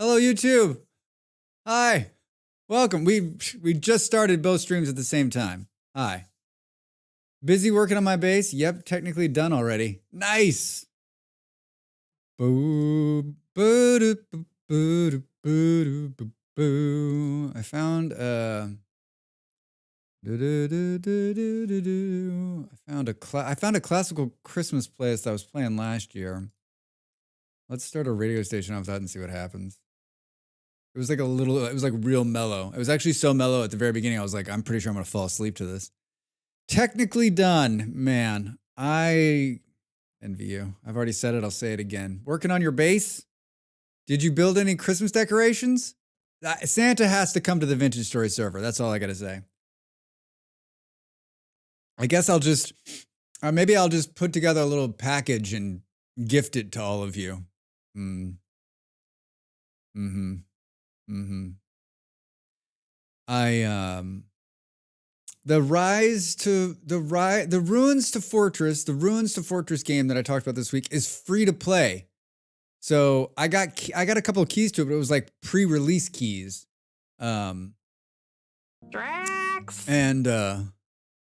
Hello, YouTube. Hi. Welcome. We just started both streams at the same time. Hi. Busy working on my bass? Yep, technically done already. Nice. Boo, boo, doo, boo, boo, doo, boo, doo, boo, boo. I found I found a classical Christmas playlist I was playing last year. Let's start a radio station off that and see what happens. It was like it was like real mellow. It was actually so mellow at the very beginning. I was like, I'm pretty sure I'm going to fall asleep to this. Technically done, man. I envy you. I've already said it. I'll say it again. Working on your bass? Did you build any Christmas decorations? Santa has to come to the Vintage Story server. That's all I got to say. I guess I'll just, maybe I'll just put together a little package and gift it to all of you. The Ruins to Fortress game that I talked about this week is free to play. So I got a couple of keys to it, but it was like pre-release keys. Drax. And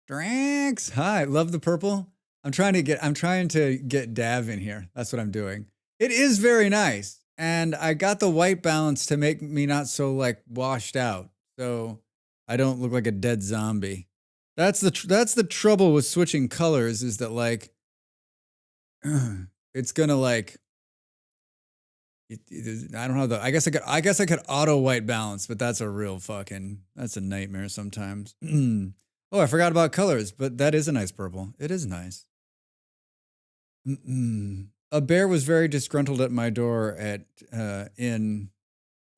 Drax, hi, love the purple. I'm trying to get Dav in here. That's what I'm doing. It is very nice. And I got the white balance to make me not so like washed out. So I don't look like a dead zombie. That's the trouble with switching colors, is that like it's gonna like I don't know. I guess I could auto white balance, but that's a nightmare sometimes. Oh, I forgot about colors, but that is a nice purple. It is nice. A bear was very disgruntled at my door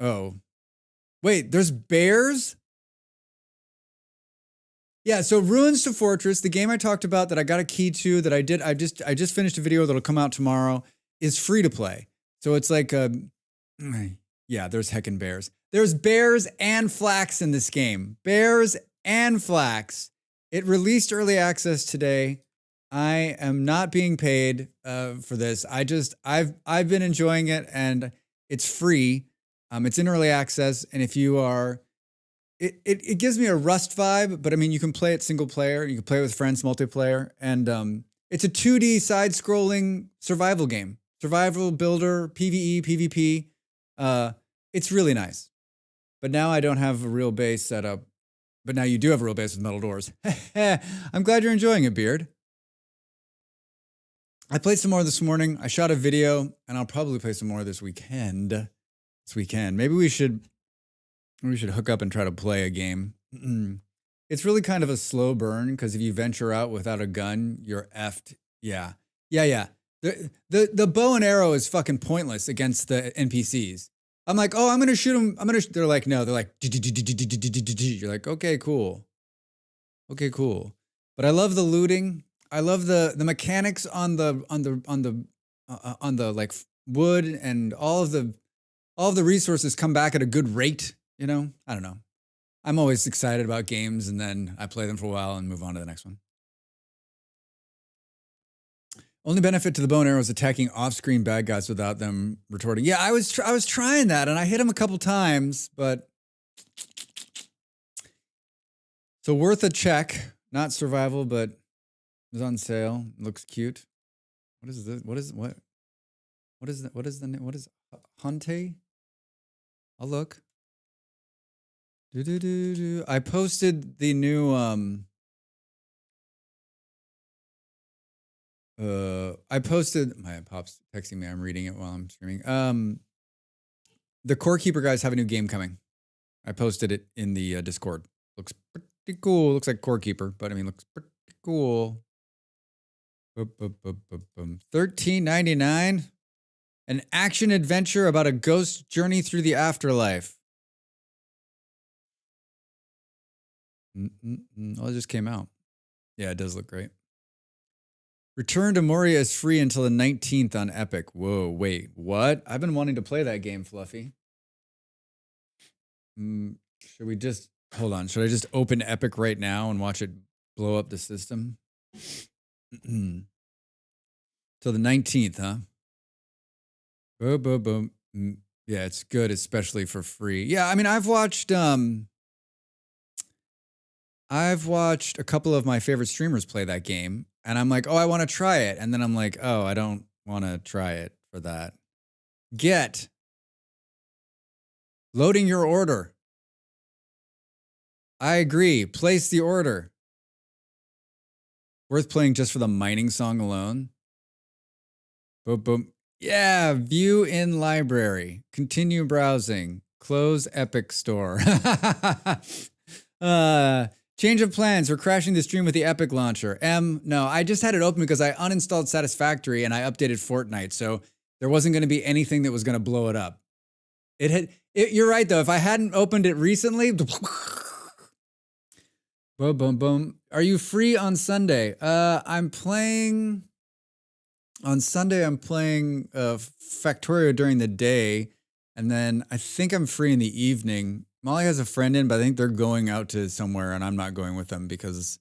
oh, wait, there's bears? Yeah, so Ruins to Fortress, the game I talked about that I got a key to that I just finished a video that'll come out tomorrow, is free to play. So it's like yeah, there's heckin' bears. There's bears and flax in this game. Bears and flax. It released early access today. I am not being paid for this. I've been enjoying it, and it's free. It's in early access, and if you are, it gives me a Rust vibe. But I mean, you can play it single player. You can play it with friends, multiplayer, and it's a 2D side-scrolling survival game. Survival builder, PvE, PvP. It's really nice. But now I don't have a real base set up. But now you do have a real base with metal doors. I'm glad you're enjoying it, Beard. I played some more this morning. I shot a video, and I'll probably play some more this weekend. Maybe we should hook up and try to play a game. It's really kind of a slow burn, because if you venture out without a gun, you're effed. Yeah. The bow and arrow is fucking pointless against the NPCs. I'm like, oh, I'm gonna shoot them. They're like, no. They're like, you're like, okay, cool. But I love the looting. I love the mechanics on the like wood, and all of the resources come back at a good rate. You know, I don't know. I'm always excited about games, and then I play them for a while and move on to the next one. Only benefit to the bow and arrow is attacking off-screen bad guys without them retorting. Yeah, I was trying that, and I hit him a couple times, but so worth a check. Not survival, but it was on sale. Looks cute. What is this? What is the name? What is Hunte? I'll look. I posted the new my pop's texting me. I'm reading it while I'm streaming. The Core Keeper guys have a new game coming. I posted it in the Discord. Looks pretty cool. Looks like Core Keeper, but I mean, looks pretty cool. $13.99. An action adventure about a ghost journey through the afterlife. Oh, it just came out. Yeah, it does look great. Return to Moria is free until the 19th on Epic. Whoa, wait, what? I've been wanting to play that game, Fluffy. Should we just, hold on. Should I just open Epic right now and watch it blow up the system? Till the 19th, huh? Boom, boom, boom. Yeah, it's good, especially for free. Yeah, I mean, I've watched a couple of my favorite streamers play that game, and I'm like, oh, I want to try it. And then I'm like, oh, I don't want to try it for that. Get loading your order. I agree. Place the order. Worth playing just for the mining song alone. Boom, boom. Yeah, view in library. Continue browsing. Close Epic Store. Change of plans. We're crashing the stream with the Epic launcher. No, I just had it open because I uninstalled Satisfactory and I updated Fortnite, so there wasn't going to be anything that was going to blow it up. You're right though. If I hadn't opened it recently, boom, boom, boom. Are you free on Sunday? I'm playing. On Sunday, I'm playing Factorio during the day, and then I think I'm free in the evening. Molly has a friend in, but I think they're going out to somewhere, and I'm not going with them because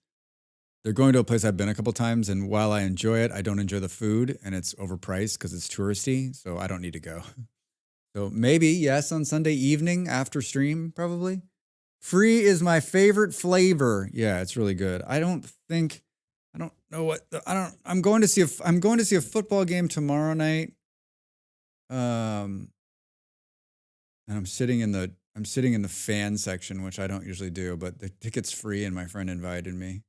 they're going to a place I've been a couple times, and while I enjoy it, I don't enjoy the food, and it's overpriced because it's touristy, so I don't need to go. So maybe, yes, on Sunday evening after stream, probably. Free is my favorite flavor. Yeah, it's really good. I don't know what I'm going to see a football game tomorrow night. And I'm sitting in the fan section, which I don't usually do, but the ticket's free and my friend invited me.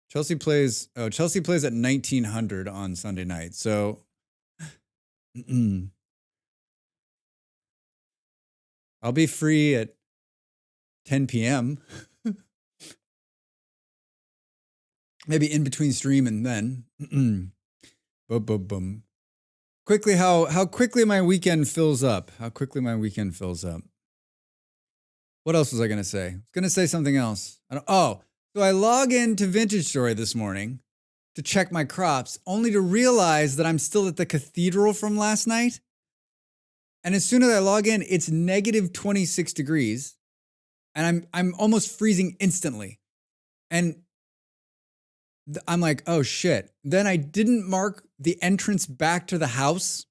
Chelsea plays at 1900 on Sunday night. So I'll be free at 10 p.m. Maybe in between stream and then. Boom, boom, boom. Quickly, how quickly my weekend fills up. What else was I going to say? I was going to say something else. So I log into Vintage Story this morning to check my crops, only to realize that I'm still at the cathedral from last night. And as soon as I log in, it's negative 26 degrees. And I'm almost freezing instantly. And I'm like, oh shit. Then I didn't mark the entrance back to the house.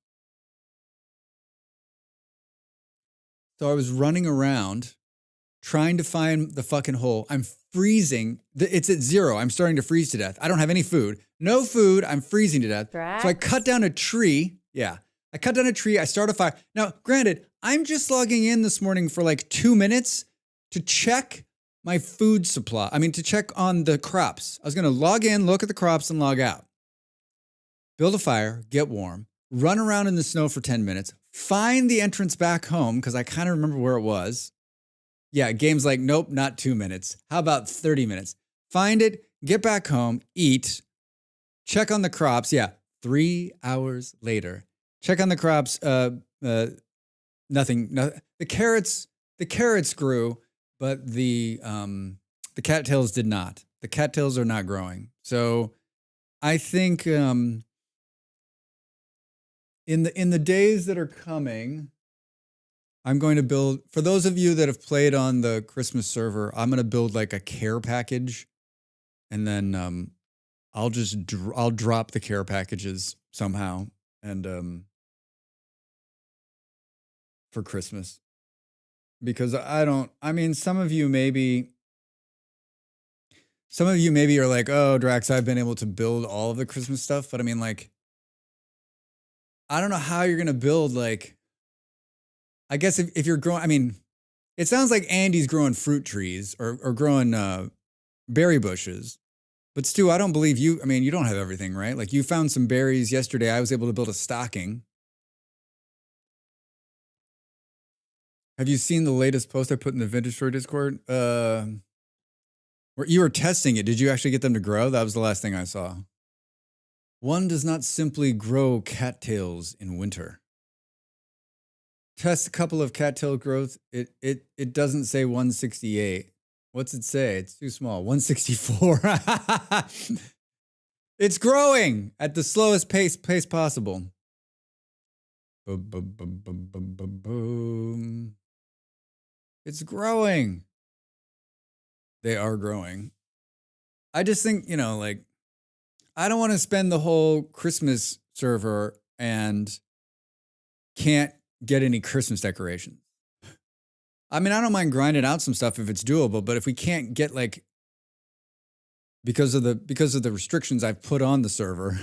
So I was running around trying to find the fucking hole. I'm freezing. It's at 0. I'm starting to freeze to death. I don't have any food. No food. I'm freezing to death. Drax. So I cut down a tree. Yeah. I cut down a tree. I start a fire. Now, granted, I'm just logging in this morning for like 2 minutes to check my food supply. To check on the crops. I was going to log in, look at the crops, and log out. Build a fire, get warm, run around in the snow for 10 minutes, find the entrance back home, because I kind of remember where it was. Yeah, game's like, nope, not 2 minutes. How about 30 minutes? Find it, get back home, eat, check on the crops. Yeah, 3 hours later. Check on the crops, nothing. The carrots grew, but the cattails did not. The cattails are not growing. So I think in the days that are coming, I'm going to build, for those of you that have played on the Christmas server, I'm going to build like a care package, and then I'll drop the care packages somehow, and for Christmas. Because some of you maybe are like, oh, Drax, I've been able to build all of the Christmas stuff. But I don't know how you're going to build, I guess if you're growing, it sounds like Andy's growing fruit trees or growing berry bushes. But Stu, I don't believe you. You don't have everything, right? Like you found some berries yesterday. I was able to build a stocking. Have you seen the latest post I put in the Vintage Story Discord? Where you were testing it. Did you actually get them to grow? That was the last thing I saw. One does not simply grow cattails in winter. Test a couple of cattail growth. It doesn't say 168. What's it say? It's too small. 164. It's growing at the slowest pace possible. Boom, boom, boom, boom, boom, boom, boom. It's growing. They are growing. I just think, I don't want to spend the whole Christmas server and can't get any Christmas decorations. I mean, I don't mind grinding out some stuff if it's doable, but if we can't get like because of the restrictions I've put on the server.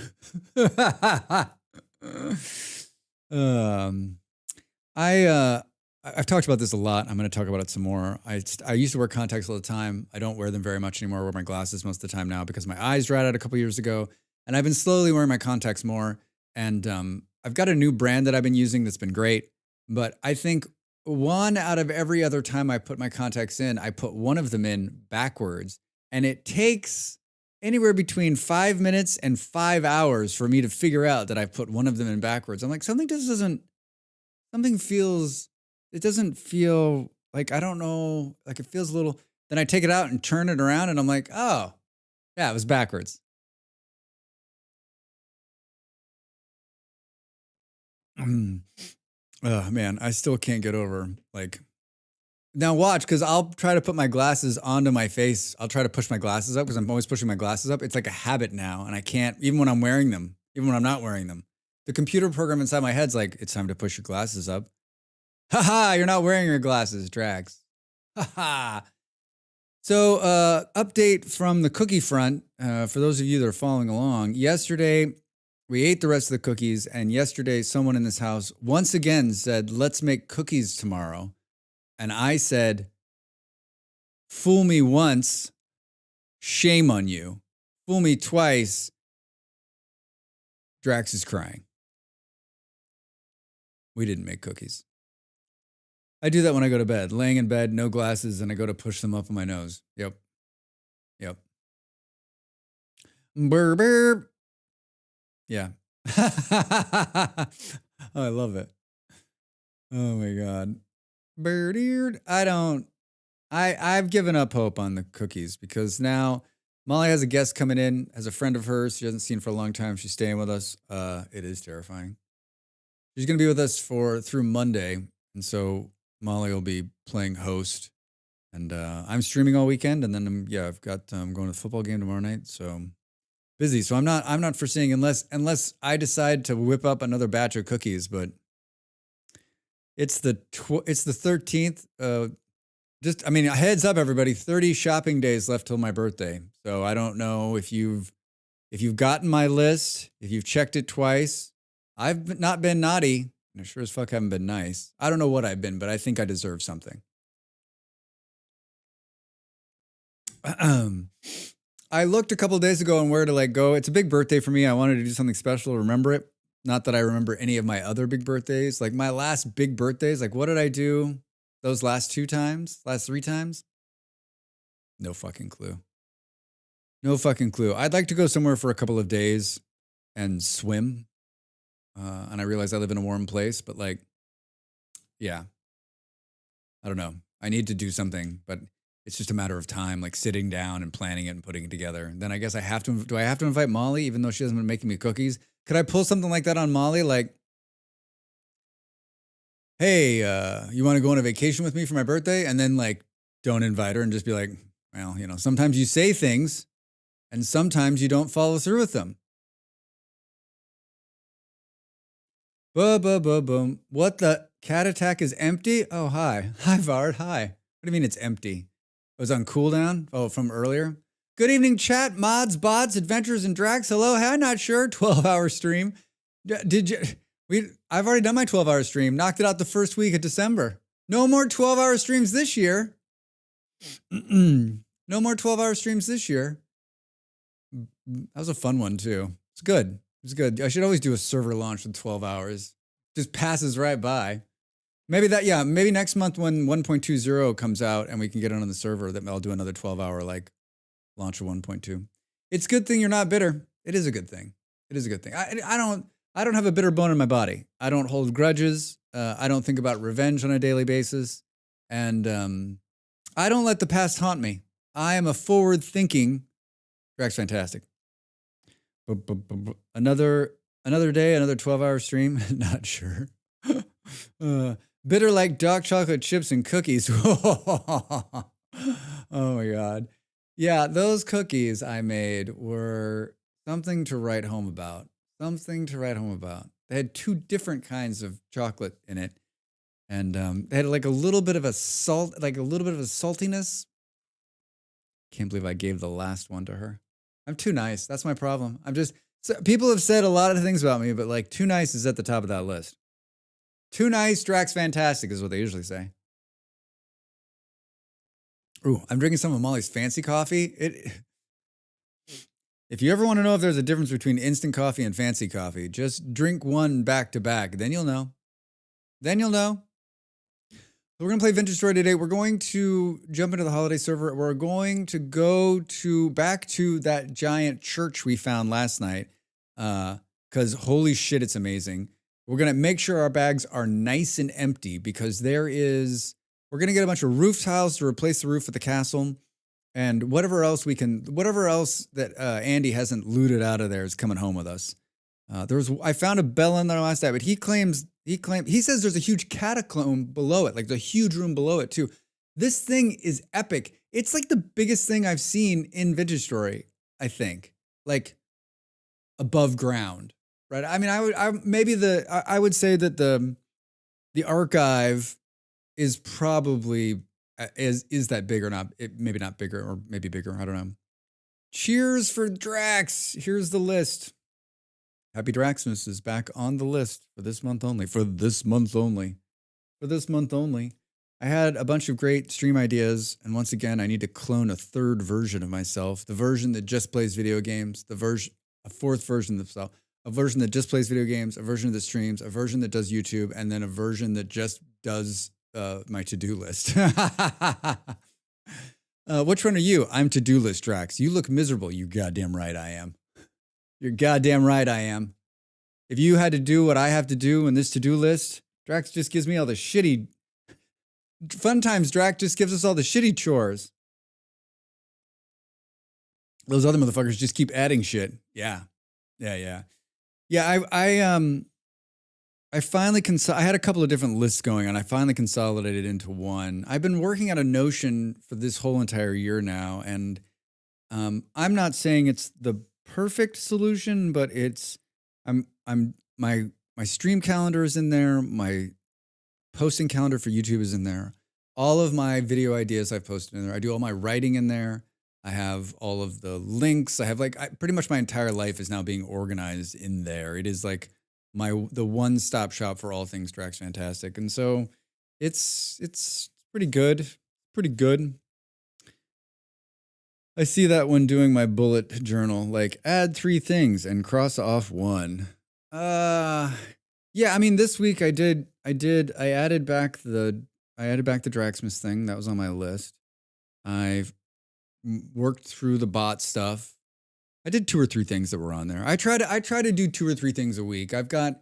I've talked about this a lot. I'm going to talk about it some more. I used to wear contacts all the time. I don't wear them very much anymore. I wear my glasses most of the time now because my eyes dried out a couple years ago, and I've been slowly wearing my contacts more. And I've got a new brand that I've been using that's been great. But I think one out of every other time I put my contacts in, I put one of them in backwards. And it takes anywhere between 5 minutes and 5 hours for me to figure out that I put one of them in backwards. I'm like, something feels, it doesn't feel like, I don't know, like it feels a little, then I take it out and turn it around and I'm like, oh, yeah, it was backwards. Oh man, I still can't get over like now watch because I'll try to put my glasses onto my face. I'll try to push my glasses up because I'm always pushing my glasses up. It's like a habit now, and I can't even when I'm wearing them, even when I'm not wearing them. The computer program inside my head's like, it's time to push your glasses up. Haha, you're not wearing your glasses, Drax. Haha. So, update from the cookie front. For those of you that are following along, yesterday we ate the rest of the cookies, and yesterday someone in this house once again said, let's make cookies tomorrow. And I said, fool me once, shame on you. Fool me twice, Drax is crying. We didn't make cookies. I do that when I go to bed, laying in bed, no glasses, and I go to push them up on my nose. Yep. Burr, burr. Yeah. Oh, I love it. Oh my God. Bird. I've given up hope on the cookies because now Molly has a guest coming in as a friend of hers she hasn't seen for a long time. She's staying with us. It is terrifying. She's going to be with us through Monday. And so Molly will be playing host and I'm streaming all weekend. And then I'm going to the football game tomorrow night. So busy. So I'm not foreseeing unless I decide to whip up another batch of cookies, but it's the 13th. Heads up, everybody. 30 shopping days left till my birthday. So I don't know if you've gotten my list, if you've checked it twice. I've not been naughty, and I sure as fuck haven't been nice. I don't know what I've been, but I think I deserve something. I looked a couple of days ago on where to go. It's a big birthday for me. I wanted to do something special to remember it. Not that I remember any of my other big birthdays. Like my last big birthdays, like what did I do those last 3 times? No fucking clue. I'd like to go somewhere for a couple of days and swim. And I realize I live in a warm place, but yeah, I don't know. I need to do something, but it's just a matter of time, like sitting down and planning it and putting it together. And then I guess do I have to invite Molly, even though she hasn't been making me cookies? Could I pull something like that on Molly? Like, hey, you want to go on a vacation with me for my birthday? And then don't invite her and just be like, well, sometimes you say things and sometimes you don't follow through with them. Boom. What the cat attack is empty? Oh, hi. Hi, Vard. Hi. What do you mean it's empty? It was on cooldown? Oh, from earlier? Good evening, chat, mods, bots, adventures, and drags. Hello, I'm not sure. 12-hour stream. Did you? I've already done my 12-hour stream. Knocked it out the first week of December. No more 12-hour streams this year. No more 12-hour streams this year. That was a fun one, too. It's good. I should always do a server launch with 12 hours. Just passes right by. Maybe next month when 1.20 comes out and we can get it on the server, that I'll do another 12-hour launch of 1.2. It's a good thing you're not bitter. It is a good thing. I don't have a bitter bone in my body. I don't hold grudges. I don't think about revenge on a daily basis. And I don't let the past haunt me. I am a forward-thinking. Drax fantastic. Another day, another 12-hour stream. Not sure. Bitter like dark chocolate chips and cookies. Oh my God. Yeah, those cookies I made were something to write home about. They had 2 different kinds of chocolate in it. And they had like a little bit of a saltiness. Can't believe I gave the last one to her. I'm too nice. That's my problem. People have said a lot of things about me, but like too nice is at the top of that list. Too nice, Drax fantastic is what they usually say. Ooh, I'm drinking some of Molly's fancy coffee. If you ever want to know if there's a difference between instant coffee and fancy coffee, just drink one back to back. Then you'll know. We're going to play Vintage Story today. We're going to jump into the holiday server. We're going to go back to that giant church we found last night. Because holy shit, it's amazing. We're going to make sure our bags are nice and empty because we're going to get a bunch of roof tiles to replace the roof of the castle. And whatever else that Andy hasn't looted out of there is coming home with us. I found a bell in there last night, but he says there's a huge catacomb below it, like the huge room below it too. This thing is epic. It's like the biggest thing I've seen in Vintage Story, I think, like above ground, right? I mean, I would say that the archive is probably is that big or not? Maybe not bigger or maybe bigger. I don't know. Cheers for Drax. Here's the list. Happy Draxmas is back on the list for this month only. I had a bunch of great stream ideas, and once again, I need to clone a third version of myself. The version that just plays video games, a fourth version of myself, a version that just plays video games, a version that streams, a version that does YouTube, and then a version that just does my to-do list. Which one are you? I'm to-do list Drax. You look miserable. You goddamn right I am. You're goddamn right I am. If you had to do what I have to do in this to-do list, Drax just gives me all the shitty... Fun times, Drax just gives us all the shitty chores. Those other motherfuckers just keep adding shit. Yeah. Yeah, I finally I had a couple of different lists going on. I finally consolidated into one. I've been working out a Notion for this whole entire year now, and I'm not saying it's the perfect solution, but my stream calendar is in there, my posting calendar for YouTube is in there. All of my video ideas I've posted in there. I do all my writing in there. I have all of the links. I have pretty much my entire life is now being organized in there. It is like the one-stop shop for all things Drax Fantastic. And so it's pretty good. Pretty good. I see that when doing my bullet journal, like add 3 things and cross off 1. Yeah, I mean this week I added back the Draxmas thing. That was on my list. I've worked through the bot stuff. I did 2 or 3 things that were on there. I try to do 2 or 3 things a week. And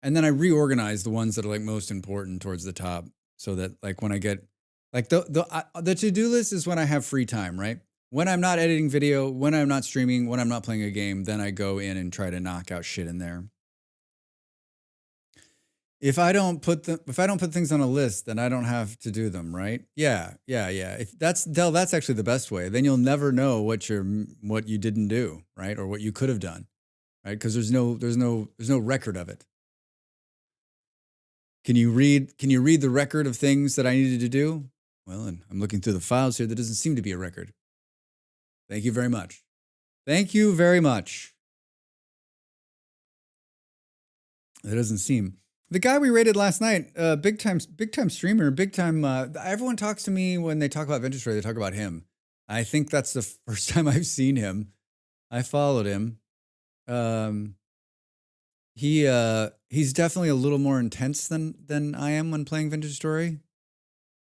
then I reorganize the ones that are like most important towards the top, so that like when I get like the to-do list is when I have free time, right? When I'm not editing video, when I'm not streaming, when I'm not playing a game, then I go in and try to knock out shit in there. If I don't put things on a list, then I don't have to do them, right? Yeah. If that's actually the best way. Then you'll never know what you didn't do, right? Or what you could have done, right? Because there's no record of it. Can you read the record of things that I needed to do? Well, and I'm looking through the files here. There doesn't seem to be a record. Thank you very much. Thank you very much. There doesn't seem. The guy we rated last night, big time streamer, big time. Everyone talks to me when they talk about Vintage Story. They talk about him. I think that's the first time I've seen him. I followed him. He's definitely a little more intense than I am when playing Vintage Story.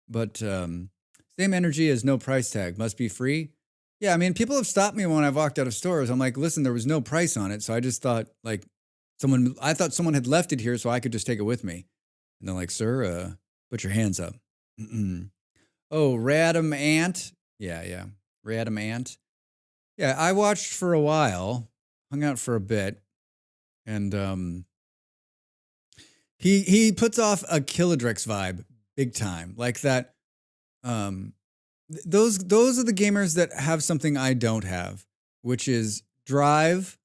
But same energy as no price tag, must be free. Yeah, I mean, people have stopped me when I've walked out of stores. I'm like, listen, there was no price on it, so I just thought like. I thought someone had left it here so I could just take it with me. And they're like, sir, put your hands up. Oh, Radam Ant. Yeah. Radam Ant. Yeah, I watched for a while, hung out for a bit, and he puts off a Killadrex vibe big time. Like that. Those are the gamers that have something I don't have, which is drive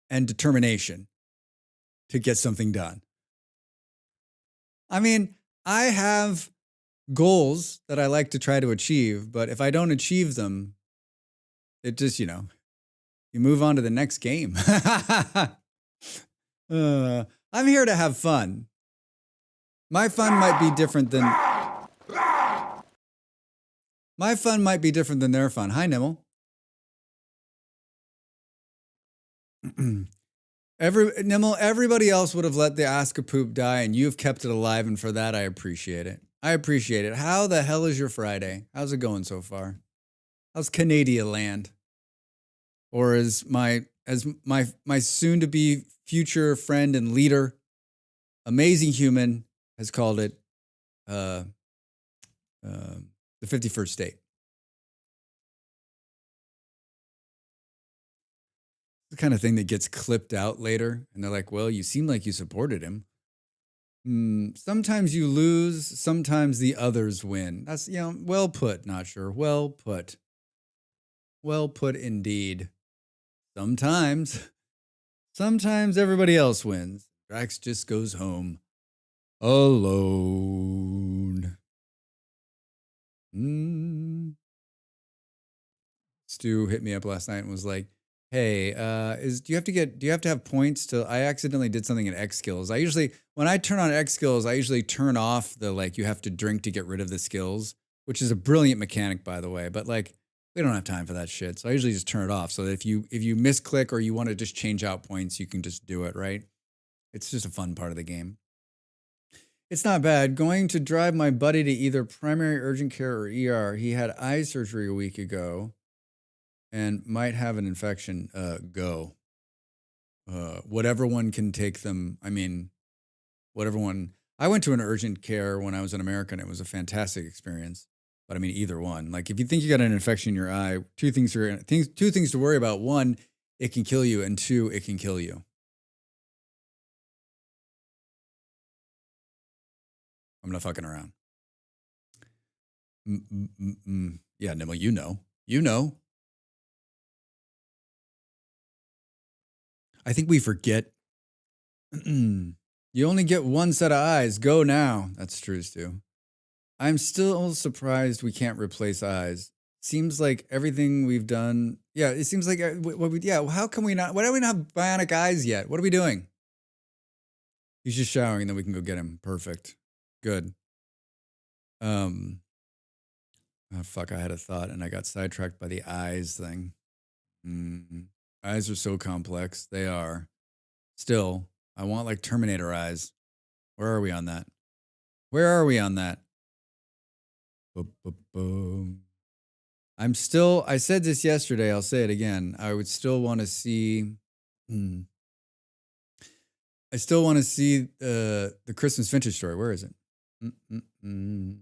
and determination to get something done. I mean, I have goals that I like to try to achieve, but if I don't achieve them, it just, you move on to the next game. I'm here to have fun. My fun might be different than their fun. Hi, Nimble. Everybody else would have let the Ask-a-Poop die, and you've kept it alive, and for that, I appreciate it. How the hell is your Friday? How's it going so far? How's Canada land? Or as my soon-to-be future friend and leader, amazing human, has called it, the 51st state. The kind of thing that gets clipped out later, and they're like, well, you seem like you supported him. Sometimes you lose, sometimes the others win. That's, well put, not sure. Well put. Well put indeed. Sometimes everybody else wins. Drax just goes home alone. Stu hit me up last night and was like, hey, do you have to have points to, I accidentally did something in X skills. When I turn on X skills, I usually turn off the, you have to drink to get rid of the skills, which is a brilliant mechanic, by the way. But we don't have time for that shit. So I usually just turn it off. So that if you misclick or you want to just change out points, you can just do it, right? It's just a fun part of the game. It's not bad. Going to drive my buddy to either primary urgent care or ER. He had eye surgery a week ago and might have an infection. Go. Whatever one can take them. I mean, whatever one. I went to an urgent care when I was in America, and it was a fantastic experience. But I mean, either one. If you think you got an infection in your eye, two things to worry about. One, it can kill you, and two, it can kill you. I'm not fucking around. Yeah, Nimble, you know. I think we forget. You only get one set of eyes. Go now. That's true, Stu. I'm still surprised we can't replace eyes. Seems like everything we've done. Yeah, it seems like how can we not? Why do we not have bionic eyes yet? What are we doing? He's just showering, and then we can go get him. Perfect. Good. Oh, fuck, I had a thought, and I got sidetracked by the eyes thing. Eyes are so complex. They are. Still, I want Terminator eyes. Where are we on that? I said this yesterday, I'll say it again. I would still want to see, the Christmas Vintage Story. Where is it? And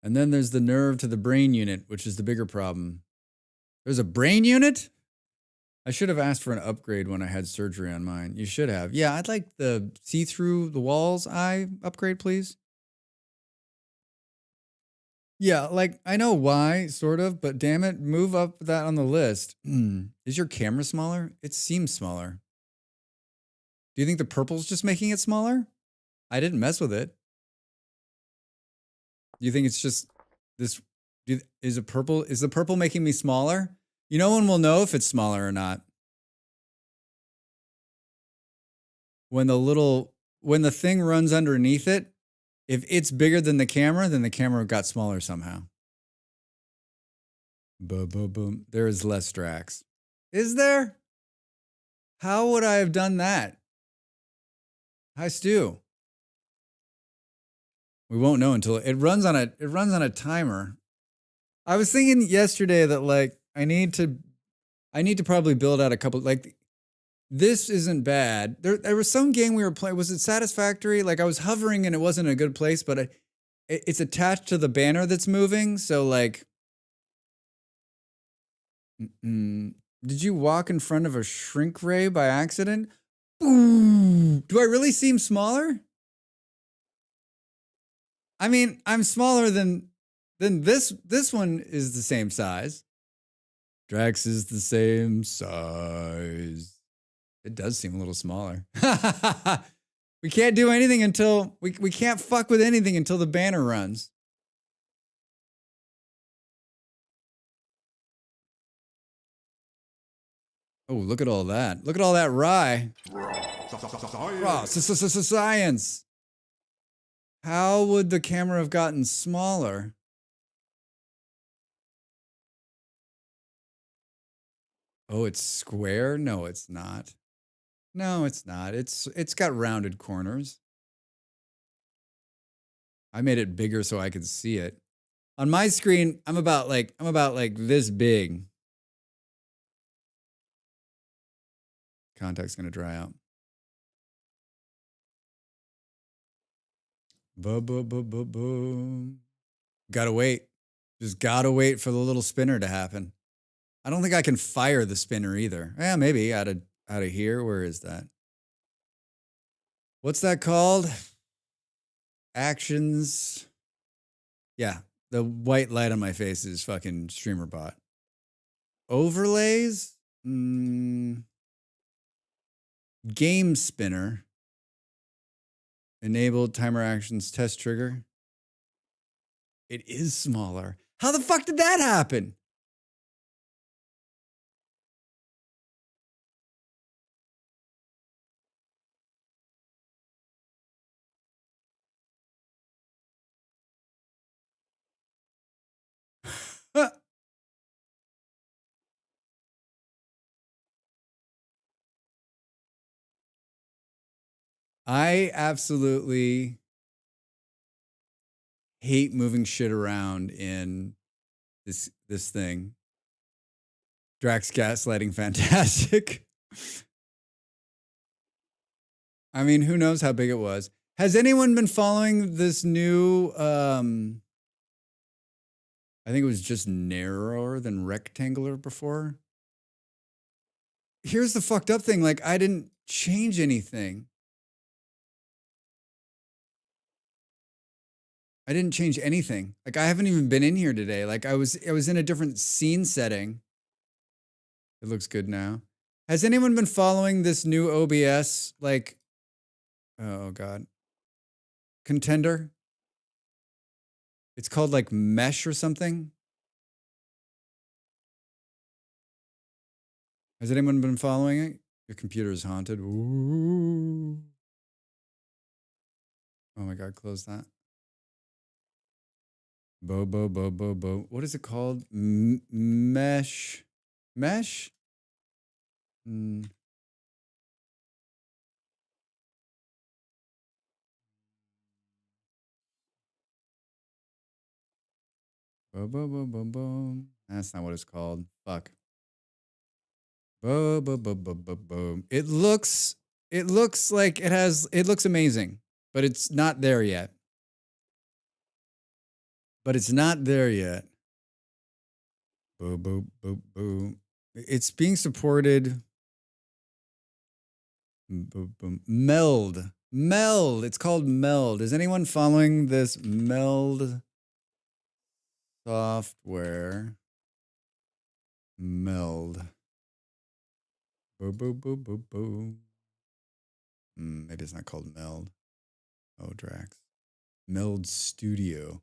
then there's the nerve to the brain unit, which is the bigger problem. There's a brain unit? I should have asked for an upgrade when I had surgery on mine. You should have. Yeah, I'd like the see-through the walls eye upgrade, please. Yeah, I know why, sort of, but damn it, move up that on the list. Is your camera smaller? It seems smaller. Do you think the purple's just making it smaller? I didn't mess with it. Do you think it's just this? Is the purple making me smaller? No one will know if it's smaller or not. When the thing runs underneath it, if it's bigger than the camera, then the camera got smaller somehow. Boom, boom, boom. There is less Drax. Is there? How would I have done that? Hi, Stu. We won't know until it runs on a timer. I was thinking yesterday that I need to probably build out a couple this isn't bad. There was some game we were playing. Was it Satisfactory? I was hovering and it wasn't in a good place, but it's attached to the banner that's moving. So did you walk in front of a shrink ray by accident? Ooh, do I really seem smaller? I mean, I'm smaller than this. This one is the same size. Drax is the same size. It does seem a little smaller. We can't do anything until we can't fuck with anything until the banner runs. Oh, look at all that. Look at all that rye. Raw science. How would the camera have gotten smaller? Oh, it's square? No, it's not. No, it's not. It's got rounded corners. I made it bigger so I could see it. On my screen, I'm about like this big. Contact's gonna dry out. Boom. Gotta wait. Just gotta wait for the little spinner to happen. I don't think I can fire the spinner either. Yeah, maybe out of here. Where is that? What's that called? Actions. Yeah, the white light on my face is fucking streamer bot. Overlays? Game spinner. Enabled timer actions test trigger. It is smaller. How the fuck did that happen? I absolutely hate moving shit around in this thing. Drax gaslighting fantastic. I mean, who knows how big it was. Has anyone been following this new I think it was just narrower than rectangular before? Here's the fucked up thing, like I didn't change anything. I didn't change anything. Like I haven't even been in here today. Like I was in a different scene setting. It looks good now. Has anyone been following this new OBS? Like, oh God. Contender? It's called like Mesh or something. Has anyone been following it? Your computer is haunted. Ooh. Oh my God, close that. Bo. What is it called? Mesh? Mesh? Boom. That's not what it's called. Fuck. Boom. It looks like it looks amazing, but it's not there yet. Boom. It's being supported. Boom. Meld. It's called Meld. Is anyone following this Meld software? Meld. Boom. Maybe it's not called Meld. Oh, Drax. Meld Studio.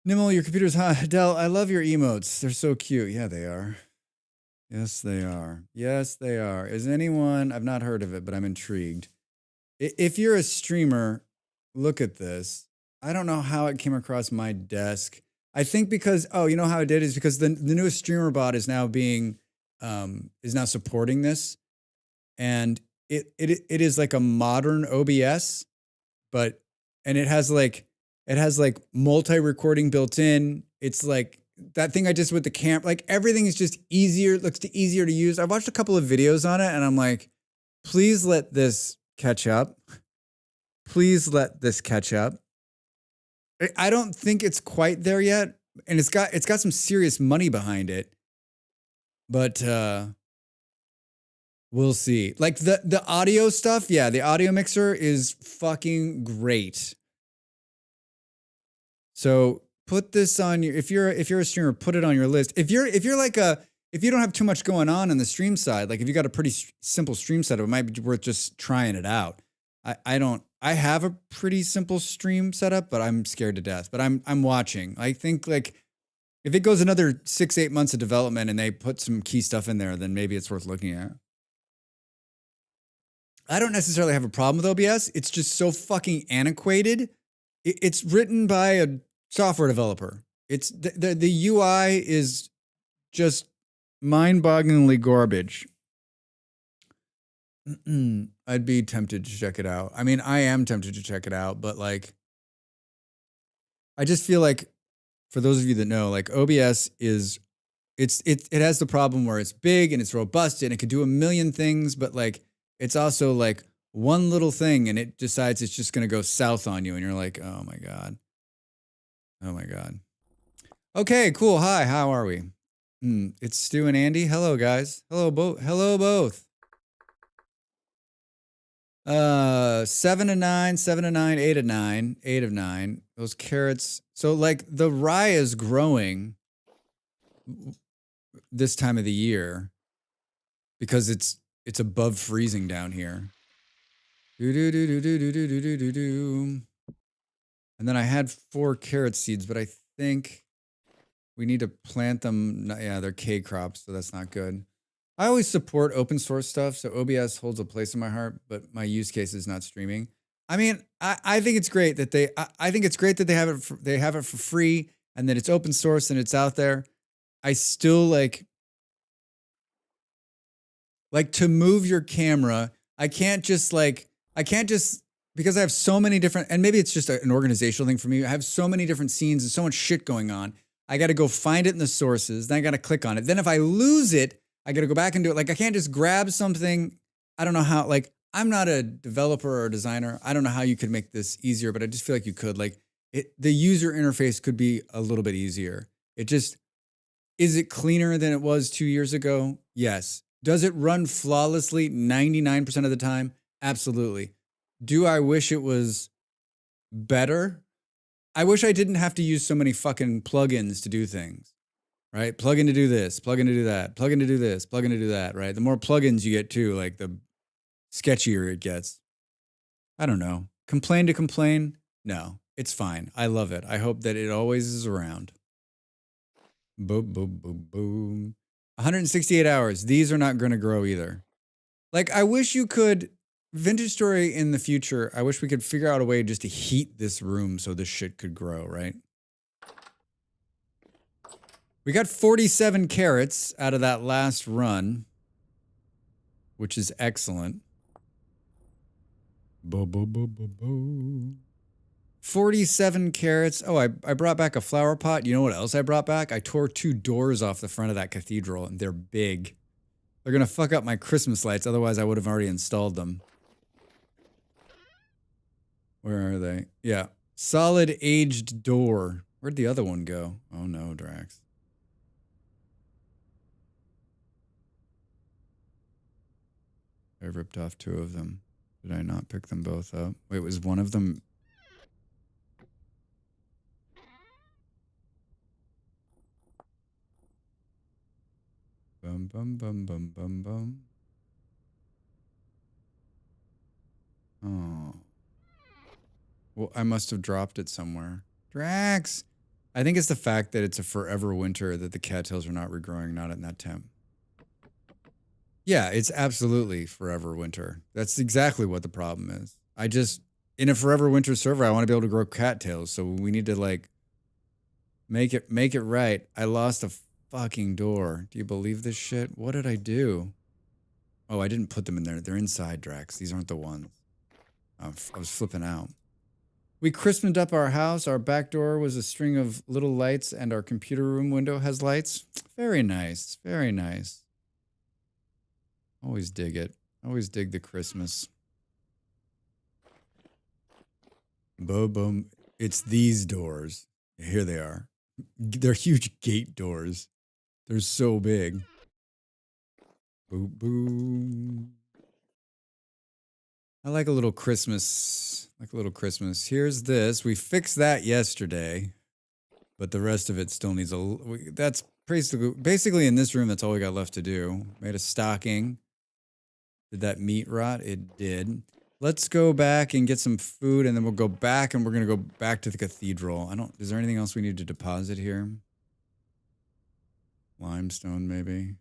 Nimble, your computer's hot. Del, I love your emotes. They're so cute. Yeah, they are. Yes, they are. Is anyone, I've not heard of it, but I'm intrigued. If you're a streamer, look at this. I don't know how it came across my desk. I think because, you know how it did is because the newest streamer bot is now is now supporting this. And it is like a modern OBS, and it has like multi-recording built in. It's like that thing I just with the camp, like everything is just easier, looks easier to use. I watched a couple of videos on it and I'm like, please let this catch up. I don't think it's quite there yet. And it's got some serious money behind it. But we'll see. Like the audio stuff, yeah, the audio mixer is fucking great. So put this on your if you're a streamer, put it on your list. If you're like if you don't have too much going on the stream side, like if you got a pretty simple stream setup, it might be worth just trying it out. I have a pretty simple stream setup, but I'm scared to death. But I'm watching. I think like if it goes another 6-8 months of development and they put some key stuff in there, then maybe it's worth looking at. I don't necessarily have a problem with OBS. It's just so fucking antiquated. It's written by a software developer. It's the UI is just mind-bogglingly garbage. I'd be tempted to check it out. I mean, I am tempted to check it out, but like, I just feel like, for those of you that know, like OBS is, it has the problem where it's big and it's robust and it can do a million things, but like, it's also like one little thing and it decides it's just going to go south on you and you're like, oh my God. Oh my God. Okay, cool. Hi, how are we? It's Stu and Andy. Hello, guys. Hello, Hello, both. 7 to 9, 7 to 9, 8 to 9, 8 of 9. Those carrots. So like the rye is growing this time of the year because it's above freezing down here. And then I had 4 carrot seeds, but I think we need to plant them. Yeah, they're K crops, so that's not good. I always support open source stuff, so OBS holds a place in my heart, but my use case is not streaming. I mean, I think it's great that they have it for free and that it's open source and it's out there. I still like to move your camera. I can't just because I have so many different, and maybe it's just an organizational thing for me. I have so many different scenes and so much shit going on. I got to go find it in the sources. Then I got to click on it. Then if I lose it, I got to go back and do it. Like I can't just grab something. I don't know how, like I'm not a developer or a designer. I don't know how you could make this easier, but I just feel like you could. Like the user interface could be a little bit easier. Is it cleaner than it was 2 years ago? Yes. Does it run flawlessly 99% of the time? Absolutely. Do I wish it was better? I wish I didn't have to use so many fucking plugins to do things, right? Plug in to do this, plug in to do that, plug in to do this, plug in to do that, right? The more plugins you get too, like the sketchier it gets. I don't know. Complain to complain? No, it's fine. I love it. I hope that it always is around. Boom, boom, boom, boom. 168 hours. These are not going to grow either. Like, I wish you could, Vintage Story in the future, I wish we could figure out a way just to heat this room so this shit could grow, right? We got 47 carrots out of that last run, which is excellent. 47 carrots. Oh, I brought back a flower pot. You know what else I brought back? I tore 2 doors off the front of that cathedral, and they're big. They're going to fuck up my Christmas lights, otherwise I would have already installed them. Where are they? Yeah. Solid aged door. Where'd the other one go? Oh no, Drax. I ripped off 2 of them. Did I not pick them both up? Wait, was one of them... Bum, bum, bum, bum, bum, bum. Oh. Well, I must have dropped it somewhere. Drax! I think it's the fact that it's a forever winter that the cattails are not regrowing, not in that temp. Yeah, it's absolutely forever winter. That's exactly what the problem is. In a forever winter server, I want to be able to grow cattails, so we need to like make it right. I lost a fucking door. Do you believe this shit? What did I do? Oh, I didn't put them in there. They're inside, Drax. These aren't the ones. I was flipping out. We christened up our house. Our back door was a string of little lights, and our computer room window has lights. Very nice. Very nice. Always dig it. Always dig the Christmas. Boom, boom. It's these doors. Here they are. They're huge gate doors. They're so big. Boom, boom. I like a little Christmas. Like a little Christmas. Here's this. We fixed that yesterday. But the rest of it still needs that's basically in this room, that's all we got left to do. Made a stocking. Did that meat rot? It did. Let's go back and get some food, and then we'll go back, and we're going to go back to the cathedral. Is there anything else we need to deposit here? Limestone, maybe.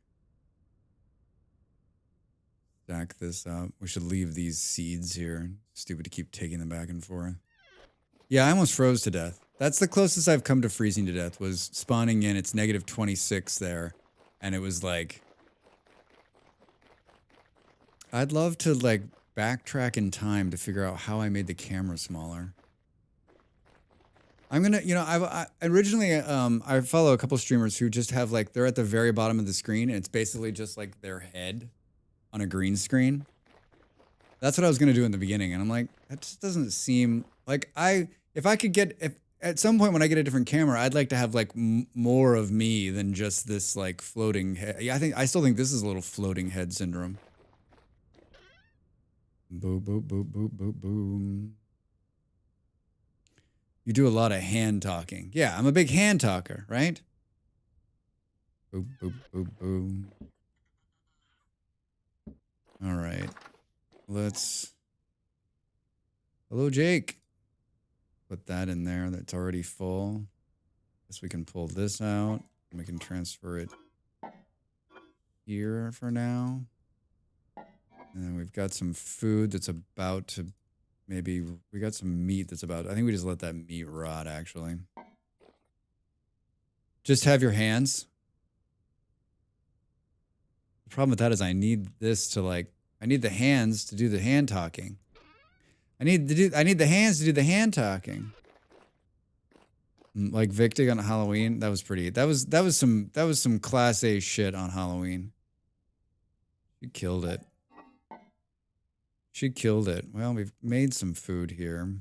Stack this up. We should leave these seeds here. Stupid to keep taking them back and forth. Yeah, I almost froze to death. That's the closest I've come to freezing to death, was spawning in. It's negative 26 there. And it was like... I'd love to, like, backtrack in time to figure out how I made the camera smaller. I'm gonna, I originally, I follow a couple streamers who just have, like, they're at the very bottom of the screen, and it's basically just, like, their head on a green screen. That's what I was gonna do in the beginning, and I'm like, that just doesn't seem... Like, if at some point when I get a different camera, I'd like to have, like, more of me than just this, like, floating head. Yeah, I still think this is a little floating head syndrome. Boom, boom, boom, boom, boom, boom. You do a lot of hand talking. Yeah, I'm a big hand talker, right? Boom, boom, boom, boom. All right. Hello, Jake. Put that in there. That's already full. Guess we can pull this out. And we can transfer it here for now. And then we've got some food that's about to... Maybe we got some meat that's about... I think we just let that meat rot, actually. Just have your hands. The problem with that is I need this to, like... I need the hands to do the hand talking. I need the hands to do the hand talking. Like Victig on Halloween. That was pretty... That was some class A shit on Halloween. You killed it. She killed it. Well, we've made some food here.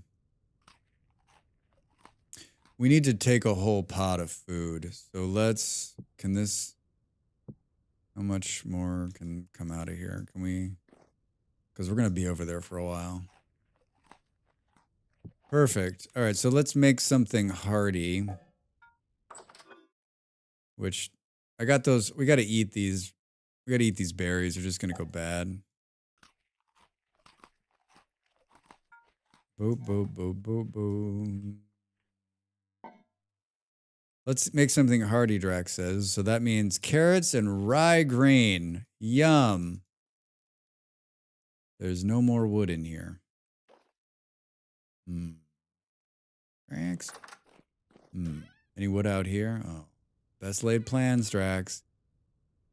We need to take a whole pot of food. So let's... Can this... How much more can come out of here? Can we... Because we're going to be over there for a while. Perfect. All right, so let's make something hearty. Which... I got those... We got to eat these... We got to eat these berries. They're just going to go bad. Boop, boop, boop, boop, boop. Let's make something hearty, Drax says. So that means carrots and rye grain. Yum. There's no more wood in here. Drax? Any wood out here? Oh. Best laid plans, Drax.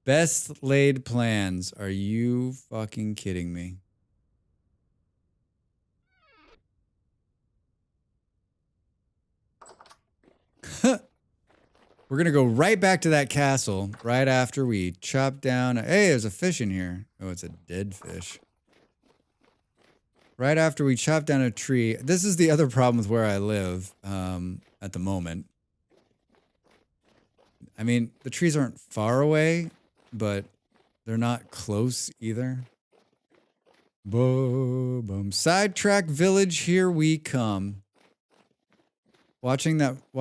Best laid plans. Are you fucking kidding me? We're going to go right back to that castle right after we chop down... Hey, there's a fish in here. Oh, it's a dead fish. Right after we chop down a tree. This is the other problem with where I live at the moment. I mean, the trees aren't far away, but they're not close either. Boom, boom. Sidetrack Village, here we come. Watching Radavant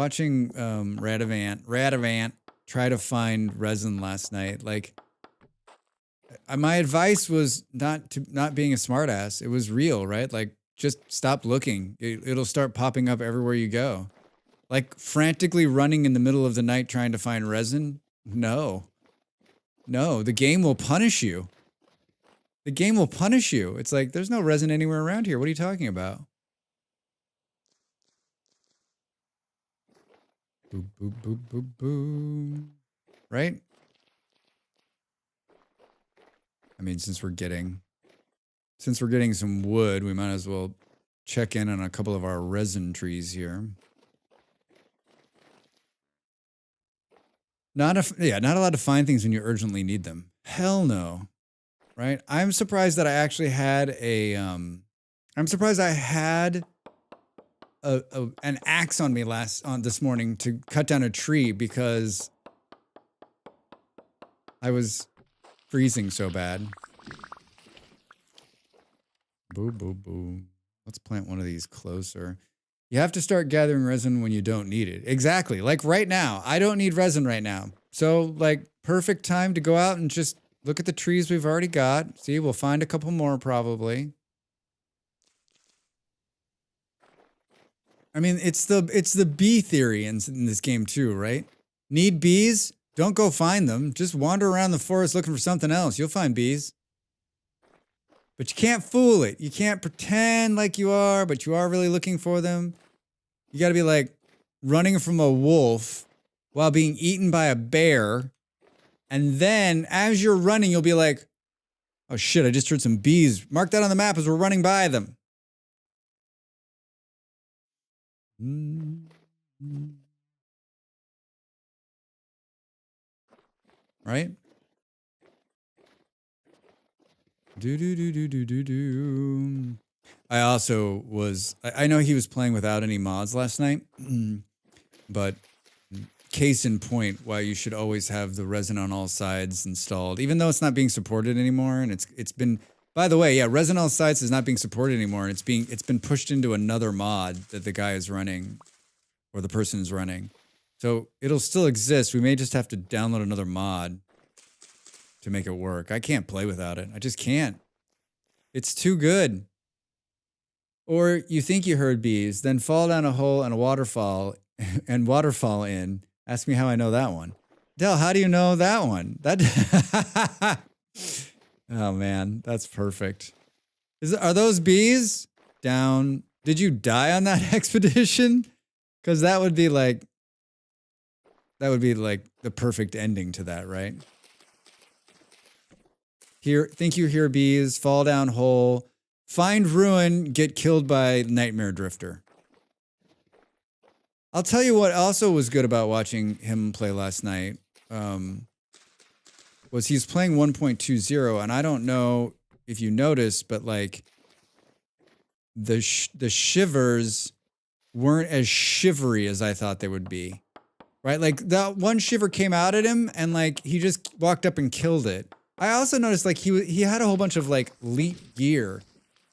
try to find resin last night, like, my advice was not being a smartass. It was real, right? Like, just stop looking. It'll start popping up everywhere you go. Like, frantically running in the middle of the night trying to find resin? No. No, the game will punish you. The game will punish you. It's like, there's no resin anywhere around here. What are you talking about? Boop, boop, boop, boop, boop. Right? I mean, since we're getting some wood, we might as well check in on a couple of our resin trees here. Not allowed to find things when you urgently need them. Hell no. Right? I'm surprised that I actually had I'm surprised I had an axe on me this morning to cut down a tree because I was freezing so bad. Boo, boo, boo. Let's plant one of these closer. You have to start gathering resin when you don't need it. Exactly. Like right now, I don't need resin right now. So like perfect time to go out and just look at the trees we've already got. See, we'll find a couple more probably. I mean, it's the bee theory in this game too, right? Need bees? Don't go find them. Just wander around the forest looking for something else. You'll find bees. But you can't fool it. You can't pretend like you are, but you are really looking for them. You got to be like running from a wolf while being eaten by a bear. And then as you're running, you'll be like, oh shit, I just heard some bees. Mark that on the map as we're running by them. Right? Do. I also was, I know he was playing without any mods last night, but case in point why you should always have the resin on all sides installed, even though it's not being supported anymore. And it's been, by the way, yeah, resin on all sides is not being supported anymore. And it's been pushed into another mod that the guy is running or the person is running. So it'll still exist. We may just have to download another mod to make it work. I can't play without it. I just can't. It's too good. Or you think you heard bees, then fall down a hole and a waterfall and waterfall in. Ask me how I know that one. Del, how do you know that one? That oh man, that's perfect. Are those bees down? Did you die on that expedition? Because that would be like the perfect ending to that, right? Think you hear bees, fall down hole, find ruin, get killed by Nightmare Drifter. I'll tell you what also was good about watching him play last night. Was he's playing 1.20, and I don't know if you noticed, but like the shivers weren't as shivery as I thought they would be. Right? Like that one shiver came out at him and like he just walked up and killed it. I also noticed like he had a whole bunch of like elite gear.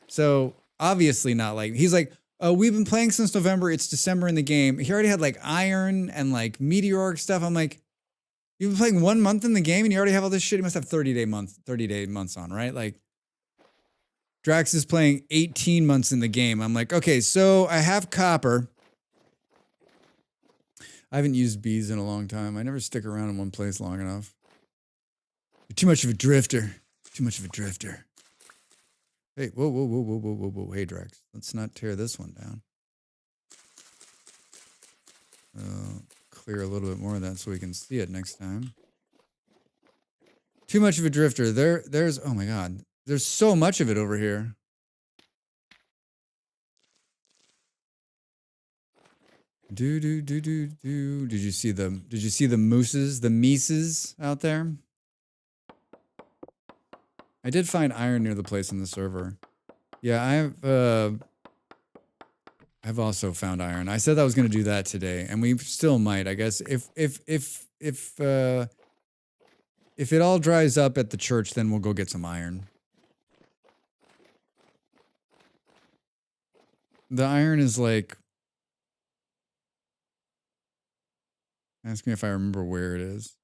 So obviously not like, he's like, oh, we've been playing since November. It's December in the game. He already had like iron and like meteoric stuff. I'm like, you've been playing 1 month in the game and you already have all this shit. You must have 30 day months on, right? Like Drax is playing 18 months in the game. I'm like, okay, so I have copper. I haven't used bees in a long time. I never stick around in one place long enough. You're too much of a drifter. Too much of a drifter. Hey, whoa. Hey, Drax. Let's not tear this one down. Clear a little bit more of that so we can see it next time. Too much of a drifter. There's, oh my God. There's so much of it over here. Did you see the mooses, the meeses out there? I did find iron near the place in the server. Yeah, I've also found iron. I said I was going to do that today, and we still might, I guess. If it all dries up at the church, then we'll go get some iron. The iron is like, ask me if I remember where it is.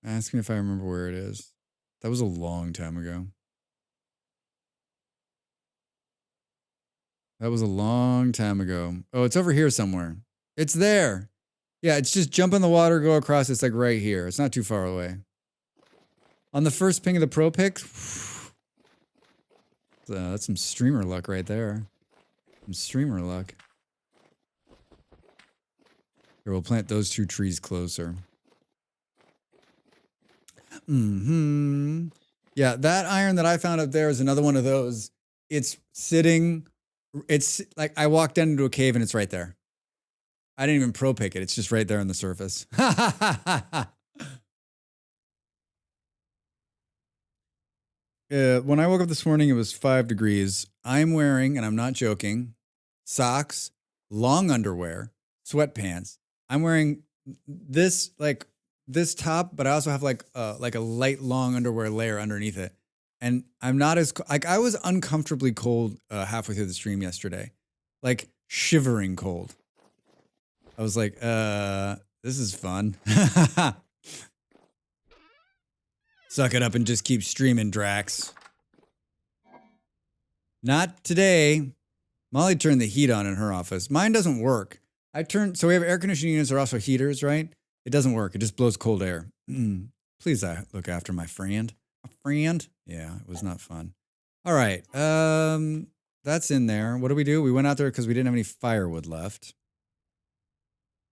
Ask me if I remember where it is. That was a long time ago. That was a long time ago. Oh, it's over here somewhere. It's there. Yeah, it's just jump in the water, go across. It's like right here. It's not too far away. On the first ping of the pro pick. That's some streamer luck right there. Some streamer luck. Here, we'll plant those two trees closer. Yeah, that iron that I found up there is another one of those. It's sitting, it's like I walked down into a cave and it's right there. I didn't even pro pick it. It's just right there on the surface. When I woke up this morning, it was 5 degrees. I'm wearing, and I'm not joking, socks, long underwear, sweatpants. I'm wearing this top, but I also have like a light long underwear layer underneath it. And I'm not as like I was uncomfortably cold halfway through the stream yesterday, like shivering cold. I was like, this is fun. Suck it up and just keep streaming, Drax. Not today. Molly turned the heat on in her office. Mine doesn't work. So we have air conditioning units that are also heaters, right? It doesn't work. It just blows cold air. Please look after my friend. A friend? Yeah, it was not fun. All right. That's in there. What do? We went out there because we didn't have any firewood left.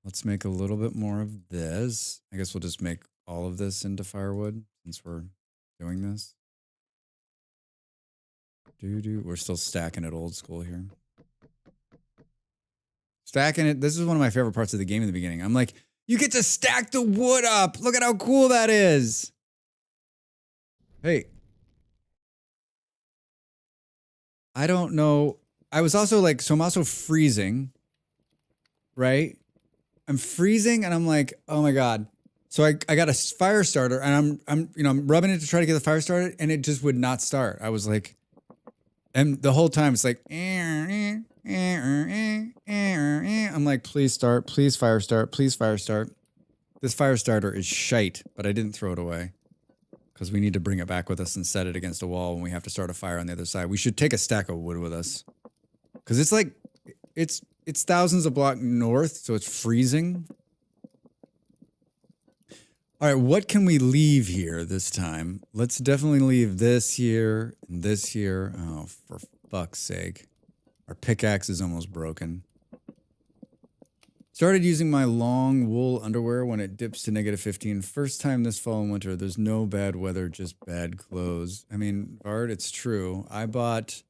Let's make a little bit more of this. I guess we'll just make all of this into firewood since we're doing this. We're still stacking it old school here. Stacking it. This is one of my favorite parts of the game in the beginning. I'm like, you get to stack the wood up. Look at how cool that is. Hey. I don't know. I was also like, so I'm also freezing, right? I'm freezing and I'm like, oh my God. So I got a fire starter and I'm rubbing it to try to get the fire started and it just would not start. I was like, and the whole time it's like, I'm like, please start, please fire start, please fire start. This fire starter is shite, but I didn't throw it away because we need to bring it back with us and set it against a wall when we have to start a fire on the other side. We should take a stack of wood with us because it's like, it's thousands of blocks north, so it's freezing. All right, what can we leave here this time? Let's definitely leave this here and this here. Oh, for fuck's sake. Our pickaxe is almost broken. Started using my long wool underwear when it dips to -15. First time this fall and winter. There's no bad weather, just bad clothes. I mean, Bart, it's true. I bought...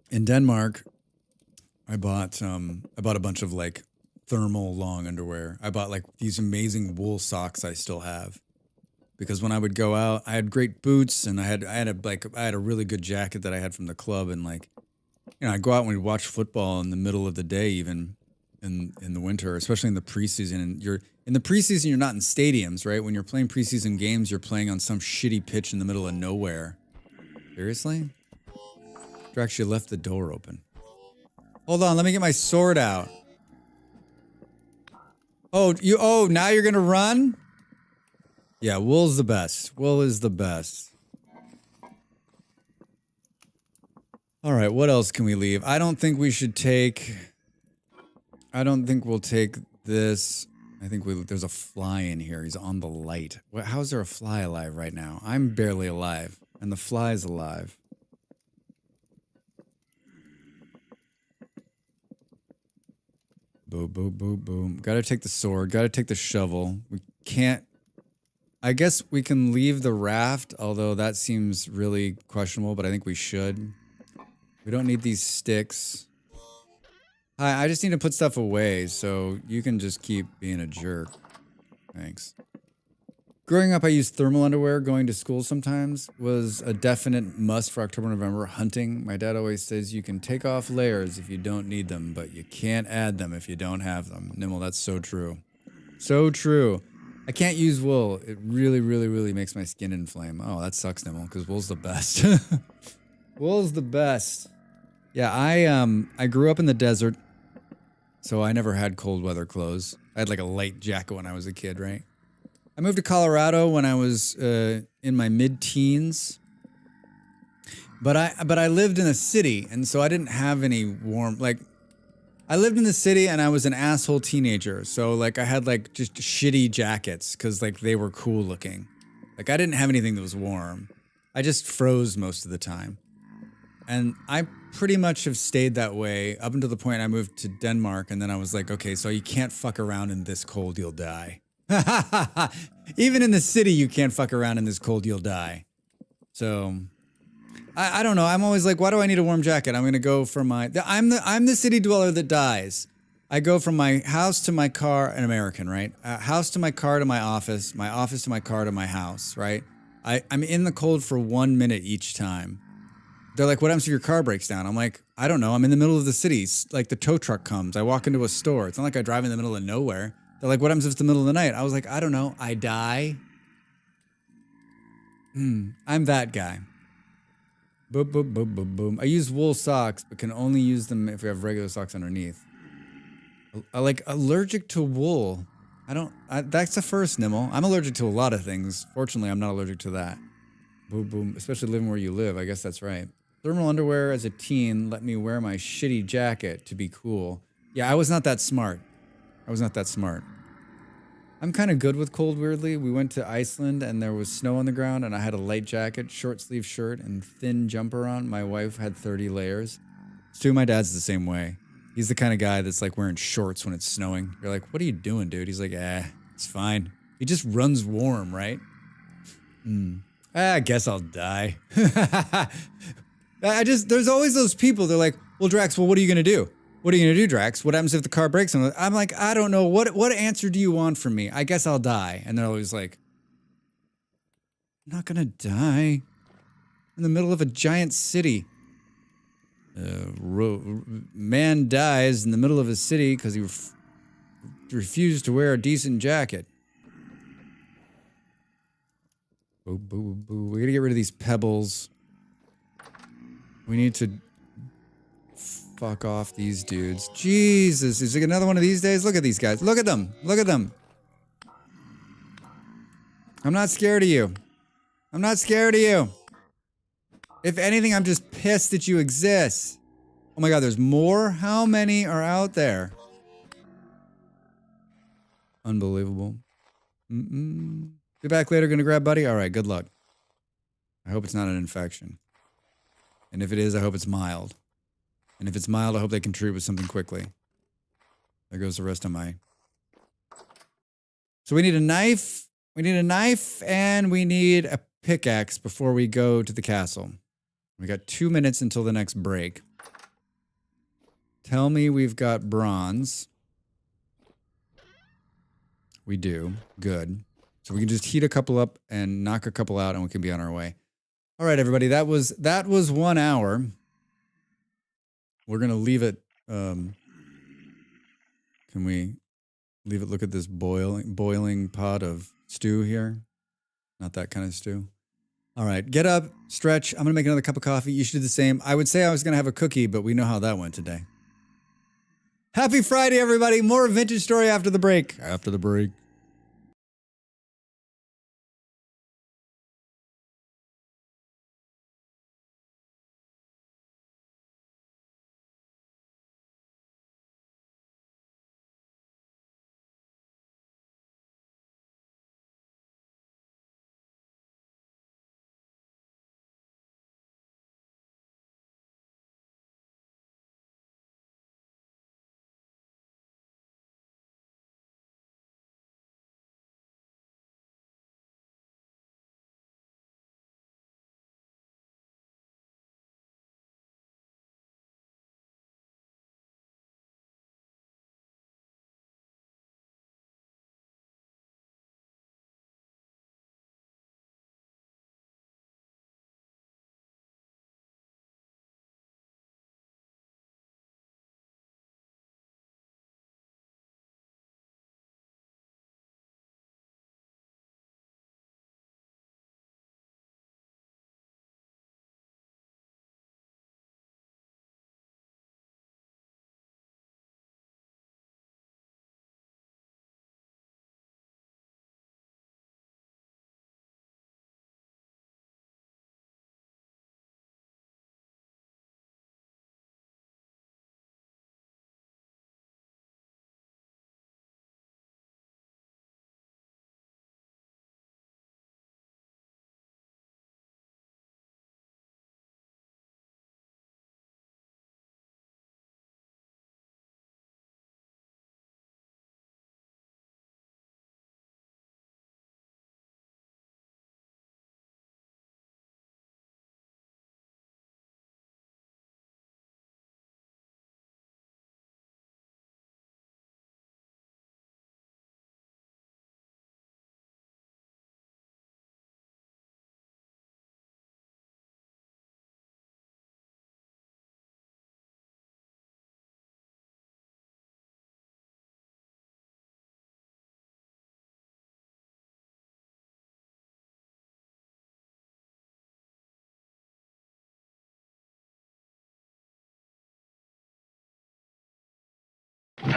In Denmark, I bought a bunch of like thermal long underwear. I bought like these amazing wool socks I still have. Because when I would go out, I had great boots and I had a really good jacket that I had from the club and like, you know, I'd go out and we'd watch football in the middle of the day even in the winter, especially in the preseason. And in the preseason, you're not in stadiums, right? When you're playing preseason games, you're playing on some shitty pitch in the middle of nowhere. Seriously? Drax, you left the door open. Hold on, let me get my sword out. Oh, now you're gonna run? Yeah, wool's the best. Wool is the best. All right, what else can we leave? I don't think we should take... I don't think we'll take this. I think there's a fly in here. He's on the light. How is there a fly alive right now? I'm barely alive, and the fly's alive. Boom, boom, boom, boom. Gotta take the sword. Gotta take the shovel. We can't... I guess we can leave the raft, although that seems really questionable, but I think we should. We don't need these sticks. Hi, I just need to put stuff away, so you can just keep being a jerk. Thanks. Growing up, I used thermal underwear. Going to school sometimes was a definite must for October, November. Hunting, my dad always says you can take off layers if you don't need them, but you can't add them if you don't have them. Nimble, that's so true. So true. I can't use wool. It really, really, really makes my skin inflame. Oh, that sucks, Nimble, because wool's the best. Wool's the best. Yeah, I grew up in the desert, so I never had cold weather clothes. I had like a light jacket when I was a kid, right? I moved to Colorado when I was in my mid-teens. But I lived in a city, and so I didn't have any warm, like, I lived in the city and I was an asshole teenager. So like I had like just shitty jackets because like they were cool looking. Like I didn't have anything that was warm. I just froze most of the time. And I pretty much have stayed that way up until the point I moved to Denmark. And then I was like, okay, so you can't fuck around in this cold, you'll die. Even in the city, you can't fuck around in this cold, you'll die. So... I don't know. I'm always like, why do I need a warm jacket? I'm gonna go from I'm the city dweller that dies. I go from my house to my car, an American, right? House to my car to my office to my car to my house, right? I'm in the cold for 1 minute each time. They're like, what happens if your car breaks down? I'm like, I don't know. I'm in the middle of the city. Like the tow truck comes. I walk into a store. It's not like I drive in the middle of nowhere. They're like, what happens if it's the middle of the night? I was like, I don't know. I die. I'm that guy. Boom, boom, boom, boom, boom. I use wool socks, but can only use them if we have regular socks underneath. I like allergic to wool. That's the first, Nimble. I'm allergic to a lot of things. Fortunately, I'm not allergic to that. Boom, boom. Especially living where you live. I guess that's right. Thermal underwear as a teen let me wear my shitty jacket to be cool. Yeah, I was not that smart. I'm kind of good with cold, weirdly. We went to Iceland and there was snow on the ground and I had a light jacket, short sleeve shirt, and thin jumper on. My wife had 30 layers. Stu, my dad's the same way. He's the kind of guy that's like wearing shorts when it's snowing. You're like, what are you doing, dude? He's like, it's fine. He just runs warm, right? I guess I'll die. There's always those people. They're like, well, Drax, well, what are you going to do? What are you going to do, Drax? What happens if the car breaks? I'm like, I don't know. What answer do you want from me? I guess I'll die. And they're always like, I'm not going to die. In the middle of a giant city. Man dies in the middle of a city because he refused to wear a decent jacket. Boo, boo, boo. We gotta get rid of these pebbles. We need to fuck off these dudes. Jesus, is it another one of these days? Look at these guys. Look at them. Look at them. I'm not scared of you. I'm not scared of you. If anything, I'm just pissed that you exist. Oh my god, there's more? How many are out there? Unbelievable. Be back later, gonna grab Buddy? Alright, good luck. I hope it's not an infection. And if it is, I hope it's mild. And if it's mild, I hope they can treat it with something quickly. There goes the rest of my... So we need a knife. We need a knife, and we need a pickaxe before we go to the castle. We got 2 minutes until the next break. Tell me we've got bronze. We do. Good. So we can just heat a couple up and knock a couple out and we can be on our way. All right, everybody. That was 1 hour. We're going to leave it. Can we leave it? Look at this boiling pot of stew here. Not that kind of stew. All right. Get up, stretch. I'm going to make another cup of coffee. You should do the same. I would say I was going to have a cookie, but we know how that went today. Happy Friday, everybody. More vintage story after the break. After the break.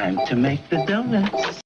Time to make the donuts.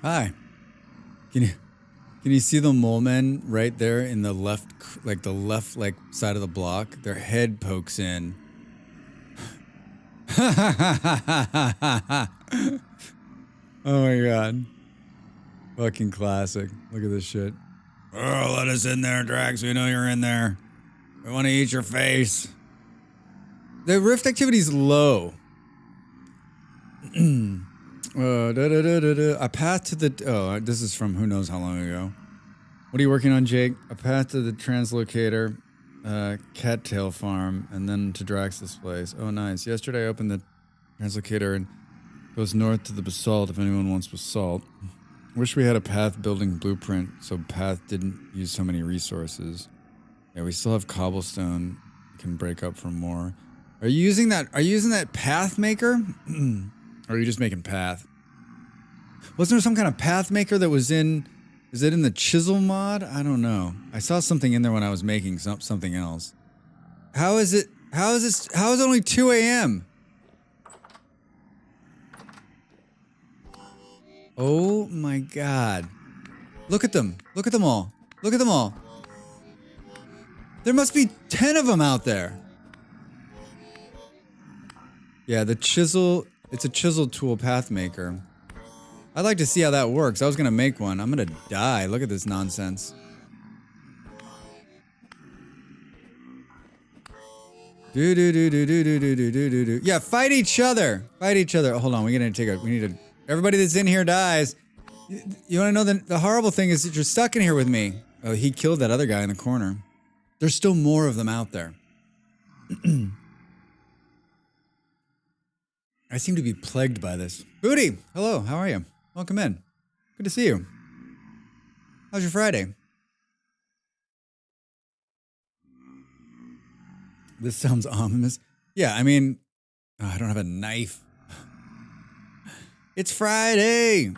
Hi. Can you see the mole men right there in the left, like the left, like side of the block? Their head pokes in. Oh my god. Fucking classic. Look at this shit. Oh, let us in there, Drax. We know you're in there. We want to eat your face. The rift activity's low. A path to the... Oh, this is from who knows how long ago. What are you working on, Jake? A path to the translocator, cattail farm, and then to Drax's place. Oh, nice. Yesterday I opened the translocator and goes north to the basalt if anyone wants basalt. Wish we had a path building blueprint so path didn't use so many resources. Yeah, we still have cobblestone. We can break up for more. Are you using that path maker? Or are you just making path? Wasn't there some kind of path maker that was in... Is it in the chisel mod? I don't know. I saw something in there when I was making something else. How is it only 2 a.m.? Oh my god. Look at them. Look at them all. Look at them all. There must be 10 of them out there. Yeah, the chisel, it's a chisel tool path maker. I'd like to see how that works. I was gonna make one. I'm gonna die. Look at this nonsense. Yeah, fight each other. Fight each other. Oh, hold on, we need to... Everybody that's in here dies. You wanna know the horrible thing is that you're stuck in here with me. Oh, he killed that other guy in the corner. There's still more of them out there. I seem to be plagued by this. Booty, hello, how are you? Welcome in. Good to see you. How's your Friday? This sounds ominous. Yeah, I mean, I don't have a knife. It's Friday.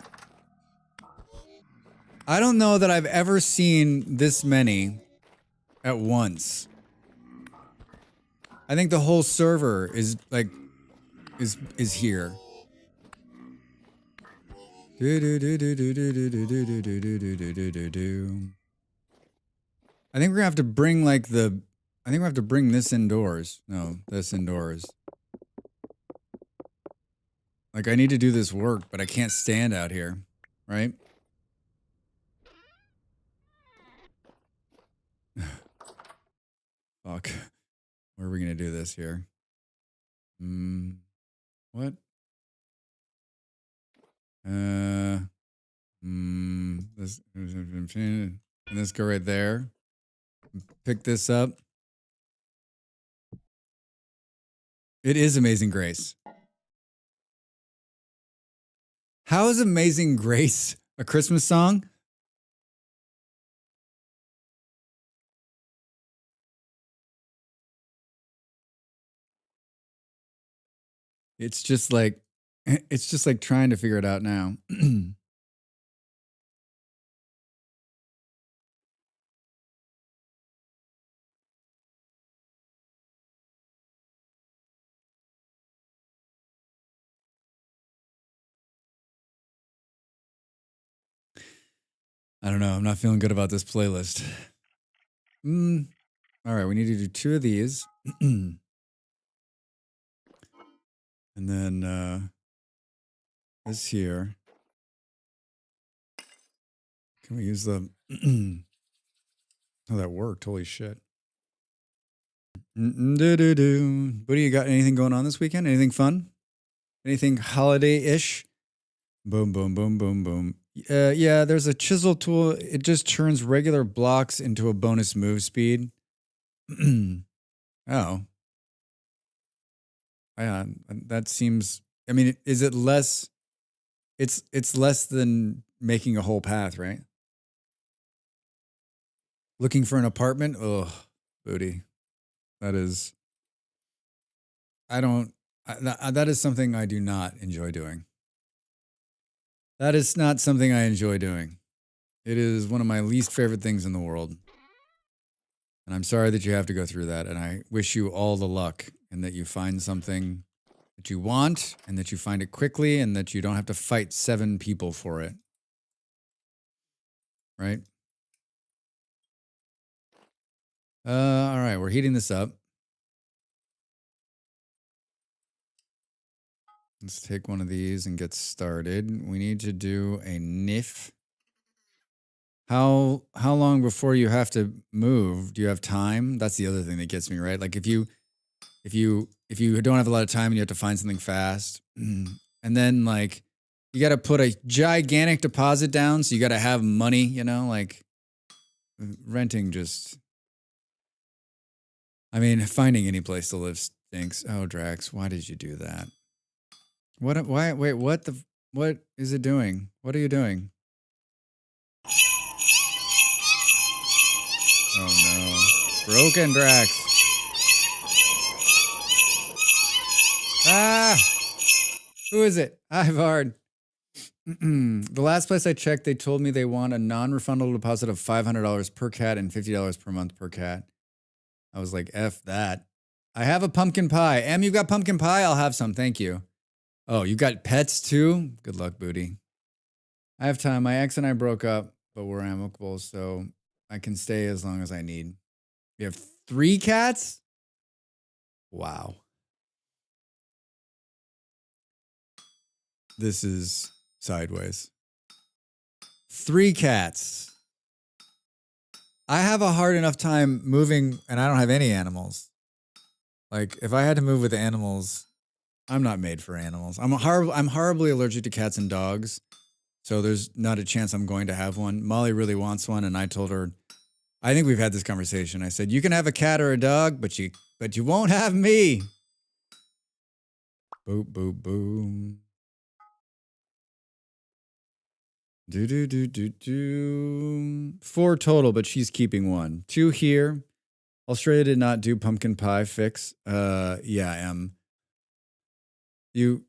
I don't know that I've ever seen this many at once. I think the whole server is like is here. I think we're gonna have to bring like the. I think we have to bring this indoors. No, this indoors. Like I need to do this work, but I can't stand out here, right? Fuck. Where are we gonna do this here? What? This and this go right there. Pick this up. It is Amazing Grace. How is Amazing Grace a Christmas song? It's just like trying to figure it out now. I don't know. I'm not feeling good about this playlist. All right, we need to do 2 of these. And then this here. Can we use the oh, that worked. Holy shit. Buddy, you got anything going on this weekend? Anything fun? Anything holiday-ish? Boom, boom, boom, boom, boom. Yeah, there's a chisel tool. It just turns regular blocks into a bonus move speed. Oh. Yeah, that seems... I mean, is it less... It's less than making a whole path, right? Looking for an apartment? Ugh, booty. That is... that is something I do not enjoy doing. That is not something I enjoy doing. It is one of my least favorite things in the world. And I'm sorry that you have to go through that. And I wish you all the luck and that you find something that you want and that you find it quickly and that you don't have to fight 7 people for it. Right? All right, we're heating this up. Let's take one of these and get started. We need to do a NIF. How long before you have to move? Do you have time? That's the other thing that gets me, right? Like if you don't have a lot of time and you have to find something fast, and then like you got to put a gigantic deposit down, so you got to have money, you know, like renting just. I mean, finding any place to live stinks. Oh, Drax, why did you do that? What? Why? Wait, what is it doing? What are you doing? Oh no. Broken Drax. Ah! Who is it? Ivard. The last place I checked, they told me they want a non-refundable deposit of $500 per cat and $50 per month per cat. I was like, F that. I have a pumpkin pie. Em, you got pumpkin pie? I'll have some. Thank you. Oh, you got pets too? Good luck, booty. I have time. My ex and I broke up, but we're amicable, so I can stay as long as I need. You have 3 cats? Wow. This is sideways. 3 cats. I have a hard enough time moving, and I don't have any animals. Like, if I had to move with animals, I'm not made for animals. I'm horribly allergic to cats and dogs, so there's not a chance I'm going to have one. Molly really wants one, and I told her I think we've had this conversation. I said, you can have a cat or a dog, but you won't have me. Boop, boop, boom. Do. 4 total, but she's keeping 1. 2 here. Australia did not do pumpkin pie fix. Yeah, if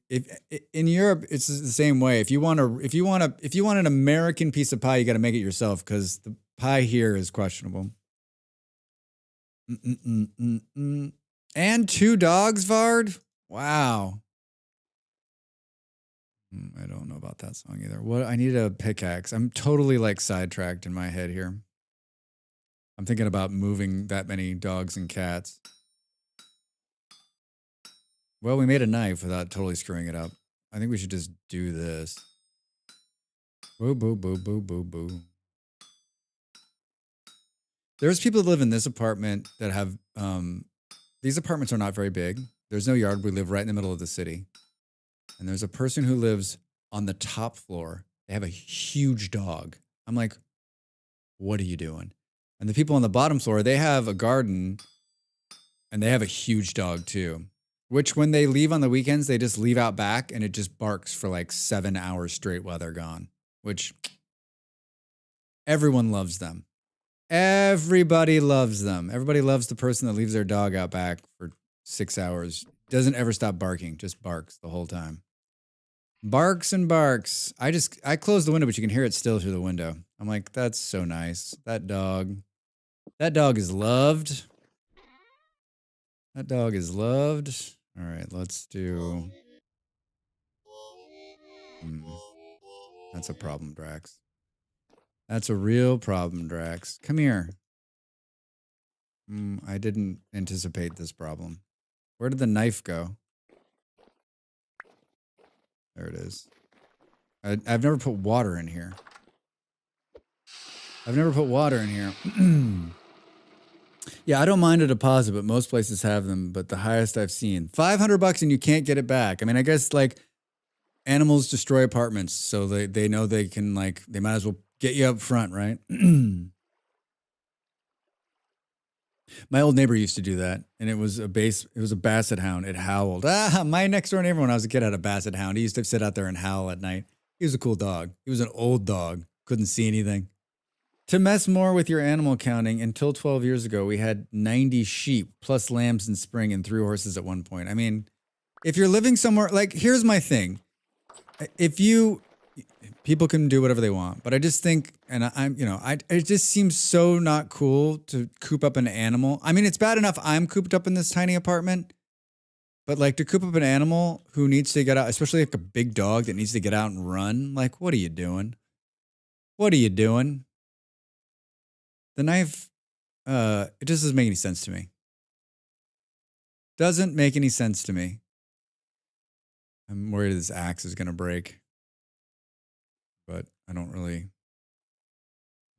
in Europe it's the same way. If you want an American piece of pie, you got to make it yourself because the pie here is questionable. And 2 dogs, Vard. Wow. I don't know about that song either. What? I need a pickaxe. I'm totally like sidetracked in my head here. I'm thinking about moving that many dogs and cats. Well, we made a knife without totally screwing it up. I think we should just do this. Boo, boo, boo, boo, boo, boo. There's people that live in this apartment that have, these apartments are not very big. There's no yard. We live right in the middle of the city. And there's a person who lives on the top floor. They have a huge dog. I'm like, what are you doing? And the people on the bottom floor, they have a garden and they have a huge dog too, which when they leave on the weekends, they just leave out back and it just barks for like 7 hours straight while they're gone, which everyone loves them. Everybody loves them. Everybody loves the person that leaves their dog out back for 6 hours. Doesn't ever stop barking, just barks the whole time. Barks and barks. I closed the window, but you can hear it still through the window. I'm like, that's so nice. That dog is loved. That dog is loved. All right, let's do. That's a problem, Drax. That's a real problem, Drax. Come here. I didn't anticipate this problem. Where did the knife go? There it is. I've never put water in here. Yeah, I don't mind a deposit, but most places have them. But the highest I've seen, $500 and you can't get it back. I mean, I guess like animals destroy apartments, so they know they can they might as well get you up front, right? My old neighbor used to do that, and it was a basset hound. It howled. My next door neighbor when I was a kid had a basset hound. He used to sit out there and howl at night. He was a cool dog. He was an old dog. Couldn't see anything. To mess more with your animal counting, until 12 years ago, we had 90 sheep plus lambs in spring and 3 horses at one point. I mean, if you're living somewhere, here's my thing. People can do whatever they want, but I just think, and it just seems so not cool to coop up an animal. I mean, it's bad enough I'm cooped up in this tiny apartment, but to coop up an animal who needs to get out, especially like a big dog that needs to get out and run, what are you doing? What are you doing? The knife, it just doesn't make any sense to me. Doesn't make any sense to me. I'm worried this axe is going to break. But I don't really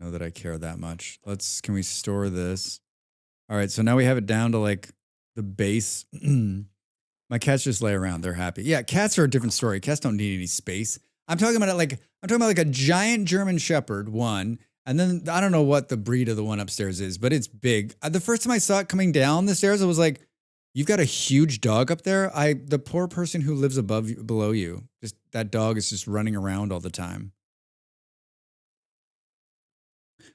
know that I care that much. Can we store this? All right, so now we have it down to the base. My cats just lay around. They're happy. Yeah, cats are a different story. Cats don't need any space. I'm talking about a giant German Shepherd, one. And then I don't know what the breed of the one upstairs is, but it's big. The first time I saw it coming down the stairs, I was like, you've got a huge dog up there? The poor person who lives below you, just that dog is just running around all the time.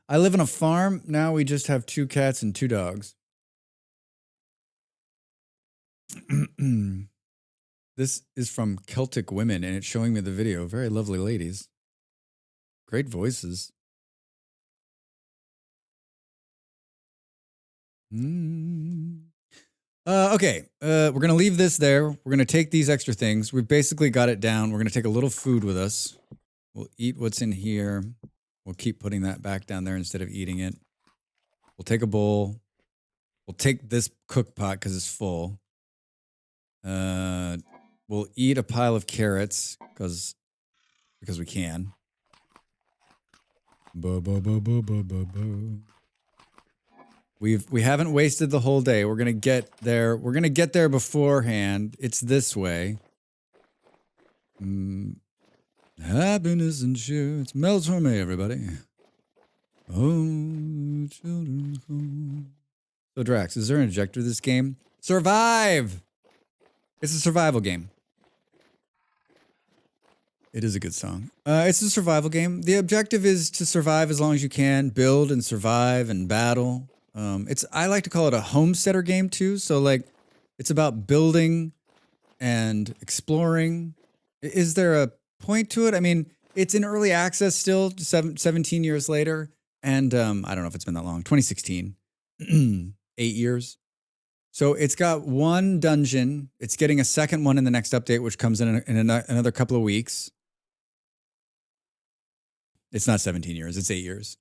I live on a farm. Now we just have 2 cats and 2 dogs. This is from Celtic Women, and it's showing me the video. Very lovely ladies. Great voices. Okay, we're going to leave this there. We're going to take these extra things. We've basically got it down. We're going to take a little food with us. We'll eat what's in here. We'll keep putting that back down there instead of eating it. We'll take a bowl. We'll take this cook pot because it's full. We'll eat a pile of carrots because we can. We haven't wasted the whole day. We're gonna get there. We're gonna get there beforehand. It's this way. Happiness and cheer. It smells for me, everybody. Oh children's home. So Drax, is there an objective to this game? Survive! It's a survival game. It is a good song. It's a survival game. The objective is to survive as long as you can, build and survive and battle. I like to call it a homesteader game too. So like, it's about building and exploring. Is there a point to it? I mean, it's in early access still, 17 years later. And I don't know if it's been that long, 2016, 8 years. So it's got one dungeon. It's getting a second one in the next update, which comes in another couple of weeks. It's not 17 years, it's 8 years.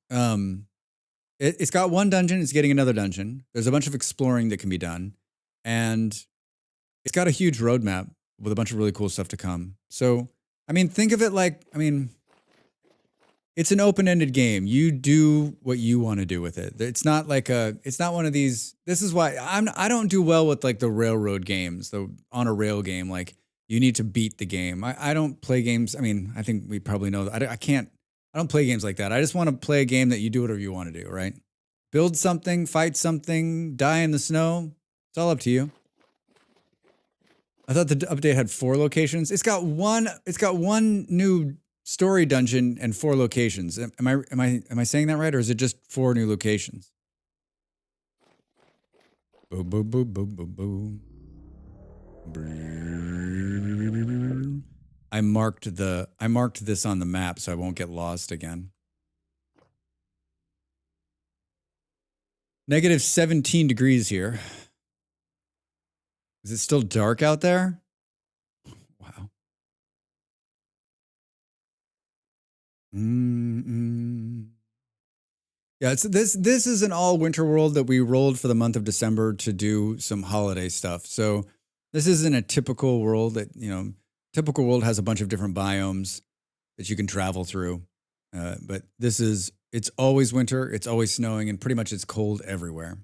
It's got one dungeon, it's getting another dungeon. There's a bunch of exploring that can be done. And it's got a huge roadmap with a bunch of really cool stuff to come. So, I mean, think of it like, it's an open-ended game. You do what you want to do with it. It's not like it's not one of these, this is why I don't do well with like the railroad games, the on a rail game. Like you need to beat the game. I don't play games. I mean, I think we probably know that. I don't play games like that. I just want to play a game that you do whatever you want to do, right? Build something, fight something, die in the snow. It's all up to you. I thought the update had 4 locations. It's got one new story dungeon and 4 locations. Am I saying that right, or is it just 4 new locations? Boom, boom, boom, boom, boom, boom. I marked this on the map so I won't get lost again. Negative 17 degrees here. Is it still dark out there? Wow. Yeah, this is an all winter world that we rolled for the month of December to do some holiday stuff. So this isn't a typical world that, typical world has a bunch of different biomes that you can travel through. But it's always winter, it's always snowing, and pretty much it's cold everywhere.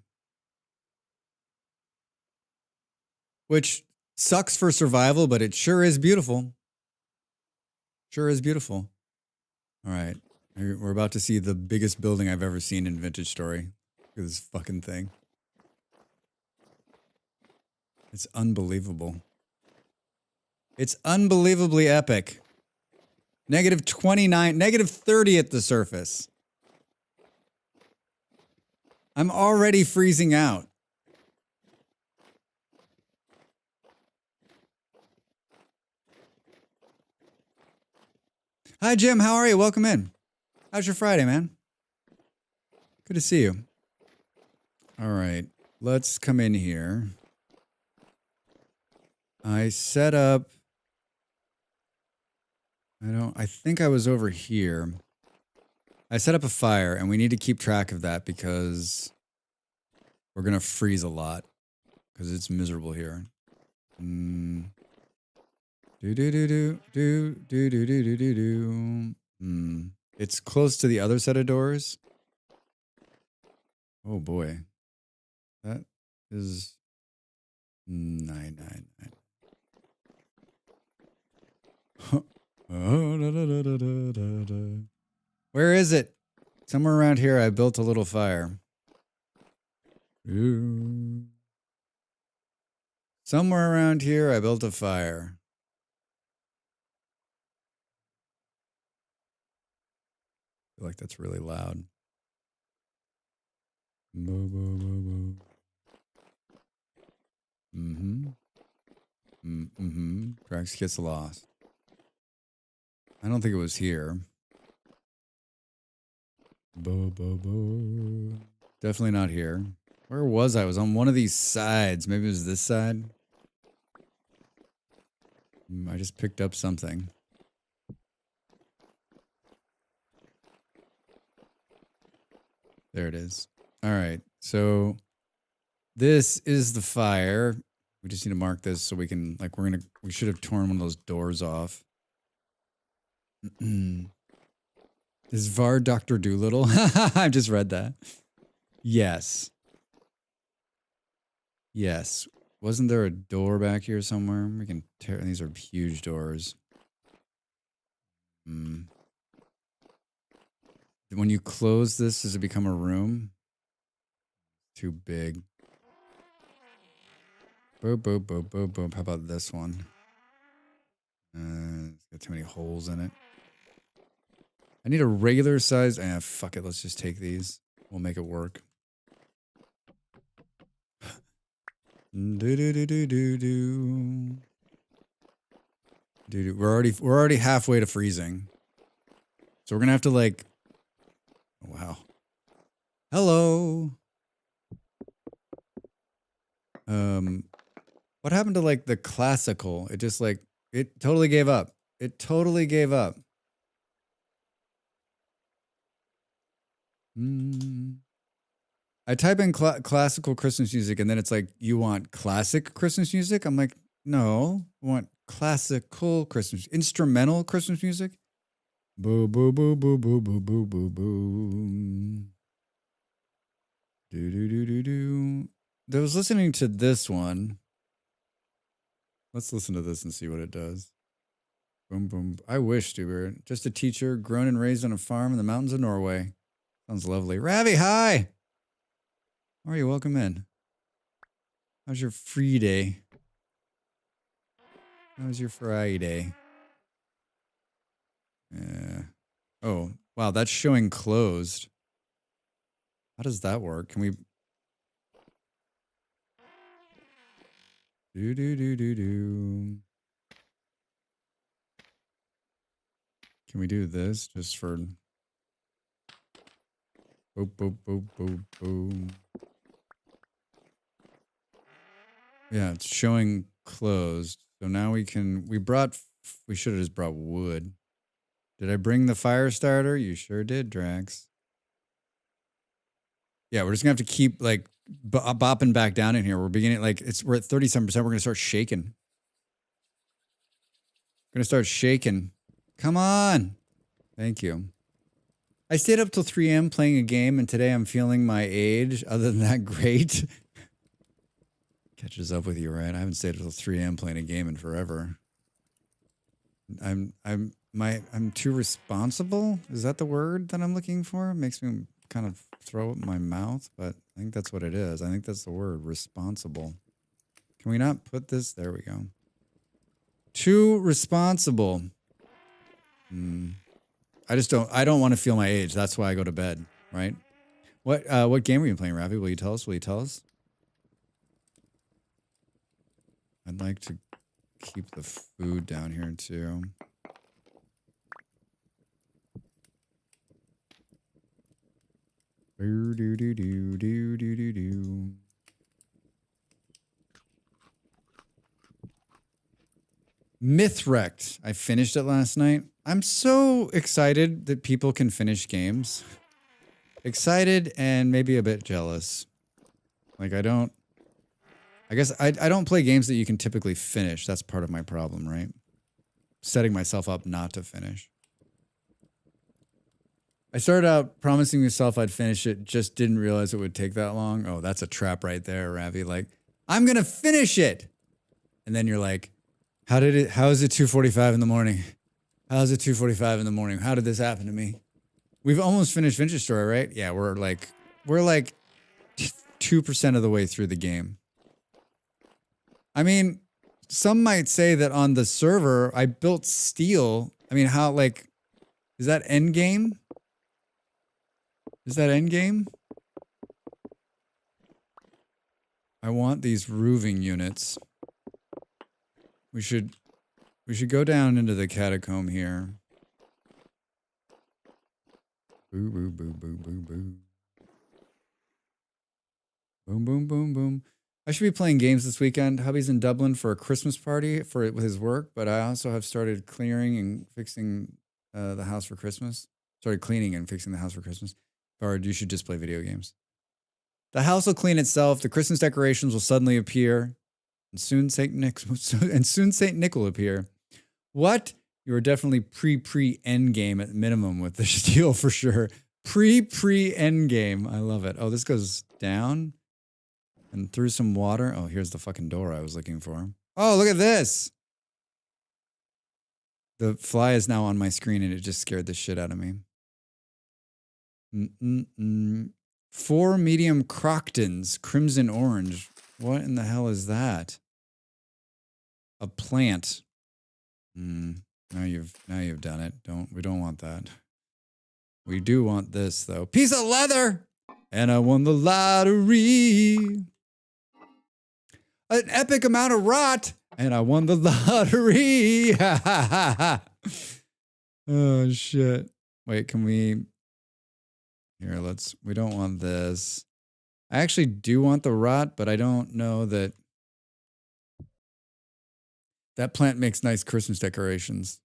Which sucks for survival, but it sure is beautiful. Sure is beautiful. All right. We're about to see the biggest building I've ever seen in Vintage Story. Look at this fucking thing. It's unbelievable. It's unbelievably epic. Negative 29, negative 30 at the surface. I'm already freezing out. Hi, Jim. How are you? Welcome in. How's your Friday, man? Good to see you. All right. Let's come in here. I set up... I think I was over here. I set up a fire, and we need to keep track of that because we're going to freeze a lot because it's miserable here. It's close to the other set of doors. Oh boy. That is 999. Where is it? Somewhere around here I built a little fire. Somewhere around here I built a fire. I feel like that's really loud. Drax gets lost. I don't think it was here. Definitely not here. Where was I? I was on one of these sides. Maybe it was this side. I just picked up something. There it is. All right. So this is the fire. We just need to mark this so we can, like, we should have torn one of those doors off. Is Var Dr. Doolittle? I just read that. Yes. Yes. Wasn't there a door back here somewhere? We can tear, these are huge doors. When you close this, does it become a room? too big. Boop, boop, boop, boop, boop. How about this one? It's got too many holes in it. I need a regular size. Fuck it. Let's just take these. We'll make it work. Do do do do do do. Dude, we're already halfway to freezing. So we're gonna have to like. Oh, wow. Hello. What happened to like the classical? It just like it totally gave up. It totally gave up. I type in classical Christmas music and then it's like, you want classic Christmas music? I'm like, no, I want classical Christmas, instrumental Christmas music. Boo, boo, boo, boo, boo, boo, boo, boo, boo. Do, do, do, do, do. I was listening to this one. Let's listen to this and see what it does. Boom, boom. I wish, Stuber. Just a teacher, grown and raised on a farm in the mountains of Norway. Sounds lovely. Ravi, hi! How are you? Welcome in. How's your free day? How's your Friday? Oh, wow, that's showing closed. How does that work? Can we... Do, do, do, do, do. Can we do this just for... Boop, boop, boop, boop, boom. Yeah, it's showing closed. So now we can... We should have just brought wood. Did I bring the fire starter? You sure did, Drax. Yeah, we're just going to have to keep, like, bopping back down in here. We're beginning, like, we're at 37%. We're going to start shaking. We're going to start shaking. Come on. Thank you. I stayed up till 3 a.m. playing a game, and today I'm feeling my age. Other than that, great. Catches up with you, right? I haven't stayed up till 3 a.m. playing a game in forever. I'm too responsible? Is that the word that I'm looking for? It makes me kind of throw up my mouth, but I think that's what it is. I think that's the word, responsible. Can we not put this? There we go. Too responsible. I don't want to feel my age. That's why I go to bed, right? What game are you playing, Ravi? Will you tell us? Will you tell us? I'd like to keep the food down here too. Do do do do do do do do. Mythwrecked. I finished it last night. I'm so excited that people can finish games. Excited and maybe a bit jealous. Like I guess I don't play games that you can typically finish. That's part of my problem, right? Setting myself up not to finish. I started out promising myself I'd finish it, just didn't realize it would take that long. Oh, that's a trap right there, Ravi. Like, I'm going to finish it. And then you're like, how is it 2:45 in the morning? How is it 2:45 in the morning? How did this happen to me? We've almost finished Vintage Story, right? Yeah, we're like 2% of the way through the game. I mean, some might say that on the server, I built steel. I mean, how, like, is that end game? Is that end game? I want these roofing units. We should go down into the catacomb here. Boo boo boo boo boo boo. Boom boom boom boom. I should be playing games this weekend. Hubby's in Dublin for a Christmas party with his work, but I also have started clearing and fixing the house for Christmas. Started cleaning and fixing the house for Christmas. Or you should just play video games. The house will clean itself. The Christmas decorations will suddenly appear. And soon Saint Nick will appear. What? You are definitely pre-end game at minimum with the steel for sure. Pre-end game. I love it. Oh, this goes down and through some water. Oh, here's the fucking door I was looking for. Oh, look at this. The fly is now on my screen and it just scared the shit out of me. 4 medium croctons, crimson orange. What in the hell is that? A plant. Now you've done it. We don't want that. We do want this though. Piece of leather! And I won the lottery. An epic amount of rot. And I won the lottery. Oh shit. Wait, can we... Here, we don't want this. I actually do want the rot, but I don't know that... That plant makes nice Christmas decorations.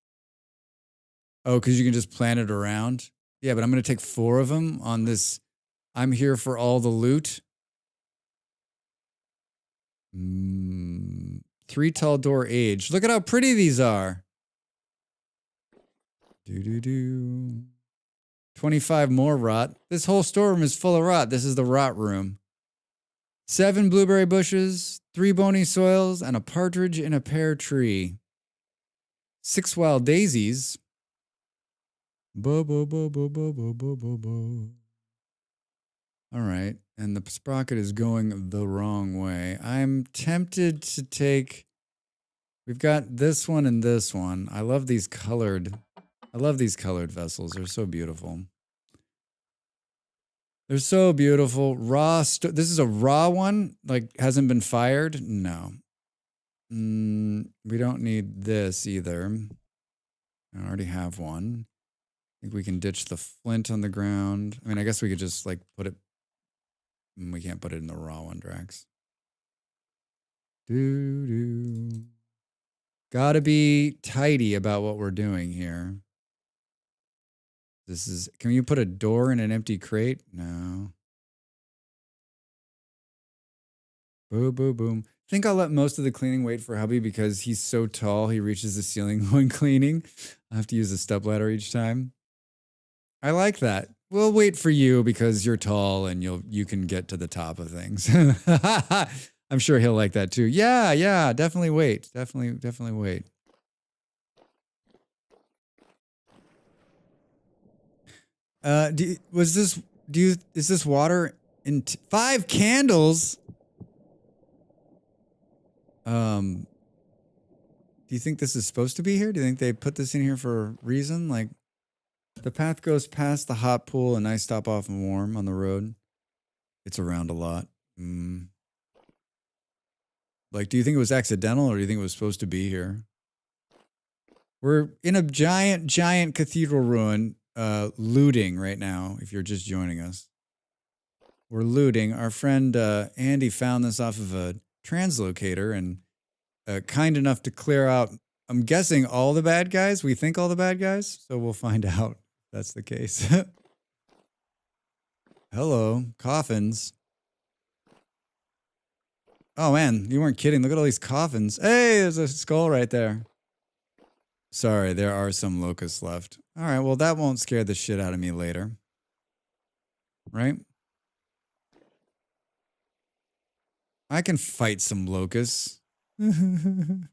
Oh, because you can just plant it around? Yeah, but I'm going to take 4 of them on this. I'm here for all the loot. 3 tall door age. Look at how pretty these are. 25 more rot. This whole storeroom is full of rot. This is the rot room. 7 blueberry bushes, 3 bony soils, and a partridge in a pear tree. 6 wild daisies. Bo, bo, bo, bo, bo, bo, bo, bo, bo. All right, and the sprocket is going the wrong way. I'm tempted to take... We've got this one and this one. I love these colored vessels. They're so beautiful. They're so beautiful. This is a raw one? Like, hasn't been fired? No. We don't need this either. I already have one. I think we can ditch the flint on the ground. I mean, I guess we could just, like, put it... We can't put it in the raw one, Drax. Gotta be tidy about what we're doing here. Can you put a door in an empty crate? No. Boom, boom, boom. I think I'll let most of the cleaning wait for hubby because he's so tall he reaches the ceiling when cleaning. I have to use a stepladder each time. I like that. We'll wait for you because you're tall and you can get to the top of things. I'm sure he'll like that too. Yeah, definitely wait. Definitely wait. Is this water in 5 candles? Do you think this is supposed to be here? Do you think they put this in here for a reason? Like, the path goes past the hot pool and I stop off and warm on the road. It's around a lot. Like, do you think it was accidental or do you think it was supposed to be here? We're in a giant cathedral ruin, looting right now, if you're just joining us. We're looting. Our friend Andy found this off of a translocator and kind enough to clear out, I'm guessing, all the bad guys. We think all the bad guys, so we'll find out if that's the case. Hello, coffins. Oh man, you weren't kidding. Look at all these coffins. Hey, there's a skull right there. Sorry, there are some locusts left. All right, well, that won't scare the shit out of me later. Right? I can fight some locusts. I mean,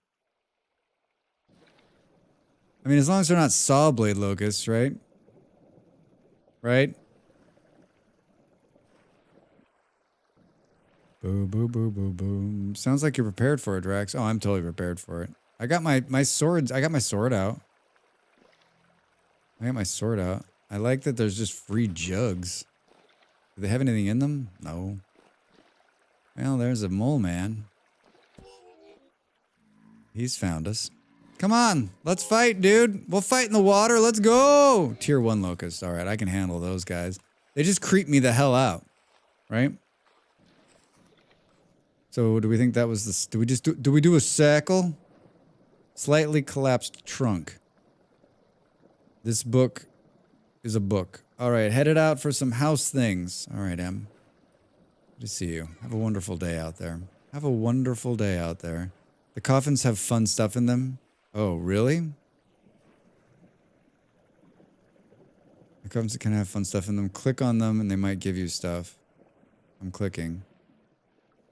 as long as they're not saw blade locusts, right? Right? Boo, boo, boo, boo, boom. Sounds like you're prepared for it, Drax. Oh, I'm totally prepared for it. I got my swords. I got my sword out. I like that there's just free jugs. Do they have anything in them? No. Well, there's a mole man. He's found us. Come on, let's fight, dude. We'll fight in the water. Let's go. Tier 1 locusts. All right, I can handle those guys. They just creep me the hell out, right? So do we think that was the... Do we do a circle? Slightly collapsed trunk. This book is a book. All right, headed out for some house things. All right, Em. Good to see you. Have a wonderful day out there. Have a wonderful day out there. The coffins have fun stuff in them. Oh, really? The coffins can have fun stuff in them. Click on them and they might give you stuff. I'm clicking.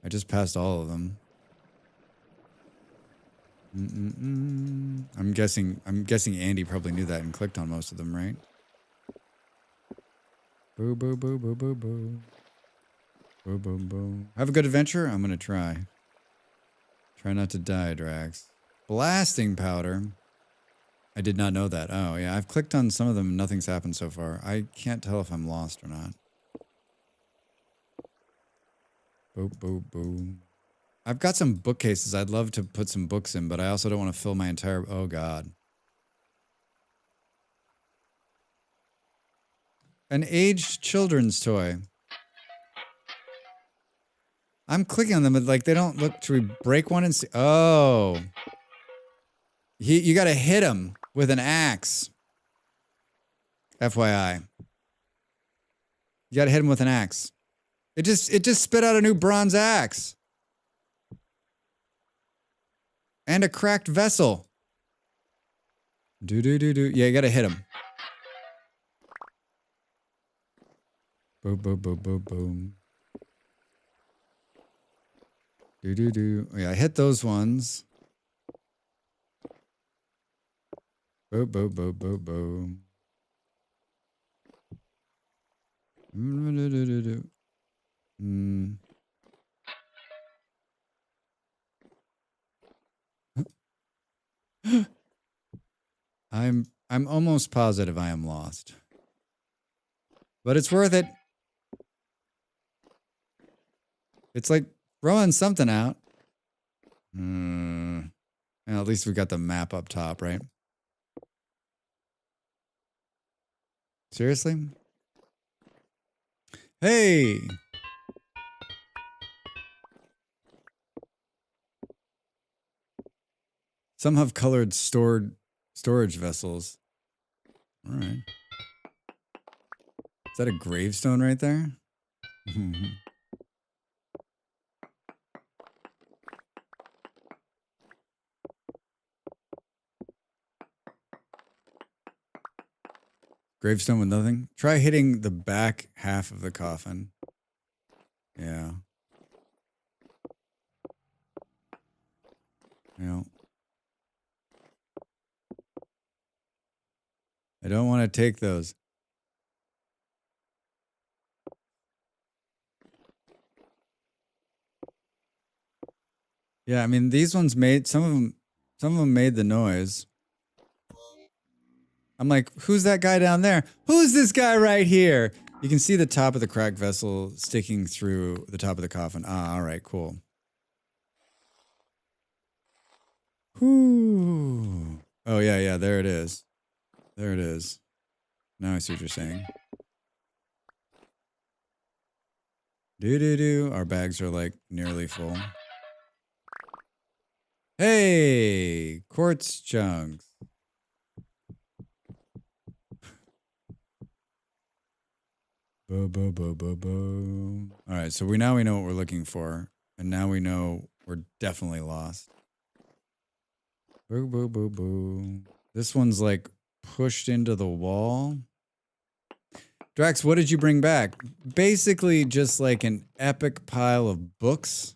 I just passed all of them. I'm guessing Andy probably knew that and clicked on most of them, right? Boo, boo, boo, boo, boo, boo. Boom, boom, boom. Have a good adventure? I'm gonna try. Try not to die, Drax. Blasting powder. I did not know that. Oh, yeah. I've clicked on some of them and nothing's happened so far. I can't tell if I'm lost or not. Boop, boop, boop. I've got some bookcases. I'd love to put some books in, but I also don't want to fill my entire... Oh, God. An aged children's toy. I'm clicking on them, but like they don't look... Should we break one and see? Oh. You got to hit him with an axe. FYI. You got to hit him with an axe. It just spit out a new bronze axe. And a cracked vessel. Do. Yeah, you got to hit him. Boom, boom, boom, boom, boom. Do. Oh, yeah, I hit those ones. Boom, boom, boom, boom, boom. I'm almost positive I am lost. But it's worth it. It's like throwing something out. Well, at least we got the map up top, right? Seriously? Hey! Some have colored storage vessels. All right. Is that a gravestone right there? Gravestone with nothing? Try hitting the back half of the coffin. Yeah. Yeah. I don't want to take those. Yeah, I mean these ones made some of them made the noise. I'm like, who's that guy down there? Who's this guy right here? You can see the top of the cracked vessel sticking through the top of the coffin. Ah, all right, cool. Whoo. Oh yeah, there it is. There it is. Now I see what you're saying. Do. Our bags are like nearly full. Hey, quartz chunks. Bo. All right, so now we know what we're looking for, and now we know we're definitely lost. Boo. This one's like pushed into the wall. Drax, what did you bring back? Basically, just like an epic pile of books.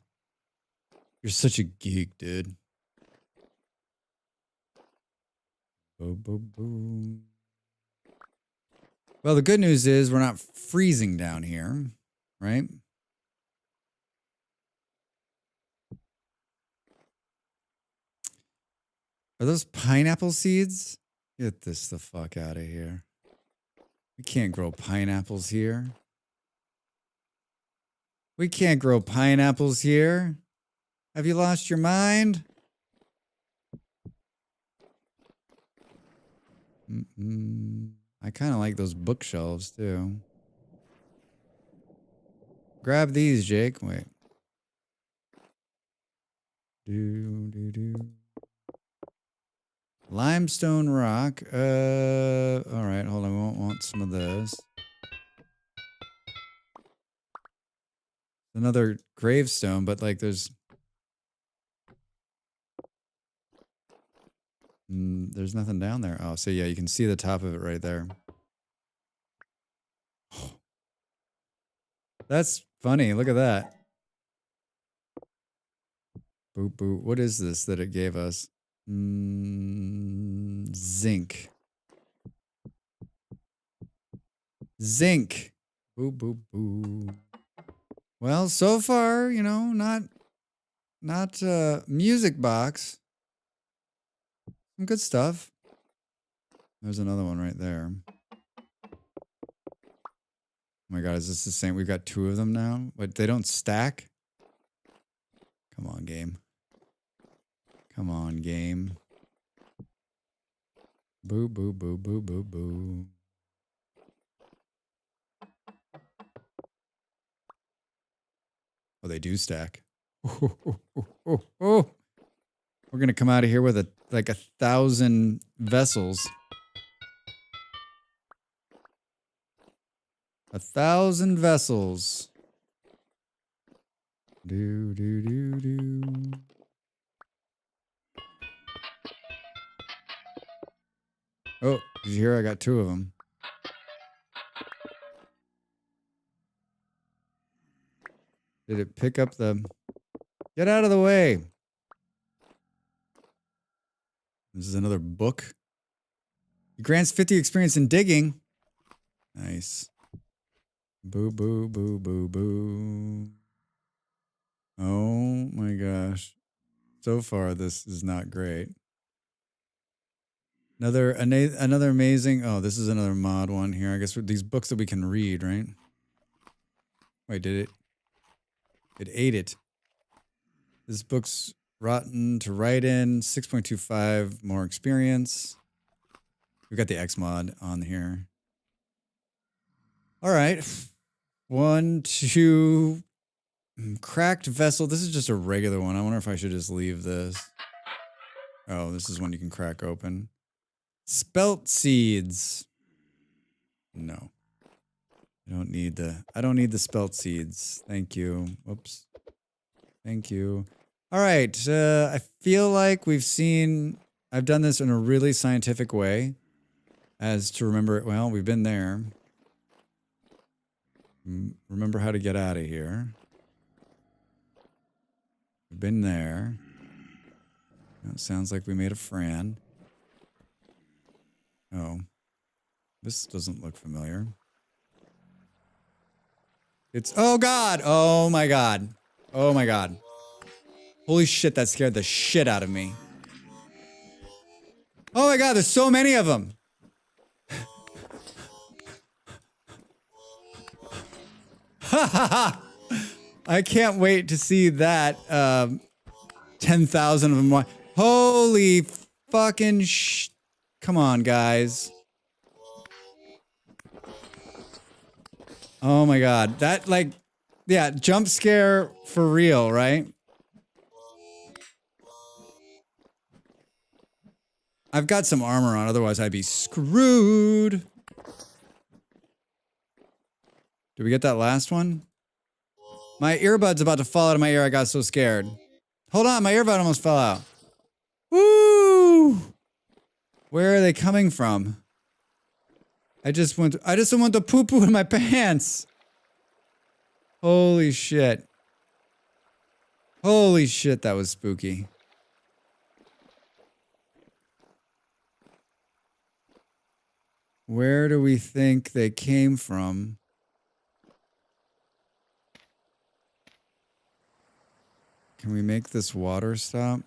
You're such a geek, dude. Boo. Well, the good news is we're not freezing down here, right? Are those pineapple seeds? Get this the fuck out of here. We can't grow pineapples here. We can't grow pineapples here. Have you lost your mind? I kind of like those bookshelves too. Grab these, Jake. Wait. Do. Limestone rock. All right, hold on. We won't want some of those. Another gravestone, but like there's nothing down there. Oh, so yeah, you can see the top of it right there. That's funny. Look at that. Boop. What is this that it gave us? Zinc. Zinc. Boo. Well, so far, you know, not music box. Some good stuff. There's another one right there. Oh my god, is this the same? We've got 2 of them now? But they don't stack? Come on, game. Come on, game. Boo, boo, boo, boo, boo, boo. Oh, they do stack. Oh. We're gonna come out of here with like 1,000 vessels. 1,000 vessels. Do, do, do, do. Oh, did you hear? I got 2 of them. Did it pick up the... Get out of the way. This is another book. It grants 50 experience in digging. Nice. Boo, boo, boo, boo, boo. Oh my gosh. So far, this is not great. Another amazing... Oh, this is another mod one here. I guess with these books that we can read, right? Wait, did it? It ate it. This book's rotten to write in. 6.25 more experience. We got the X mod on here. All right. 1, 2. Cracked vessel. This is just a regular one. I wonder if I should just leave this. Oh, this is one you can crack open. Spelt seeds. No. I don't need the spelt seeds. Thank you. Whoops. Thank you. All right. I feel like I've done this in a really scientific way as to remember, well, we've been there. Remember how to get out of here. We've been there. It sounds like we made a friend. Oh. This doesn't look familiar. Oh god! Oh my god. Oh my god. Holy shit, that scared the shit out of me. Oh my god, there's so many of them! Ha ha ha! I can't wait to see that 10,000 of them. Holy fucking come on, guys. Oh my god. That, like, yeah, jump scare for real, right? I've got some armor on, otherwise I'd be screwed. Did we get that last one? My earbud's about to fall out of my ear. I got so scared. Hold on, my earbud almost fell out. Woo! Where are they coming from? I just want to poo-poo in my pants. Holy shit. Holy shit, that was spooky. Where do we think they came from? Can we make this water stop?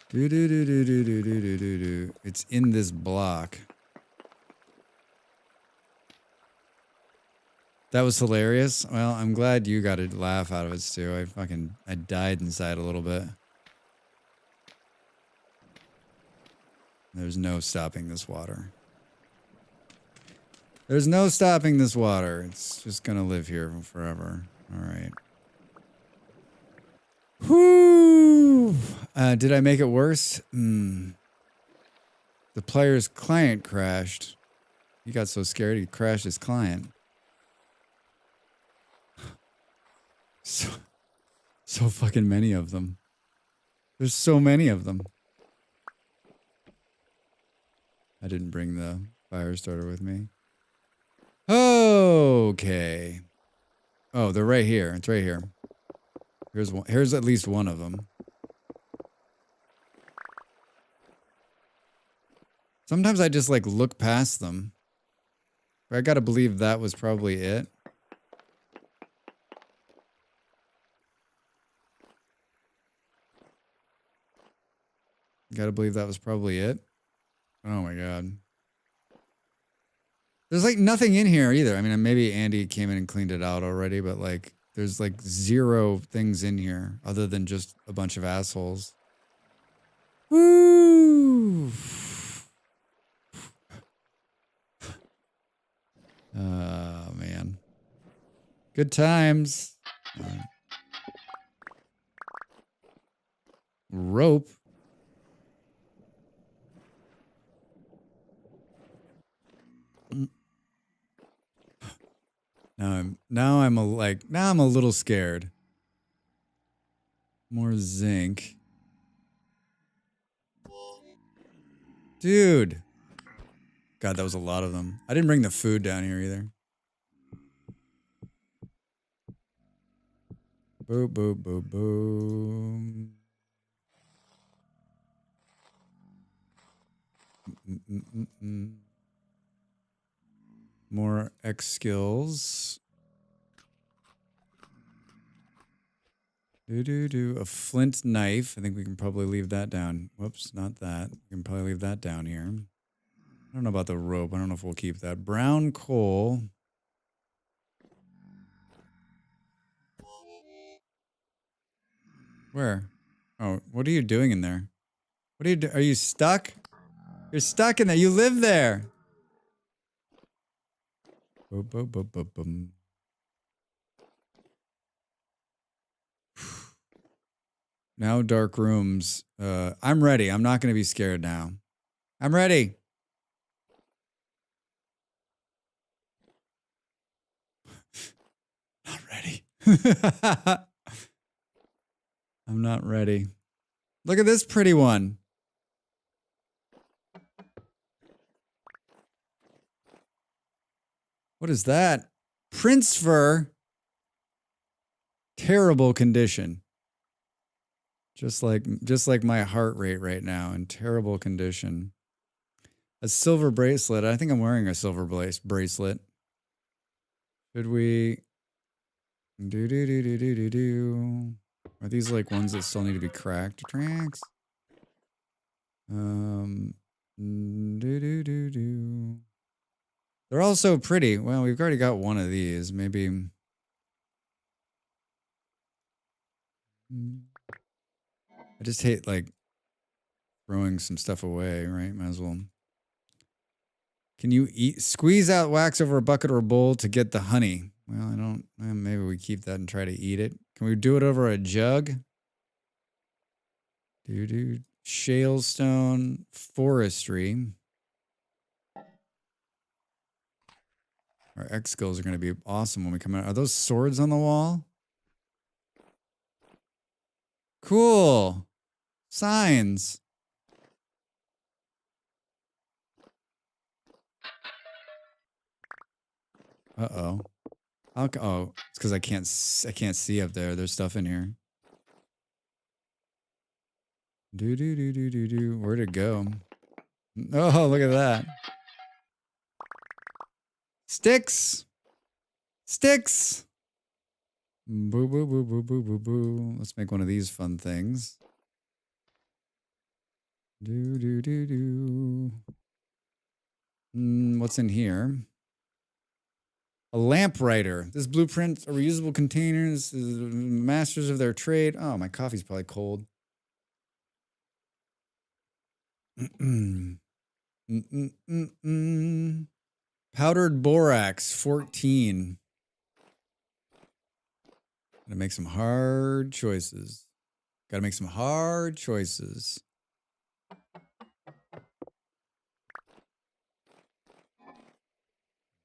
Do. It's in this block. That was hilarious. Well, I'm glad you got a laugh out of it, Stu. I died inside a little bit. There's no stopping this water. There's no stopping this water. It's just gonna live here forever. All right. Whoo! Did I make it worse? The player's client crashed. He got so scared he crashed his client. So fucking many of them. There's so many of them. I didn't bring the fire starter with me. Okay. Oh, they're right here. It's right here. Here's one. Here's at least one of them. Sometimes I just like look past them. I gotta believe that was probably it. Gotta believe that was probably it. Oh my god. There's like nothing in here either. I mean, maybe Andy came in and cleaned it out already, but like there's like 0 things in here other than just a bunch of assholes. Woo! Oh man. Good times. Rope. Now I'm a little scared. More zinc. Dude. God, that was a lot of them. I didn't bring the food down here either. Boop, boop, boop, boom. More X skills. A flint knife. I think we can probably leave that down. Whoops, not that. We can probably leave that down here. I don't know about the rope. I don't know if we'll keep that. Brown coal. Where? Oh, what are you doing in there? What are you Are you stuck? You're stuck in there. You live there. Boop, boop, boop, boop, boom. Now dark rooms. I'm ready. I'm not going to be scared now. I'm ready. Not ready. I'm not ready. Look at this pretty one. What is that? Prince fur. Terrible condition. Just like my heart rate right now, in terrible condition. A silver bracelet. I think I'm wearing a silver bracelet. Should we do? Are these like ones that still need to be cracked? Tracks. They're all so pretty. Well, we've already got one of these. Maybe. I just hate like throwing some stuff away, right? Might as well. Can you squeeze out wax over a bucket or a bowl to get the honey? Well, I don't. Maybe we keep that and try to eat it. Can we do it over a jug? Shale stone forestry. Our X skills are going to be awesome when we come out. Are those swords on the wall? Cool. Signs. Uh-oh. Oh, it's because I can't see up there. There's stuff in here. Where'd it go? Oh, look at that. Sticks. Sticks. Boo, boo, boo, boo, boo, boo, boo. Let's make one of these fun things. What's in here? A lamplighter. This blueprint are reusable containers. Masters of their trade. Oh, my coffee's probably cold. Powdered borax, 14. Gotta make some hard choices. Gotta make some hard choices.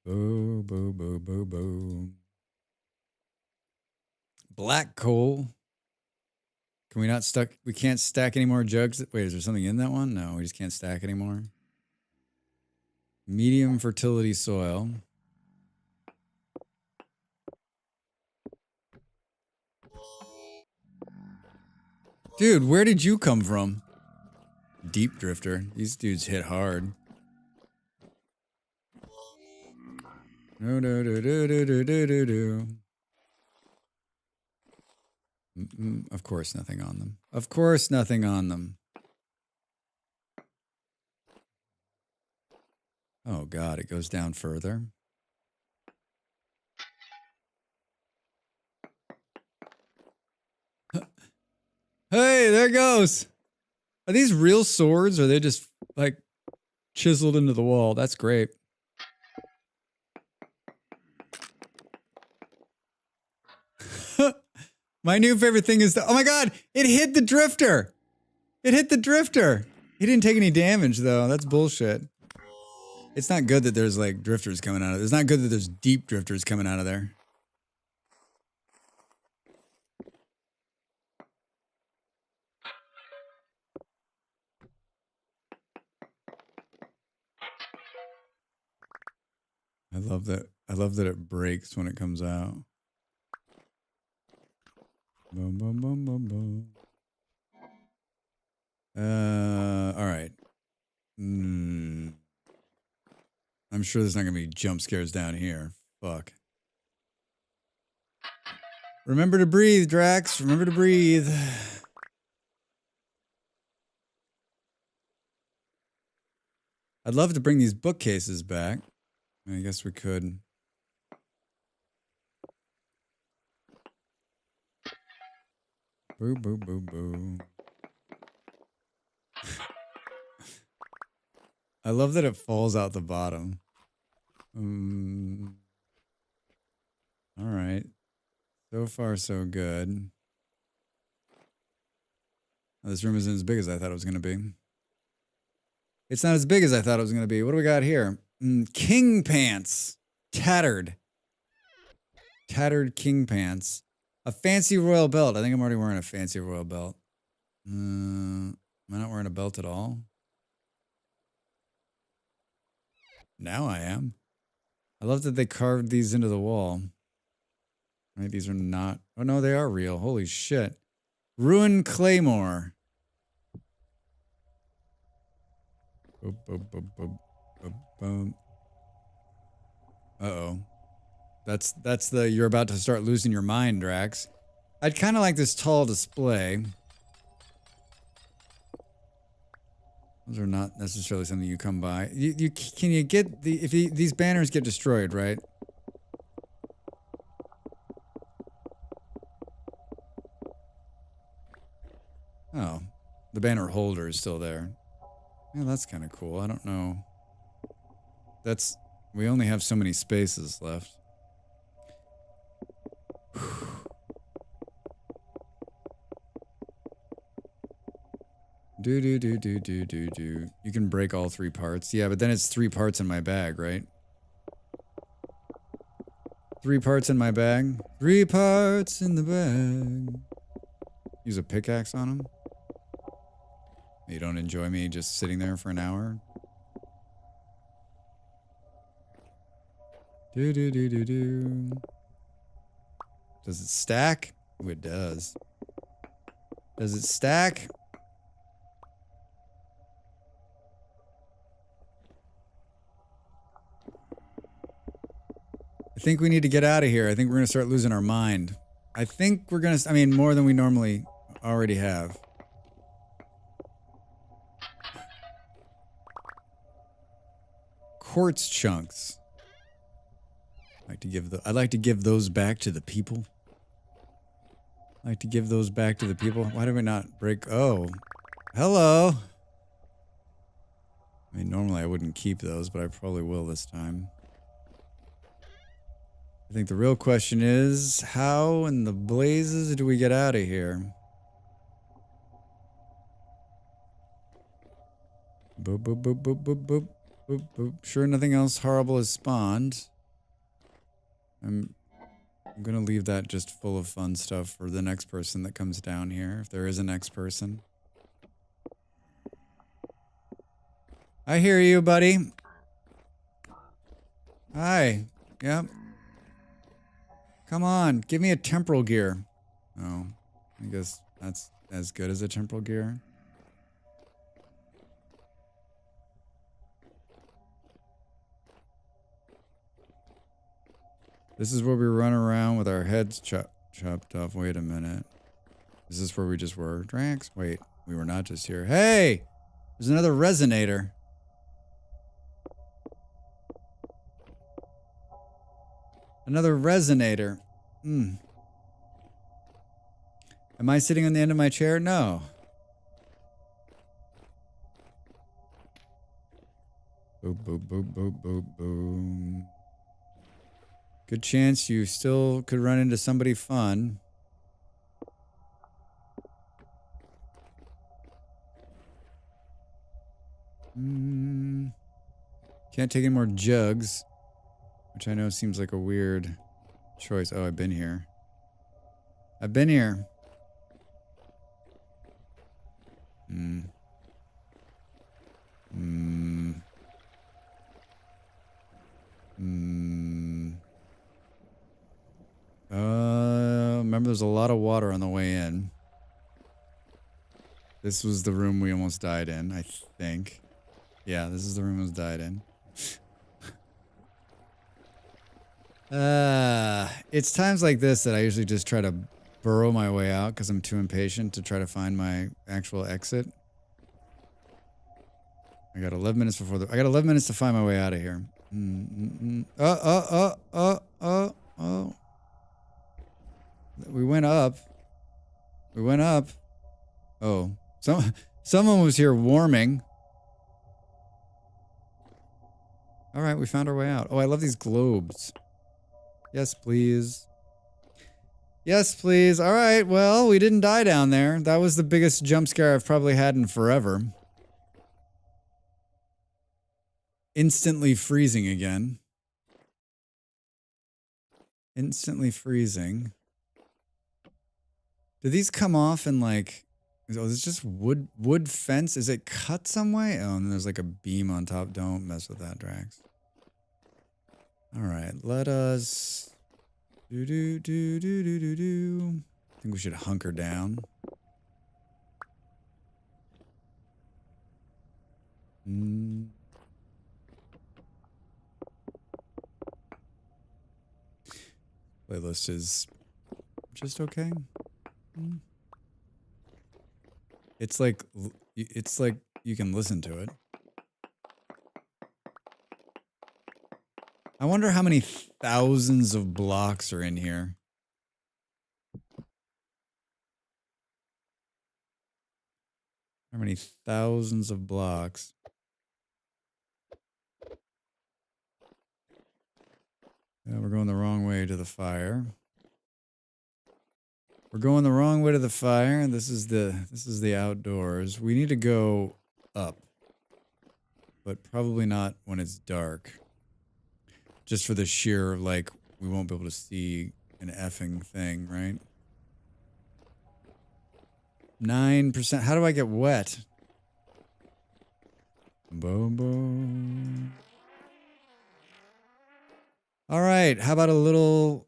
Boo, boo, boo, boo, boo. Black coal. Can we not stack? We can't stack any more jugs. Wait, is there something in that one? No, we just can't stack anymore. Medium fertility soil. Dude, where did you come from? Deep drifter. These dudes hit hard. No, do, do, do, do, do, do, do, do. Of course, nothing on them. Of course, nothing on them. Oh, God, it goes down further. Hey, there it goes. Are these real swords or are they just like chiseled into the wall? That's great. My new favorite thing is oh my God, it hit the drifter. It hit the drifter. He didn't take any damage though. That's bullshit. It's not good that there's like drifters coming out of it. It's not good that there's deep drifters coming out of there. I love that. I love that it breaks when it comes out. Boom, boom, boom, boom, boom. All right. I'm sure there's not gonna be jump scares down here. Fuck. Remember to breathe, Drax. Remember to breathe. I'd love to bring these bookcases back. I guess we could. Boo, boo, boo, boo. I love that it falls out the bottom. All right. So far, so good. Oh, this room isn't as big as I thought it was going to be. It's not as big as I thought it was going to be. What do we got here? King pants. Tattered. Tattered king pants. A fancy royal belt. I think I'm already wearing a fancy royal belt. Am I not wearing a belt at all? Now I am. I love that they carved these into the wall. Right, these are not. Oh no, they are real. Holy shit. Ruined Claymore. Boop, boop, boop, boop, boop, boop. Uh-oh. That's the you're about to start losing your mind, Drax. I'd kind of like this tall display. Those are not necessarily something you come by. Can you get the if these banners get destroyed, right? Oh, the banner holder is still there. Yeah, that's kind of cool. I don't know. We only have so many spaces left. Do. You can break all 3 parts. Yeah, but then it's 3 parts in my bag, right? 3 parts in my bag. 3 parts in the bag. Use a pickaxe on them. You don't enjoy me just sitting there for an hour? Do. Does it stack? Oh, it does. Does it stack? I think we need to get out of here. I think we're going to start losing our mind. I think we're going to, I mean, more than we normally already have. Quartz chunks. I'd like to give those back to the people. I'd like to give those back to the people. Why do we not break? Oh, hello. I mean, normally I wouldn't keep those, but I probably will this time. I think the real question is, how in the blazes do we get out of here? Boop, boop, boop, boop, boop, boop, boop, boop. Sure, nothing else horrible has spawned. I'm gonna leave that just full of fun stuff for the next person that comes down here, if there is a next person. I hear you, buddy. Hi. Yep. Come on, give me a temporal gear. Oh, I guess that's as good as a temporal gear. This is where we run around with our heads chopped off. Wait a minute. Is this where we just were? Drax? Wait, we were not just here. Hey! There's another resonator. Another resonator. Am I sitting on the end of my chair? No. Boop, boop, boop, boop, boop, boom. Good chance you still could run into somebody fun. Can't take any more jugs, which I know seems like a weird choice. Oh, I've been here. I've been here. Remember there's a lot of water on the way in. This was the room we almost died in, I think. Yeah, this is the room we almost died in. It's times like this that I usually just try to burrow my way out because I'm too impatient to try to find my actual exit. I got 11 minutes before I got 11 minutes to find my way out of here. Oh. We went up. We went up. Oh. Someone was here warming. All right, we found our way out. Oh, I love these globes. Yes, please. Yes, please. All right, well, we didn't die down there. That was the biggest jump scare I've probably had in forever. Instantly freezing again. Instantly freezing. Do these come off in like... Oh, is it just wood fence? Is it cut some way? Oh, and there's like a beam on top. Don't mess with that, Drax. All right, let us... I think we should hunker down. Playlist is just okay. It's like you can listen to it. I wonder how many thousands of blocks are in here. How many thousands of blocks? Yeah, we're going the wrong way to the fire. We're going the wrong way to the fire. This is the outdoors. We need to go up. But probably not when it's dark. Just for the sheer, like, we won't be able to see an effing thing, right? 9%. How do I get wet? Boom, boom. All right. How about a little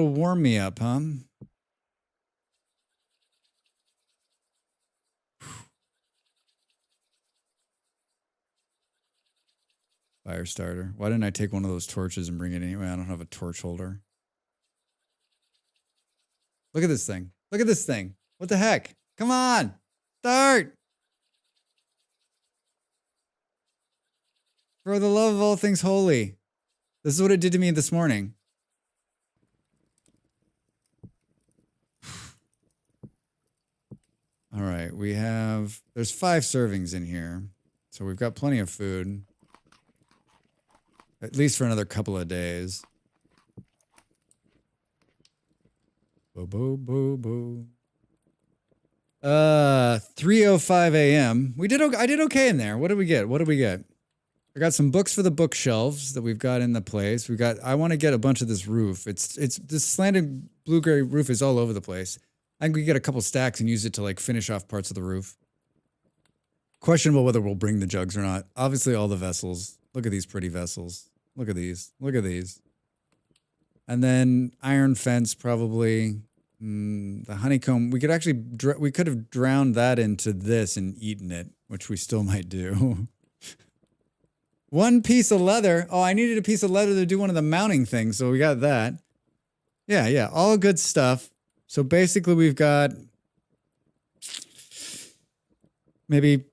warm me up, huh? Fire starter. Why didn't I take one of those torches and bring it anyway? I don't have a torch holder. Look at this thing. Look at this thing. What the heck? Come on. Start. For the love of all things holy. This is what it did to me this morning. All right. There's 5 servings in here. So we've got plenty of food. At least for another couple of days. Boo, boo, boo, boo. 3:05 a.m. I did okay in there. What did we get? I got some books for the bookshelves that we've got in the place. I want to get a bunch of this roof. This slanted blue-gray roof is all over the place. I think we get a couple stacks and use it to like finish off parts of the roof. Questionable whether we'll bring the jugs or not. Obviously all the vessels. Look at these pretty vessels. Look at these. Look at these. And then iron fence probably. The honeycomb. We could have drowned that into this and eaten it, which we still might do. One piece of leather. Oh, I needed a piece of leather to do one of the mounting things, so we got that. Yeah, all good stuff. So basically we've got maybe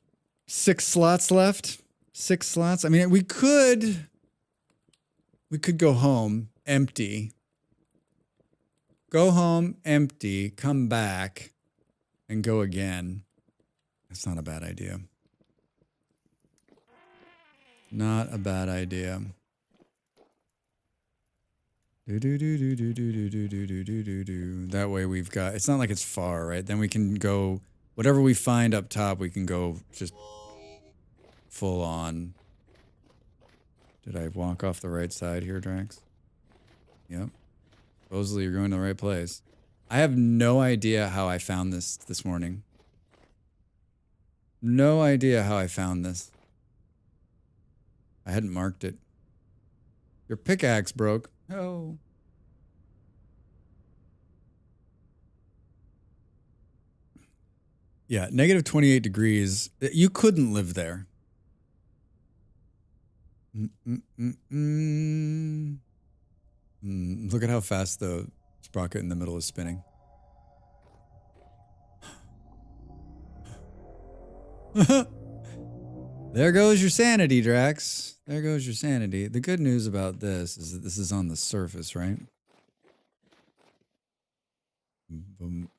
6 slots left. 6 slots. I mean, we could go home empty. Go home empty, come back, and go again. That's not a bad idea. Not a bad idea. That way we've got, it's not like it's far, right? Then we can go, whatever we find up top, we can go just full on. Did I walk off the right side here, Drax? Yep. Supposedly you're going to the right place. I have no idea how I found this morning. No idea how I found this. I hadn't marked it. Your pickaxe broke. Oh. Yeah, negative 28 degrees. You couldn't live there. Look at how fast the sprocket in the middle is spinning. There goes your sanity, Drax. There goes your sanity. The good news about this is that this is on the surface, right?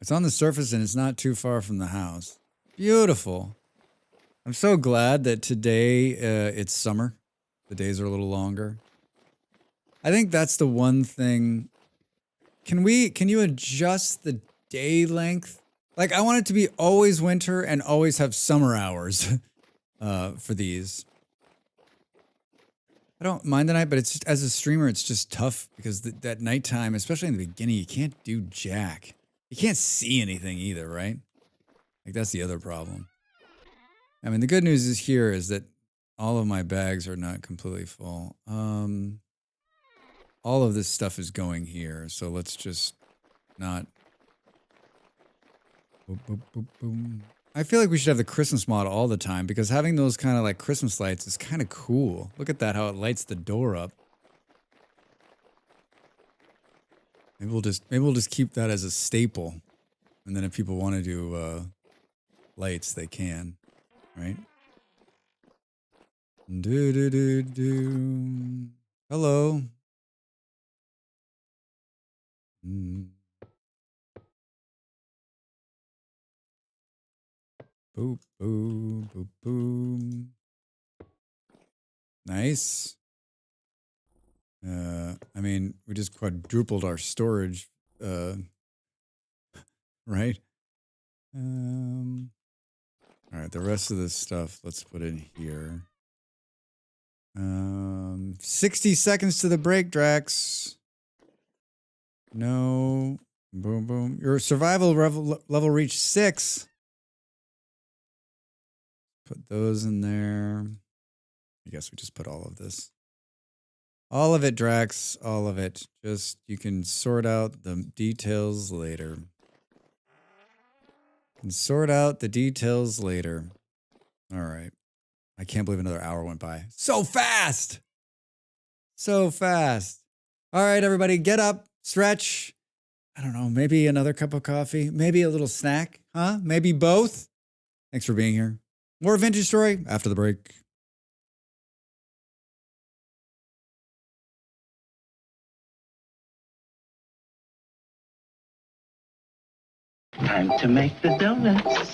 It's on the surface and it's not too far from the house. Beautiful. I'm so glad that today it's summer. The days are a little longer. I think that's the one thing. Can you adjust the day length? Like, I want it to be always winter and always have summer hours for these. I don't mind the night, but it's just, as a streamer, it's just tough because that nighttime, especially in the beginning, you can't do jack. You can't see anything either, right? Like, that's the other problem. I mean, the good news is here is that all of my bags are not completely full. All of this stuff is going here, so let's just not. Boop, boop, boop, boom. I feel like we should have the Christmas mod all the time because having those kind of like Christmas lights is kind of cool. Look at that, how it lights the door up. Maybe we'll just keep that as a staple, and then if people want to do lights, they can, right? Do do do do. Hello. Boop boop boop boom. Nice. I mean, we just quadrupled our storage, right? All right, the rest of this stuff, let's put in here. 60 seconds to the break, Drax. No. Boom, boom. Your survival level reached 6. Put those in there. I guess we just put all of this. All of it, Drax. All of it. Just, you can sort out the details later. You can sort out the details later. All right. I can't believe another hour went by. So fast! So fast. All right, everybody, get up, stretch. I don't know, maybe another cup of coffee, maybe a little snack, huh? Maybe both. Thanks for being here. More Vintage Story after the break. Time to make the donuts.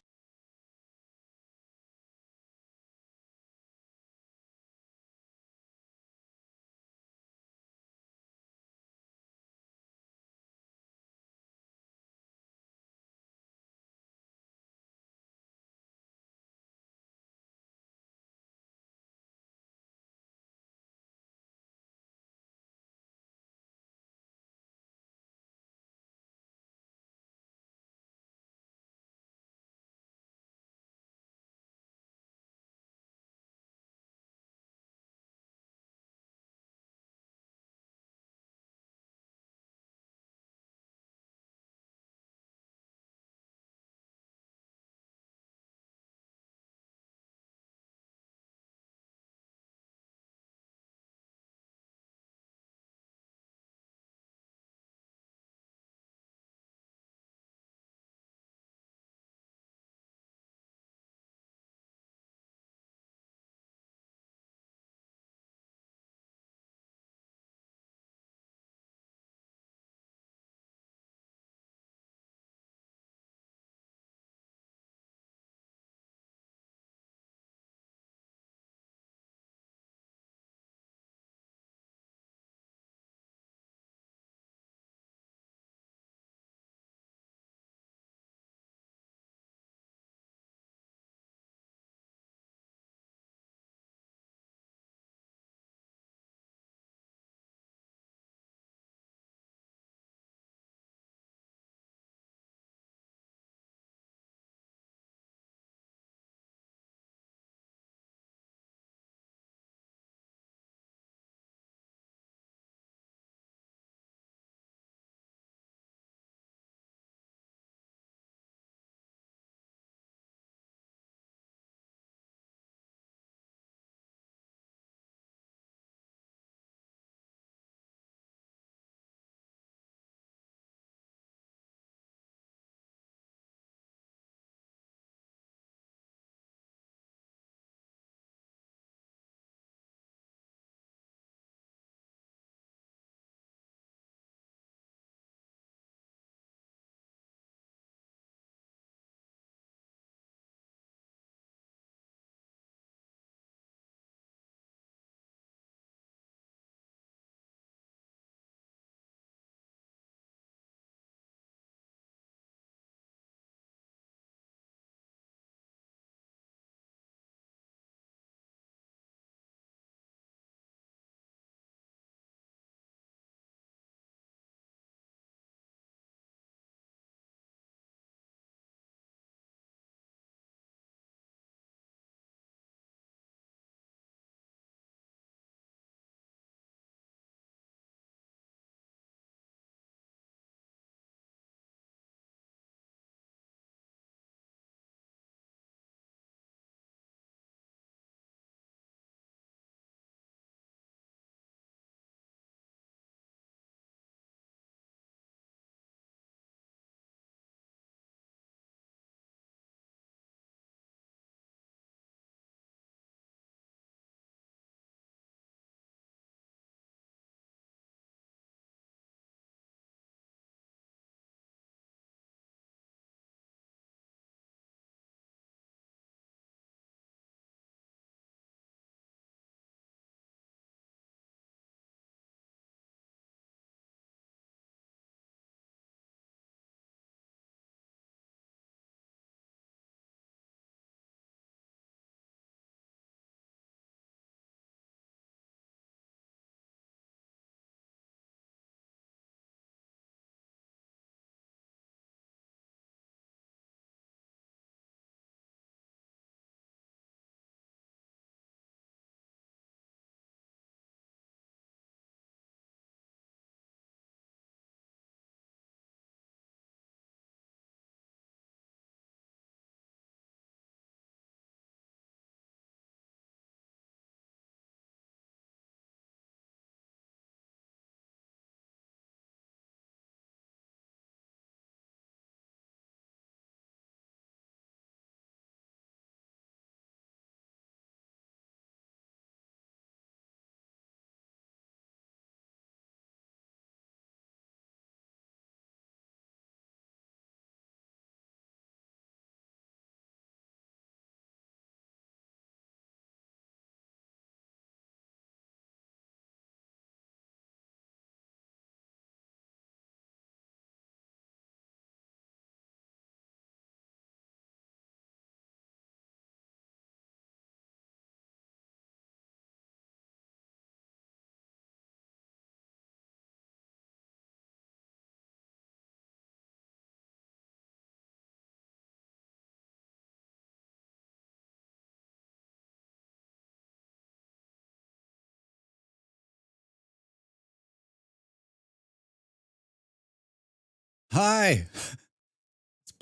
Hi. This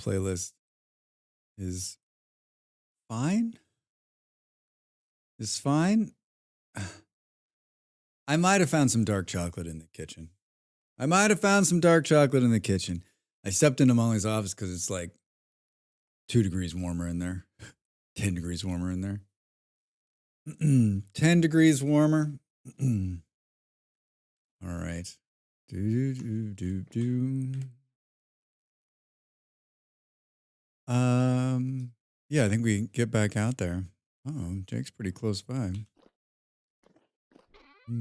playlist is fine. Is fine. I might have found some dark chocolate in the kitchen. I stepped into Molly's office because it's like 2 degrees warmer in there. 10 degrees warmer in there. 10 degrees warmer. All right. Yeah, I think we get back out there. Oh, Jake's pretty close by. I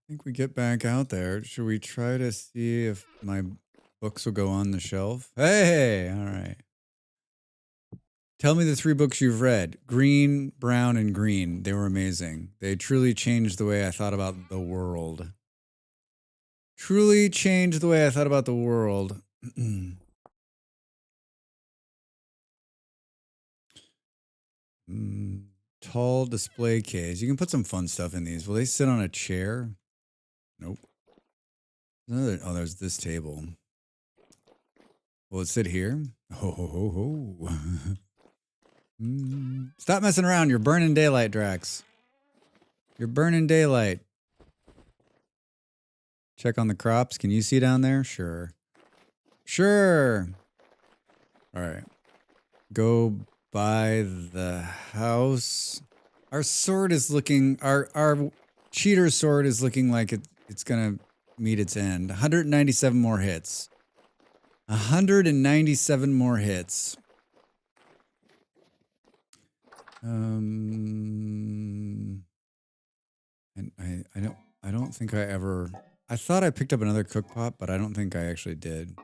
think we get back out there. Should we try to see if my books will go on the shelf? Hey, all right. Tell me the 3 books you've read. Green, Brown, and Green. They were amazing. They truly changed the way I thought about the world. Truly changed the way I thought about the world. Tall display case. You can put some fun stuff in these. Will they sit on a chair? Nope. Oh, there's this table. Will it sit here? Ho, ho, ho, ho. Stop messing around. You're burning daylight, Drax. You're burning daylight. Check on the crops. Can you see down there? Sure. Sure. All right. Go by the house. Our sword is looking... Our cheater sword is looking like it's going to meet its end. 197 more hits. 197 more hits. And I don't think I ever... I thought I picked up another cook pot, but I don't think I actually did.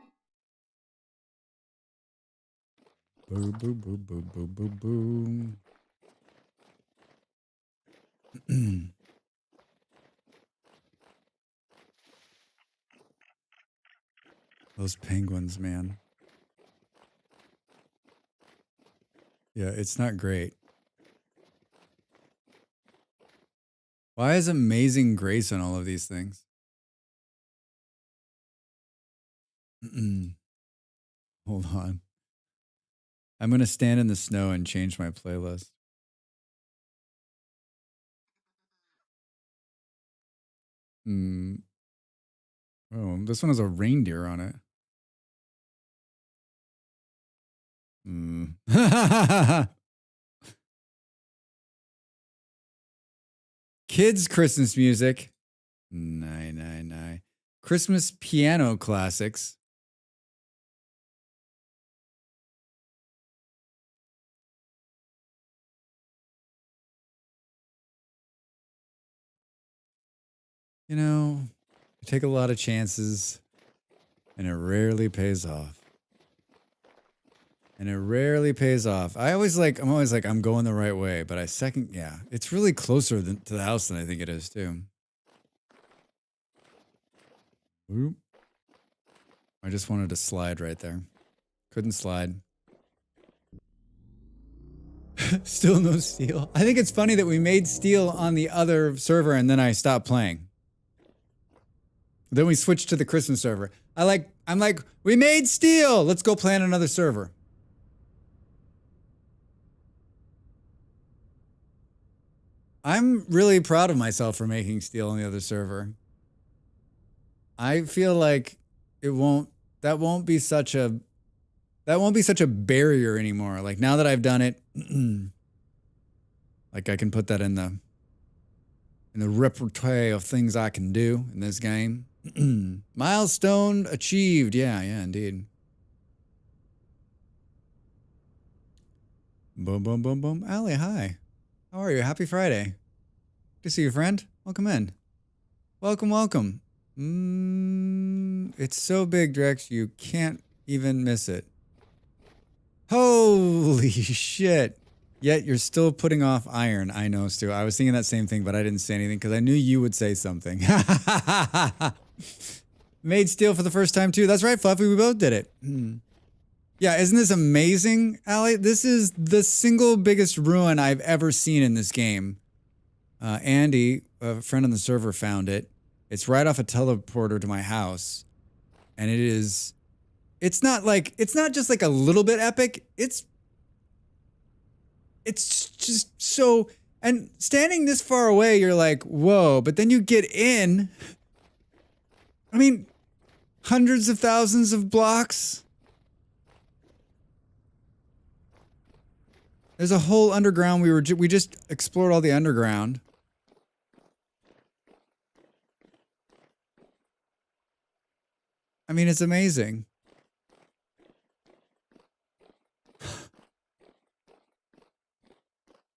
Boo, boo, boo, boo, boo, boo, boo. Those penguins, man. Yeah, it's not great. Why is Amazing Grace on all of these things? Hold on. I'm going to stand in the snow and change my playlist. Oh, this one has a reindeer on it. Kids Christmas music. Nah. Christmas piano classics. You know, you take a lot of chances and it rarely pays off. I'm always like, I'm going the right way, but it's really closer to the house than I think it is too. Whoop. I just wanted to slide right there. Couldn't slide. Still no steel. I think it's funny that we made steel on the other server and then I stopped playing. Then we switched to the Christmas server. I'm like, we made steel. Let's go play on another server. I'm really proud of myself for making steel on the other server. I feel like that won't be such a barrier anymore. Like now that I've done it, like I can put that in the repertoire of things I can do in this game. Milestone achieved. Yeah, indeed. Boom, boom, boom, boom. Allie, hi. How are you? Happy Friday. Good to see you, friend. Welcome in. Welcome. It's so big, Drex, you can't even miss it. Holy shit. Yet you're still putting off iron. I know, Stu. I was thinking that same thing, but I didn't say anything because I knew you would say something. Made steel for the first time, too. That's right, Fluffy. We both did it. Yeah, isn't this amazing, Allie? This is the single biggest ruin I've ever seen in this game. Andy, a friend on the server, found it. It's right off a teleporter to my house. And it is It's not just like a little bit epic. It's just so, and standing this far away, you're like, whoa, but then you get in. I mean, hundreds of thousands of blocks. There's a whole underground. We just explored all the underground. I mean, it's amazing.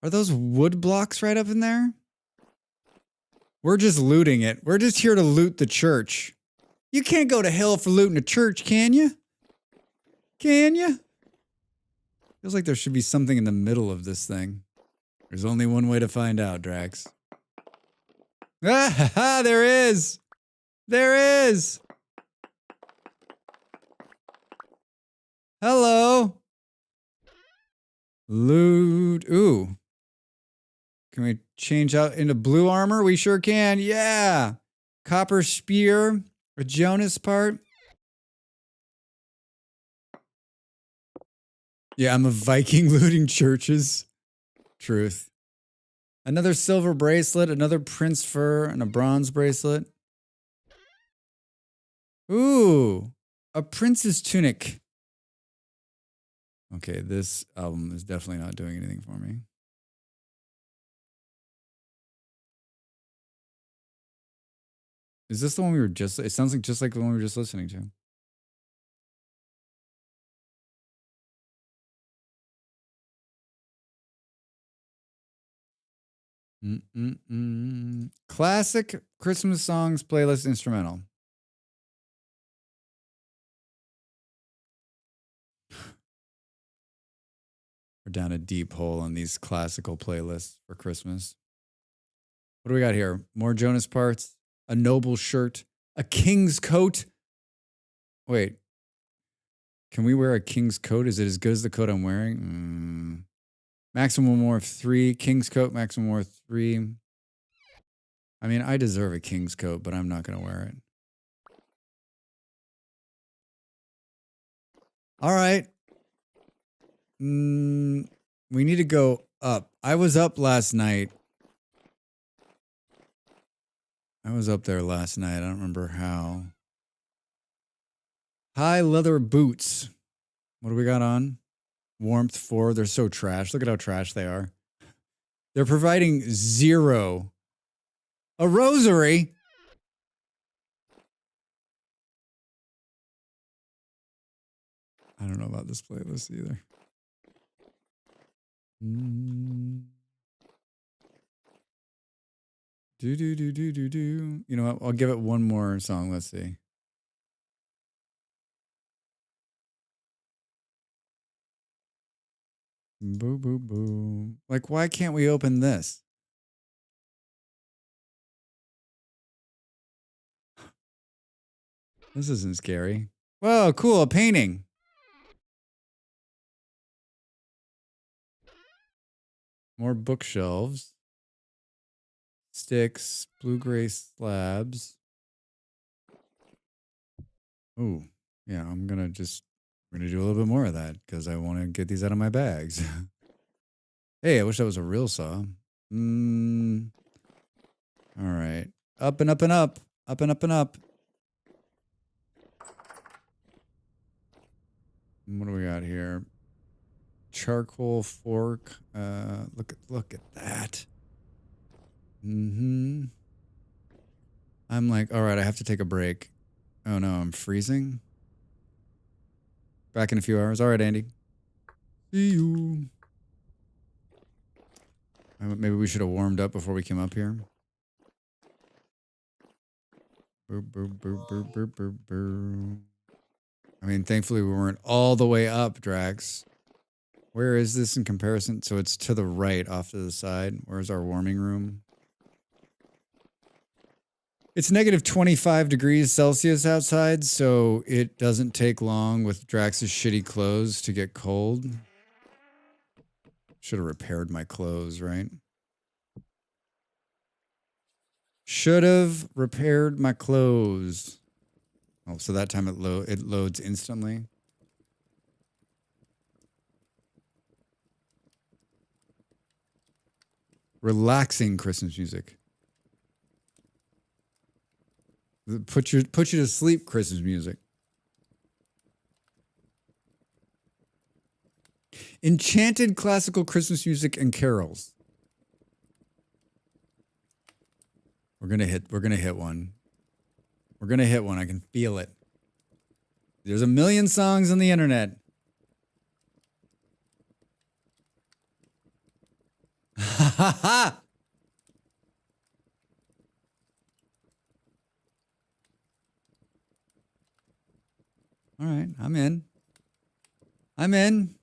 Are those wood blocks right up in there? We're just looting it. We're just here to loot the church. You can't go to hell for looting a church, can you? Can you? Feels like there should be something in the middle of this thing. There's only one way to find out, Drax. Ah, there is! There is! Hello! Loot. Ooh. Can we change out into blue armor? We sure can. Yeah. Copper spear. A Jonas part. Yeah, I'm a Viking looting churches. Truth. Another silver bracelet, another prince fur, and a bronze bracelet. Ooh. A prince's tunic. Okay, this album is definitely not doing anything for me. Is this the one we were just... It sounds like just like the one we were just listening to. Classic Christmas songs playlist instrumental. We're down a deep hole on these classical playlists for Christmas. What do we got here? More Jonas parts. A noble shirt. A king's coat. Wait. Can we wear a king's coat? Is it as good as the coat I'm wearing? Maximum more of 3. King's coat, maximum more of 3. I mean, I deserve a king's coat, but I'm not going to wear it. All right. We need to go up. I was up last night. I was up there last night. I don't remember how. High leather boots. What do we got on? Warmth 4. They're so trash. Look at how trash they are. They're providing 0. A rosary? I don't know about this playlist either. Do. You know what? I'll give it one more song. Let's see. Boo, boo, boo. Like, why can't we open this? This isn't scary. Whoa, cool. A painting. More bookshelves. Sticks. Blue-gray slabs. Ooh. Yeah, I'm going to do a little bit more of that because I want to get these out of my bags. Hey, I wish that was a real saw. All right. Up and up and up. Up and up and up. What do we got here? Charcoal fork. Look at that. I'm like, all right, I have to take a break. Oh no, I'm freezing. Back in a few hours. All right, Andy. See you. Maybe we should have warmed up before we came up here. I mean, thankfully we weren't all the way up, Drax. Where is this in comparison? So it's to the right, off to the side. Where's our warming room? It's negative 25 degrees Celsius outside, so it doesn't take long with Drax's shitty clothes to get cold. Should have repaired my clothes, right? Should have repaired my clothes. Oh, so that time it loads instantly. Relaxing Christmas music. Put you to sleep Christmas music. Enchanted classical Christmas music and carols. We're gonna hit one. We're gonna hit one. I can feel it. There's a million songs on the internet. Ha ha ha! All right, I'm in. I'm in.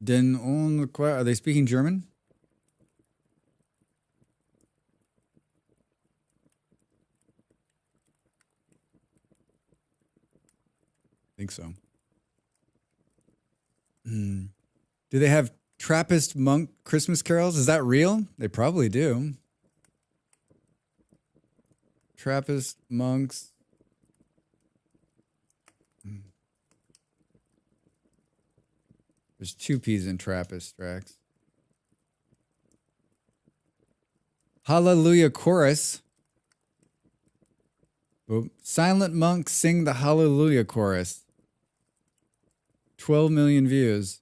Den on are they speaking German? I think so. Do they have Trappist monk Christmas carols? Is that real? They probably do. Trappist monks. There's two P's in Trappist, Drax. Hallelujah chorus. Silent monks sing the Hallelujah chorus. 12 million views.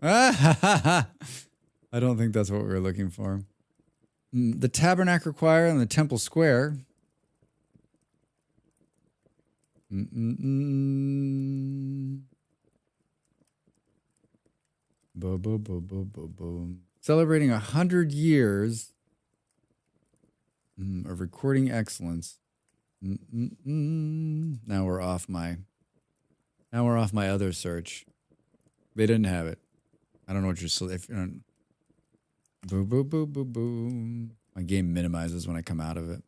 I don't think that's what we were looking for. The Tabernacle Choir on the Temple Square. Celebrating 100 years of recording excellence. Now we're off my other search. They didn't have it. I don't know what you're if boo boo boo boo boo. My game minimizes when I come out of it.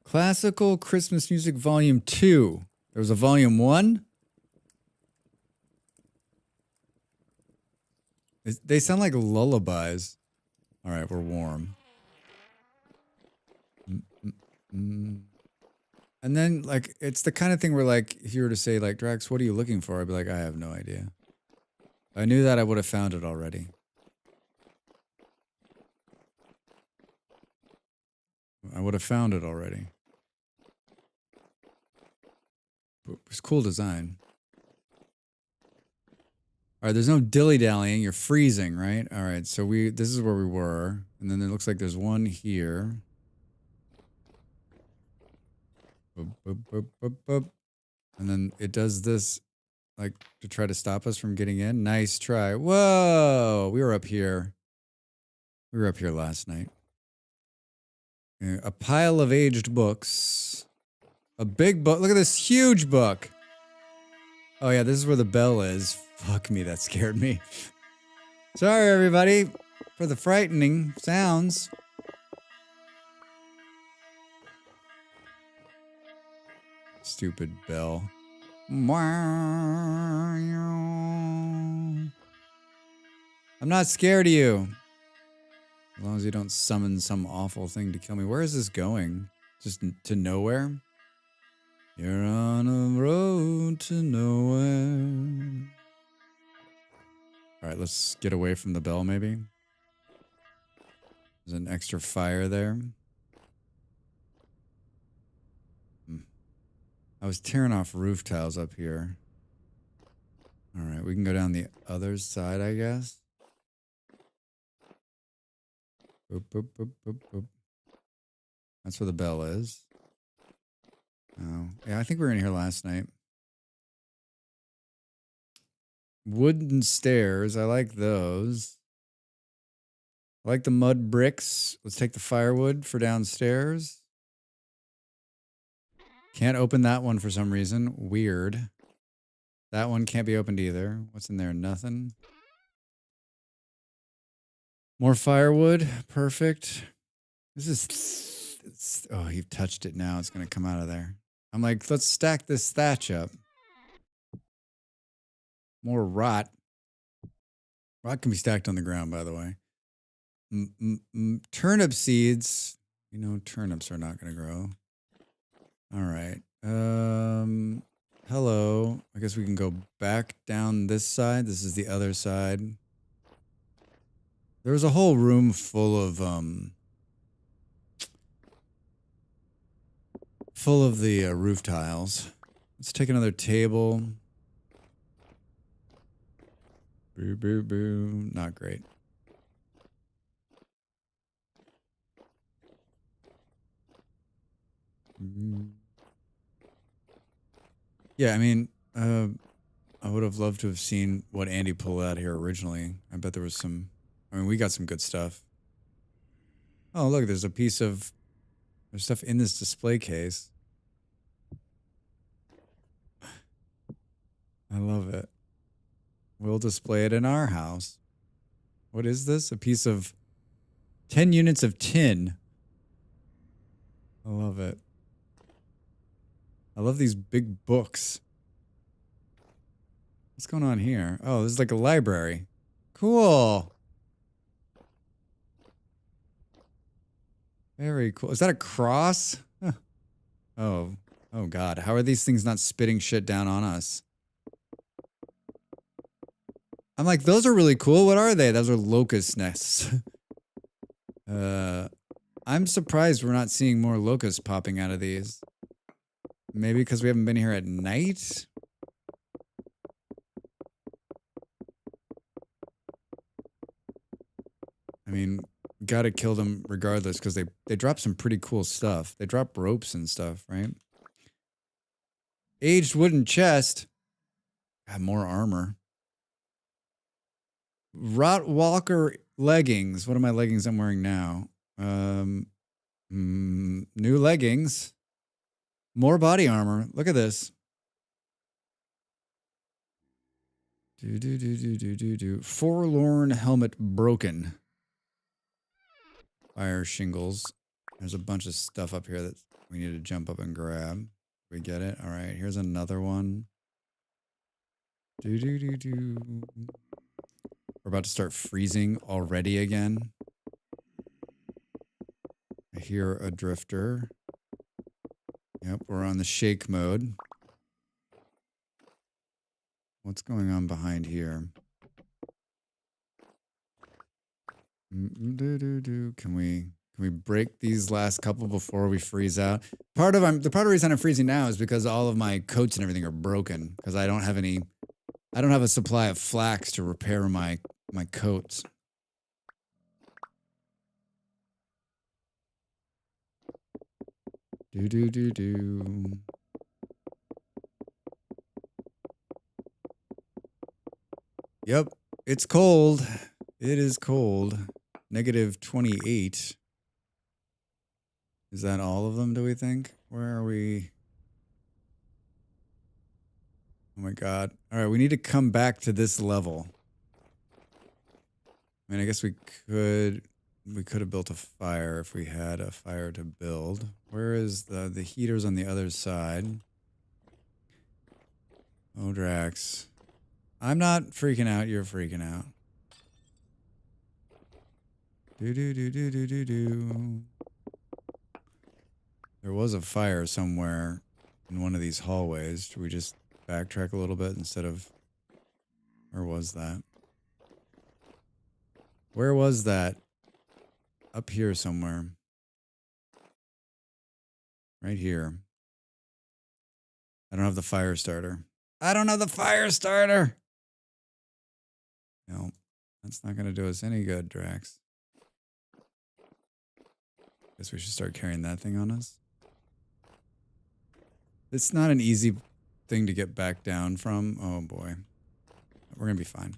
Classical Christmas Music Volume 2. There was a Volume 1. They sound like lullabies. All right, we're warm. And then, like, it's the kind of thing where, like, if you were to say, like, Drax, what are you looking for? I'd be like, I have no idea. If I knew that, I would have found it already. I would have found it already. It's cool design. All right, there's no dilly-dallying. You're freezing, right? All right, so this is where we were. And then it looks like there's one here. Boop, boop, boop, boop, boop. And then it does this, like, to try to stop us from getting in. Nice try. Whoa! We were up here. We were up here last night. A pile of aged books. A big book. Look at this huge book. Oh, yeah, this is where the bell is. Fuck me, that scared me. Sorry, everybody, for the frightening sounds. Stupid bell. I'm not scared of you. As long as you don't summon some awful thing to kill me. Where is this going? Just to nowhere? You're on a road to nowhere. All right, let's get away from the bell, maybe. There's an extra fire there. I was tearing off roof tiles up here. All right, we can go down the other side, I guess. Boop, boop, boop, boop, boop. That's where the bell is. Oh, yeah, I think we were in here last night. Wooden stairs. I like those. I like the mud bricks. Let's take the firewood for downstairs. Can't open that one for some reason. Weird. That one can't be opened either. What's in there? Nothing. More firewood. Perfect. This is... oh, you've touched it now. It's going to come out of there. I'm like, let's stack this thatch up. More rot. Rot can be stacked on the ground, by the way. Turnip seeds. You know, turnips are not going to grow. All right. Hello. I guess we can go back down this side. This is the other side. There's a whole room full of the roof tiles. Let's take another table. Boo, boo, boo. Not great. Yeah, I mean, I would have loved to have seen what Andy pulled out here originally. I bet there was some... I mean, we got some good stuff. Oh, look, there's a piece of... There's stuff in this display case. I love it. We'll display it in our house. What is this? A piece of 10 units of tin. I love it. I love these big books. What's going on here? Oh, this is like a library. Cool. Very cool. Is that a cross? Huh. Oh. Oh, God. How are these things not spitting shit down on us? I'm like, those are really cool. What are they? Those are locust nests. I'm surprised we're not seeing more locusts popping out of these. Maybe because we haven't been here at night? I mean, gotta kill them regardless because they drop some pretty cool stuff. They drop ropes and stuff, right? Aged wooden chest. Got more armor. Rottwalker leggings. What are my leggings I'm wearing now? New leggings. More body armor. Look at this. Forlorn helmet broken. Fire shingles. There's a bunch of stuff up here that we need to jump up and grab. We get it? All right, here's another one. We're about to start freezing already again. I hear a drifter. Yep, we're on the shake mode. What's going on behind here? Can we break these last couple before we freeze out? The part of the reason I'm freezing now is because all of my coats and everything are broken because I don't have a supply of flax to repair my coats. Yep, it's cold. It is cold. -28. Is that all of them, do we think? Where are we? Oh my God. All right, we need to come back to this level. I mean, I guess we could have built a fire if we had a fire to build. Where is the heaters on the other side? Oh, Drax. I'm not freaking out, you're freaking out. There was a fire somewhere in one of these hallways. Should we just backtrack a little bit instead of... Where was that? Where was that? Up here somewhere. Right here. I don't have the fire starter. I don't have the fire starter! No, that's not going to do us any good, Drax. Guess we should start carrying that thing on us. It's not an easy thing to get back down from. Oh boy. We're going to be fine.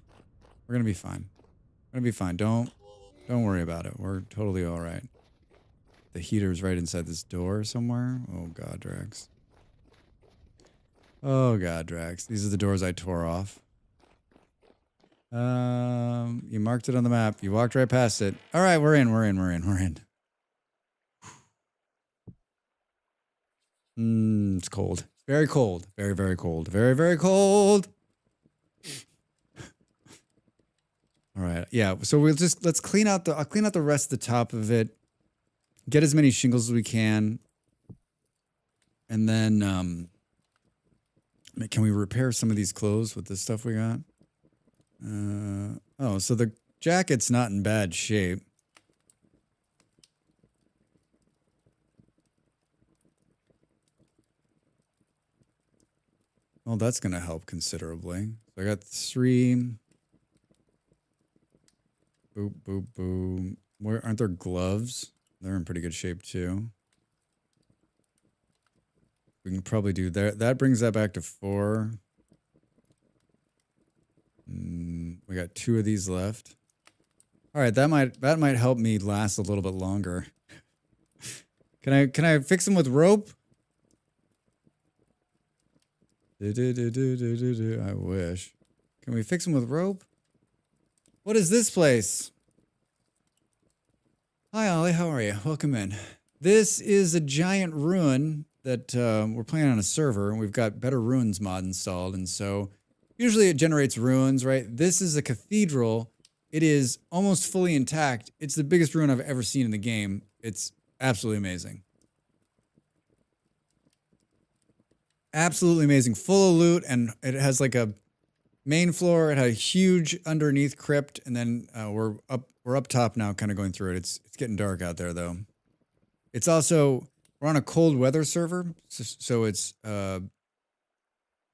We're going to be fine. We're going to be fine. Don't worry about it. We're totally all right. The heater's right inside this door somewhere. Oh God, Drax. Oh God, Drax. These are the doors I tore off. You marked it on the map. You walked right past it. All right, we're in. It's cold. Very cold. Very, very cold. Very, very cold. All right. Yeah. So let's clean out I'll clean out the rest of the top of it. Get as many shingles as we can. And then, can we repair some of these clothes with the stuff we got? Oh, so the jacket's not in bad shape. Well, that's going to help considerably. So I got 3. Boop, boop, boop. Where aren't there gloves? They're in pretty good shape too. We can probably do that. That brings that back to 4. We got 2 of these left. All right, that might help me last a little bit longer. Can I fix them with rope? I wish. Can we fix them with rope? What is this place? Hi, Ollie. How are you? Welcome in. This is a giant ruin that we're playing on a server, and we've got Better Ruins mod installed, and so usually it generates ruins, right? This is a cathedral. It is almost fully intact. It's the biggest ruin I've ever seen in the game. It's absolutely amazing. Absolutely amazing. Full of loot, and it has like a main floor. It had a huge underneath crypt, and then we're up top now, kind of going through it. It's getting dark out there though. It's also, we're on a cold weather server, so it's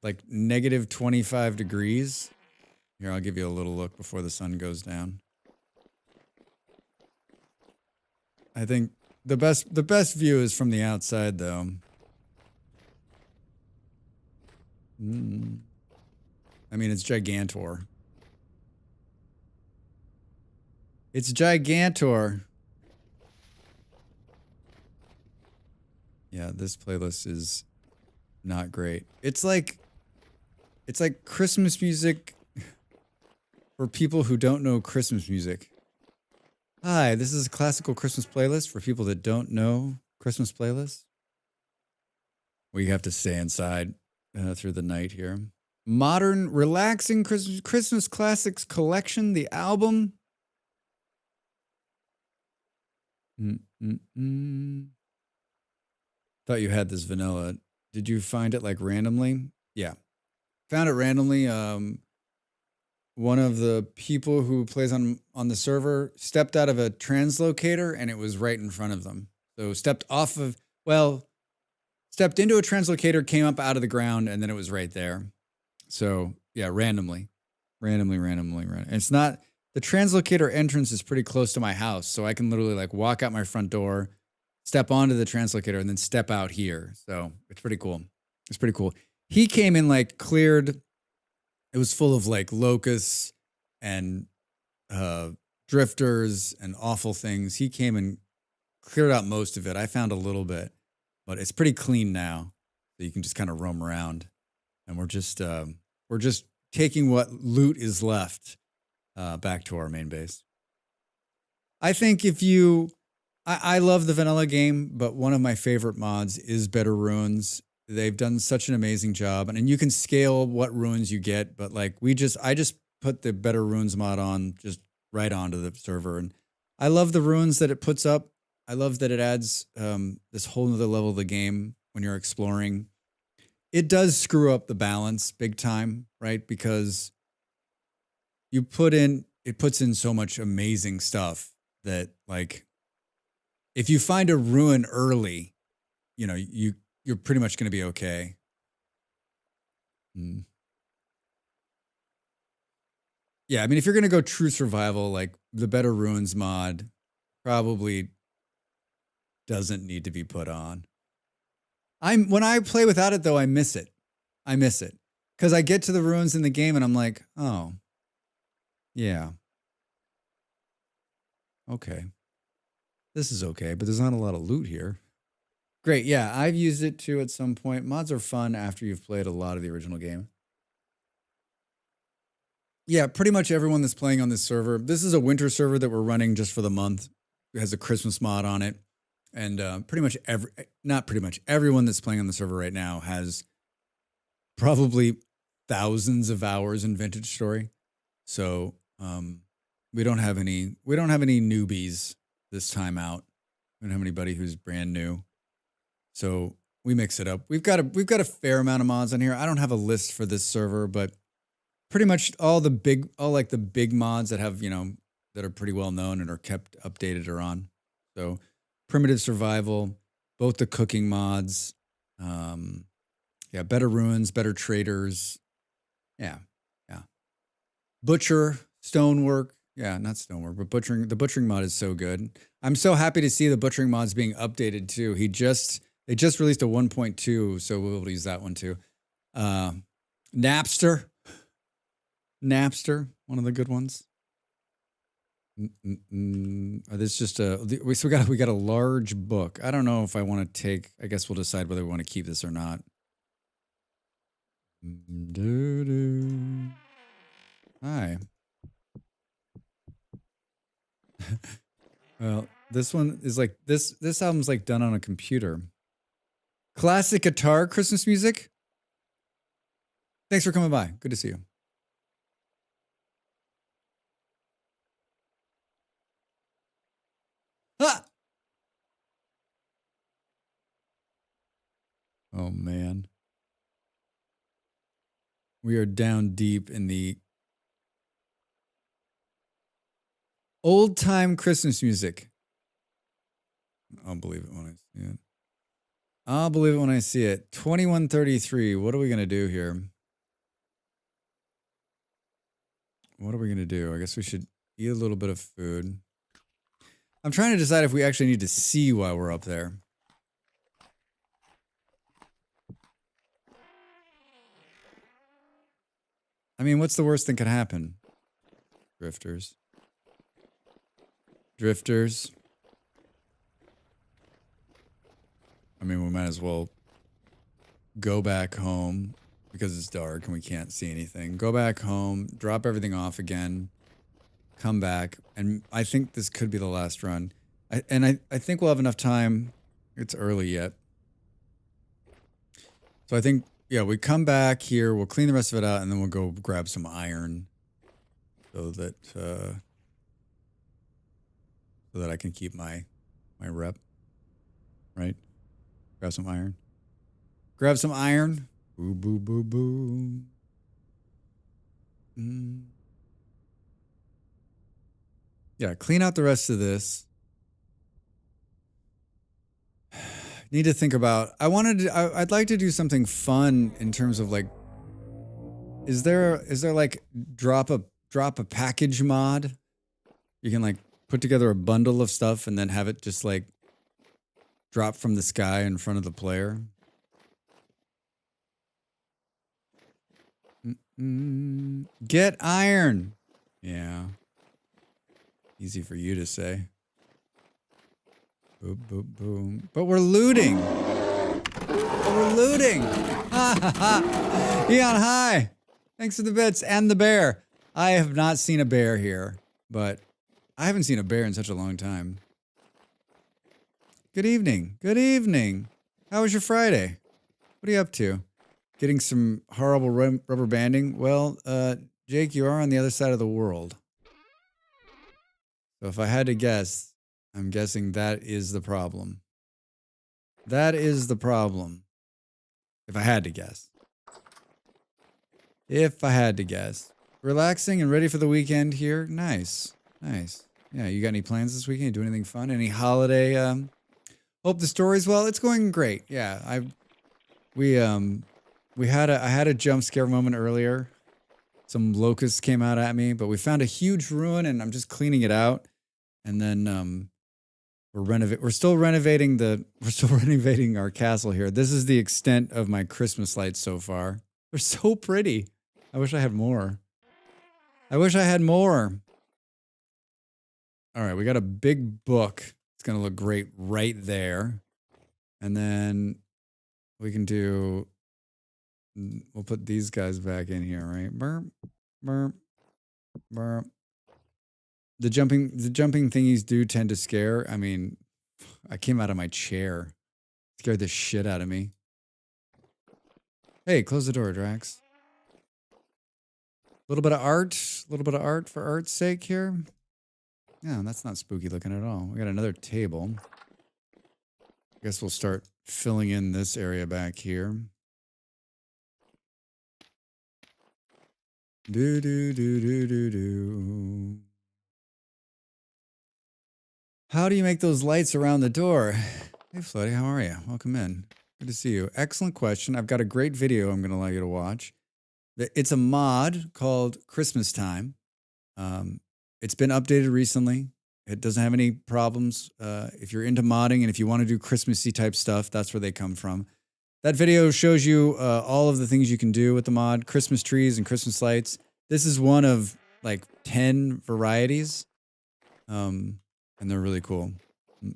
like negative 25 degrees. Here, I'll give you a little look before the sun goes down. I think the best view is from the outside though. I mean, it's Gigantor. It's Gigantor. Yeah, this playlist is not great. It's like Christmas music for people who don't know Christmas music. Hi, this is a classical Christmas playlist for people that don't know Christmas playlists. We have to stay inside through the night here. Modern, relaxing Christmas classics collection, the album. Thought you had this vanilla. Did you find it like randomly? Yeah. Found it randomly. One of the people who plays on the server stepped out of a translocator and it was right in front of them. So stepped into a translocator, came up out of the ground, and then it was right there. So yeah, randomly. It's not, the translocator entrance is pretty close to my house. So I can literally like walk out my front door, step onto the translocator, and then step out here. So it's pretty cool. It's pretty cool. He came in like cleared. It was full of like locusts and drifters and awful things. He came and cleared out most of it. I found a little bit, but it's pretty clean now. So you can just kind of roam around. And we're just taking what loot is left back to our main base. I think I love the vanilla game, but one of my favorite mods is Better Ruins. They've done such an amazing job, and you can scale what ruins you get, but like I just put the Better Ruins mod on just right onto the server, and I love the ruins that it puts up. I love that it adds this whole nother level of the game when you're exploring. It does screw up the balance big time, right? Because it puts in so much amazing stuff that like, if you find a ruin early, you know, you're pretty much going to be okay. Yeah, I mean, if you're going to go true survival, like the Better Ruins mod probably doesn't need to be put on. When I play without it though, I miss it. Because I get to the ruins in the game and I'm like, oh, yeah. Okay. This is okay, but there's not a lot of loot here. Great, yeah, I've used it too at some point. Mods are fun after you've played a lot of the original game. Yeah, pretty much everyone that's playing on this server. This is a winter server that we're running just for the month. It has a Christmas mod on it. And everyone that's playing on the server right now has probably thousands of hours in Vintage Story. So We don't have any newbies this time out. We don't have anybody who's brand new. So we mix it up. We've got a fair amount of mods on here. I don't have a list for this server, but pretty much all the big mods that have, that are pretty well known and are kept updated are on. So primitive survival, both the cooking mods, better ruins, better traders. Yeah. Butcher, stonework. Yeah, not stonework, but butchering. The butchering mod is so good. I'm so happy to see the butchering mods being updated too. They just released a 1.2, so we'll be able to use that one too. Napster, one of the good ones. This just we got a large book. I don't know if I want to take. I guess we'll decide whether we want to keep this or not. Hi. Well, this one is like this album's like done on a computer. Classic guitar Christmas music. Thanks for coming by. Good to see you. Ah! Oh man. We are down deep in the old time Christmas music. I'll believe it when I see it. I'll believe it when I see it. 2133. What are we going to do here? What are we going to do? I guess we should eat a little bit of food. I'm trying to decide if we actually need to see while we're up there. I mean, what's the worst that could happen? Drifters. I mean, we might as well go back home because it's dark and we can't see anything. Go back home, drop everything off again, come back, and I think this could be the last run. I think we'll have enough time. It's early yet. So I think, yeah, we come back here, we'll clean the rest of it out, and then we'll go grab some iron so that I can keep my rep, right? Grab some iron. Boo, boo, boo, boo. Yeah, clean out the rest of this. Need to think about. I'd like to do something fun in terms of like. Is there like drop a package mod? You can like put together a bundle of stuff and then have it just like drop from the sky in front of the player. Get iron. Yeah. Easy for you to say. Boom, boom, boom. But we're looting. Eon, hi. Thanks for the bits and the bear. I have not seen a bear here, but I haven't seen a bear in such a long time. Good evening. How was your Friday? What are you up to? Getting some horrible rubber banding? Well, Jake, you are on the other side of the world. So if I had to guess, I'm guessing that is the problem. If I had to guess. Relaxing and ready for the weekend here. Nice. Yeah, you got any plans this weekend? Do anything fun? Any holiday? Hope the story's well. It's going great. Yeah, I had a jump scare moment earlier. Some locusts came out at me, but we found a huge ruin and I'm just cleaning it out. And then we're still renovating our castle here. This is the extent of my Christmas lights so far. They're so pretty. I wish I had more. All right, we got a big book. It's going to look great right there. And then we can we'll put these guys back in here, right? Burp, burp, burp. The jumping thingies do tend to scare. I mean, I came out of my chair. Scared the shit out of me. Hey, close the door, Drax. A little bit of art for art's sake here. Yeah, that's not spooky looking at all. We got another table. I guess we'll start filling in this area back here. Do do do do do do. How do you make those lights around the door? Hey, Floody, how are you? Welcome in. Good to see you. Excellent question. I've got a great video I'm going to allow you to watch. It's a mod called Christmas Time. It's been updated recently. It doesn't have any problems. If you're into modding and if you want to do Christmassy type stuff, that's where they come from. That video shows you all of the things you can do with the mod, Christmas trees and Christmas lights. This is one of like 10 varieties, and they're really cool. I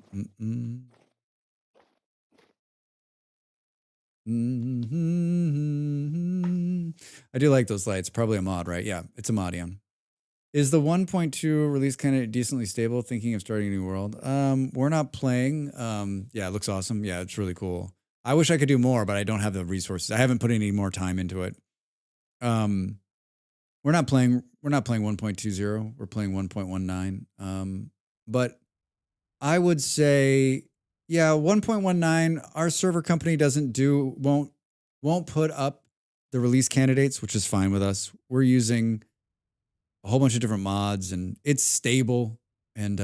do like those lights. Probably a mod, right? Yeah, it's a mod, yeah. Is the 1.2 release kind of decently stable? Thinking of starting a new world. We're not playing. Yeah, it looks awesome. Yeah, it's really cool. I wish I could do more, but I don't have the resources. I haven't put any more time into it. We're not playing 1.20. We're playing 1.19. But I would say, yeah, 1.19. Our server company won't put up the release candidates, which is fine with us. We're using a whole bunch of different mods, and it's stable. And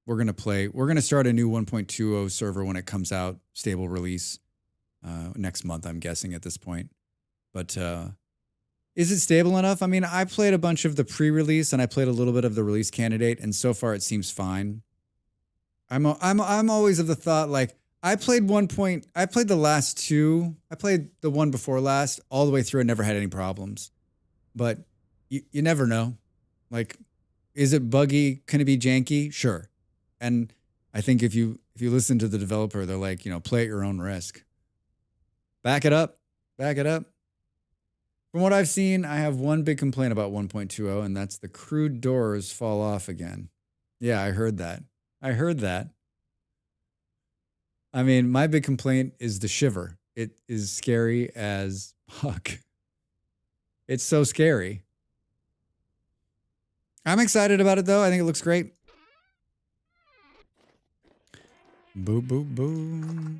we're gonna start a new 1.20 server when it comes out, stable release next month, I'm guessing at this point. But is it stable enough? I mean, I played a bunch of the pre-release and I played a little bit of the release candidate, and so far it seems fine. I'm always of the thought, like, I played the last two. I played the one before last all the way through and never had any problems. But you never know. Like, is it buggy? Can it be janky? Sure. And I think if you listen to the developer, they're like, play at your own risk. Back it up. Back it up. From what I've seen, I have one big complaint about 1.20, and that's the crude doors fall off again. Yeah, I heard that. I mean, my big complaint is the shiver. It is scary as fuck. It's so scary. I'm excited about it, though. I think it looks great. Boo, boo, boo.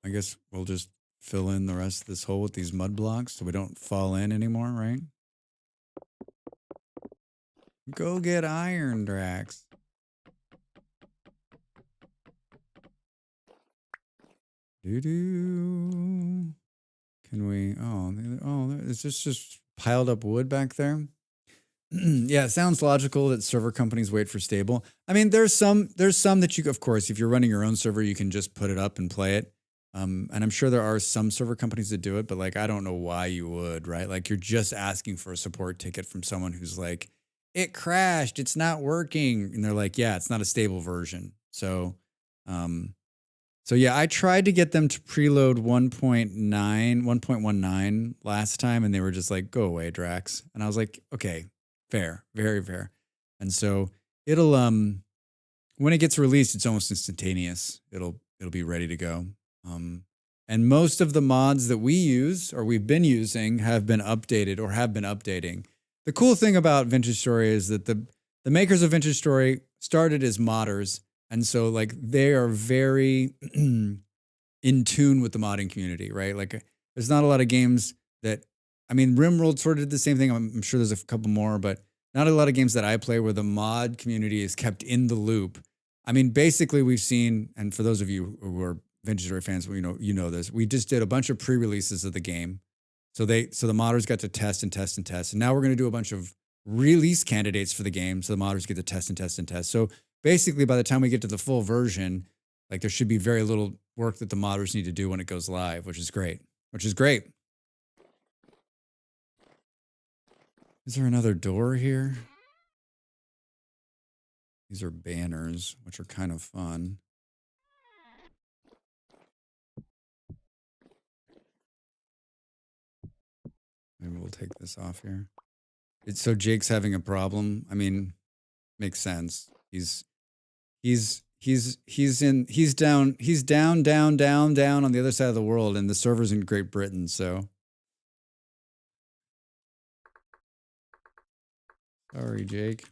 I guess we'll just fill in the rest of this hole with these mud blocks so we don't fall in anymore, right? Go get iron, Drax. Doo-doo. Can we... Oh, is this just piled up wood back there? Yeah, it sounds logical that server companies wait for stable. I mean, there's some that you, of course, if you're running your own server, you can just put it up and play it. And I'm sure there are some server companies that do it, but like, I don't know why you would, right? Like, you're just asking for a support ticket from someone who's like, it crashed, it's not working. And they're like, yeah, it's not a stable version. So yeah, I tried to get them to preload 1.19 last time, and they were just like, go away, Drax. And I was like, okay, fair, very fair. And so it'll when it gets released, it's almost instantaneous. It'll be ready to go. And most of the mods that we use or we've been using have been updated or have been updating. The cool thing about Vintage Story is that the makers of Vintage Story started as modders, and so like they are very in tune with the modding community, right? Like, there's not a lot of games that, I mean, RimWorld sort of did the same thing. I'm sure there's a couple more, but not a lot of games that I play where the mod community is kept in the loop. I mean, basically we've seen, and for those of you who are Vintage Story fans, you know this. We just did a bunch of pre-releases of the game. So the modders got to test and test and test. And now we're going to do a bunch of release candidates for the game. So the modders get to test and test and test. So basically by the time we get to the full version, like, there should be very little work that the modders need to do when it goes live, which is great. Is there another door here? These are banners, which are kind of fun. Maybe we'll take this off here. So Jake's having a problem. I mean, makes sense. He's down on the other side of the world, and the server's in Great Britain, so. Sorry, Jake.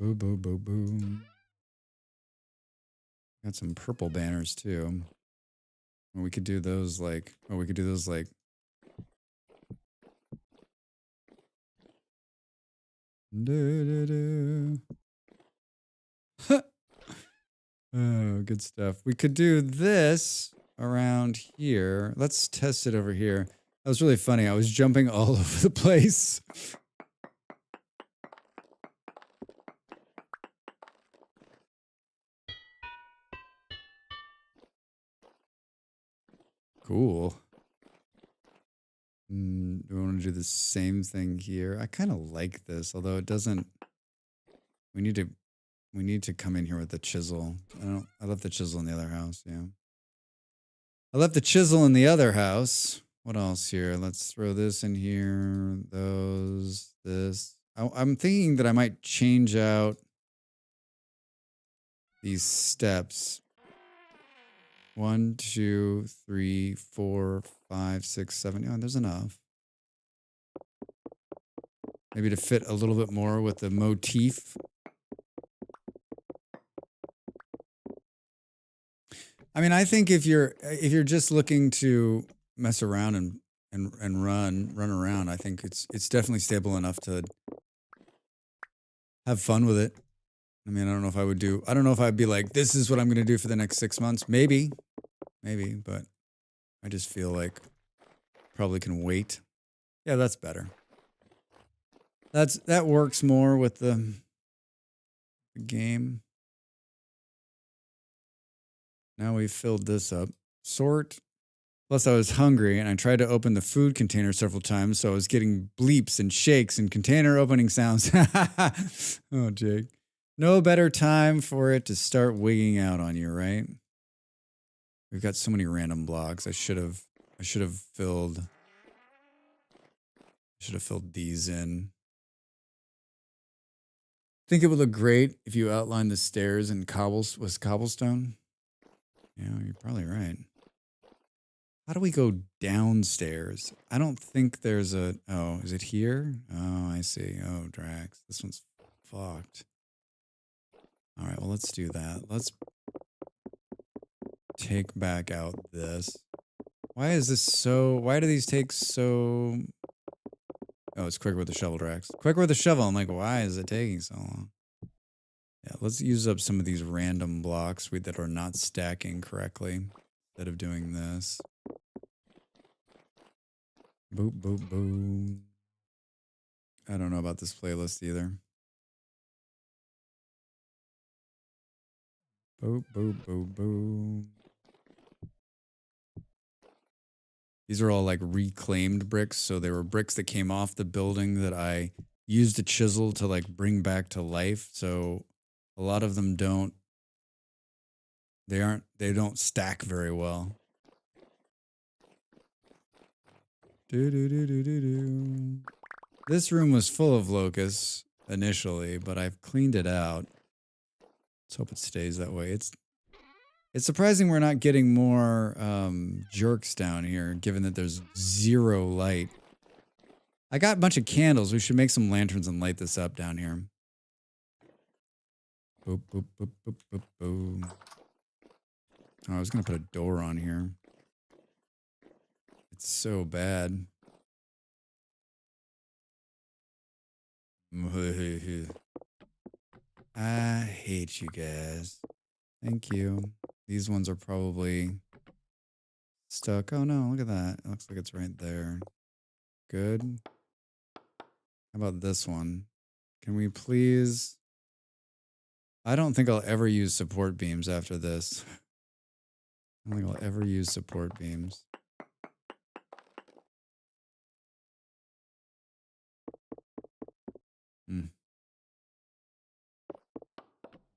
Boo, boo, boo, boo. Got some purple banners too. Or we could do those like, oh, we could do those like. Oh, good stuff. We could do this around here. Let's test it over here. That was really funny. I was jumping all over the place. Cool. Do we want to do the same thing here? I kind of like this, although it doesn't. We need to come in here with the chisel. I left the chisel in the other house. Yeah. I left the chisel in the other house. What else here? Let's throw this in here. This. I'm thinking that I might change out these steps. 1, 2, 3, 4, 5, 6, 7. Oh, there's enough. Maybe to fit a little bit more with the motif. I mean, I think if you're just looking to mess around and run around, I think it's definitely stable enough to have fun with it. I mean, I don't know if I'd be like, this is what I'm going to do for the next 6 months. Maybe, but I just feel like probably can wait. Yeah, that's better. That works more with the game. Now we've filled this up. Sort. Plus, I was hungry and I tried to open the food container several times, so I was getting bleeps and shakes and container opening sounds. Oh, Jake. No better time for it to start wigging out on you, right? We've got so many random blocks. I should have filled these in. Think it would look great if you outlined the stairs in cobblestone. Yeah, you're probably right. How do we go downstairs? I don't think there's a... Oh, is it here? Oh, I see. Oh, Drax. This one's fucked. All right, well, let's do that. Let's take back out this. Why is this so... Why do these take so... Oh, it's quicker with the shovel, Drax. Quicker with the shovel. I'm like, why is it taking so long? Yeah, let's use up some of these random blocks that are not stacking correctly instead of doing this. Boop, boop, boop. I don't know about this playlist either. Boop, boop, boop, boop. These are all like reclaimed bricks. So they were bricks that came off the building that I used a chisel to like bring back to life. So a lot of them they don't stack very well. This room was full of locusts initially, but I've cleaned it out. Let's hope it stays that way. It's surprising we're not getting more jerks down here, given that there's zero light. I got a bunch of candles. We should make some lanterns and light this up down here. Boop, boop, boop, boop, boop, boop. Oh, I was going to put a door on here. It's so bad. I hate you guys. Thank you. These ones are probably stuck. Oh no, look at that. It looks like it's right there. Good. How about this one? Can we please... I don't think I'll ever use support beams after this. I don't think I'll ever use support beams.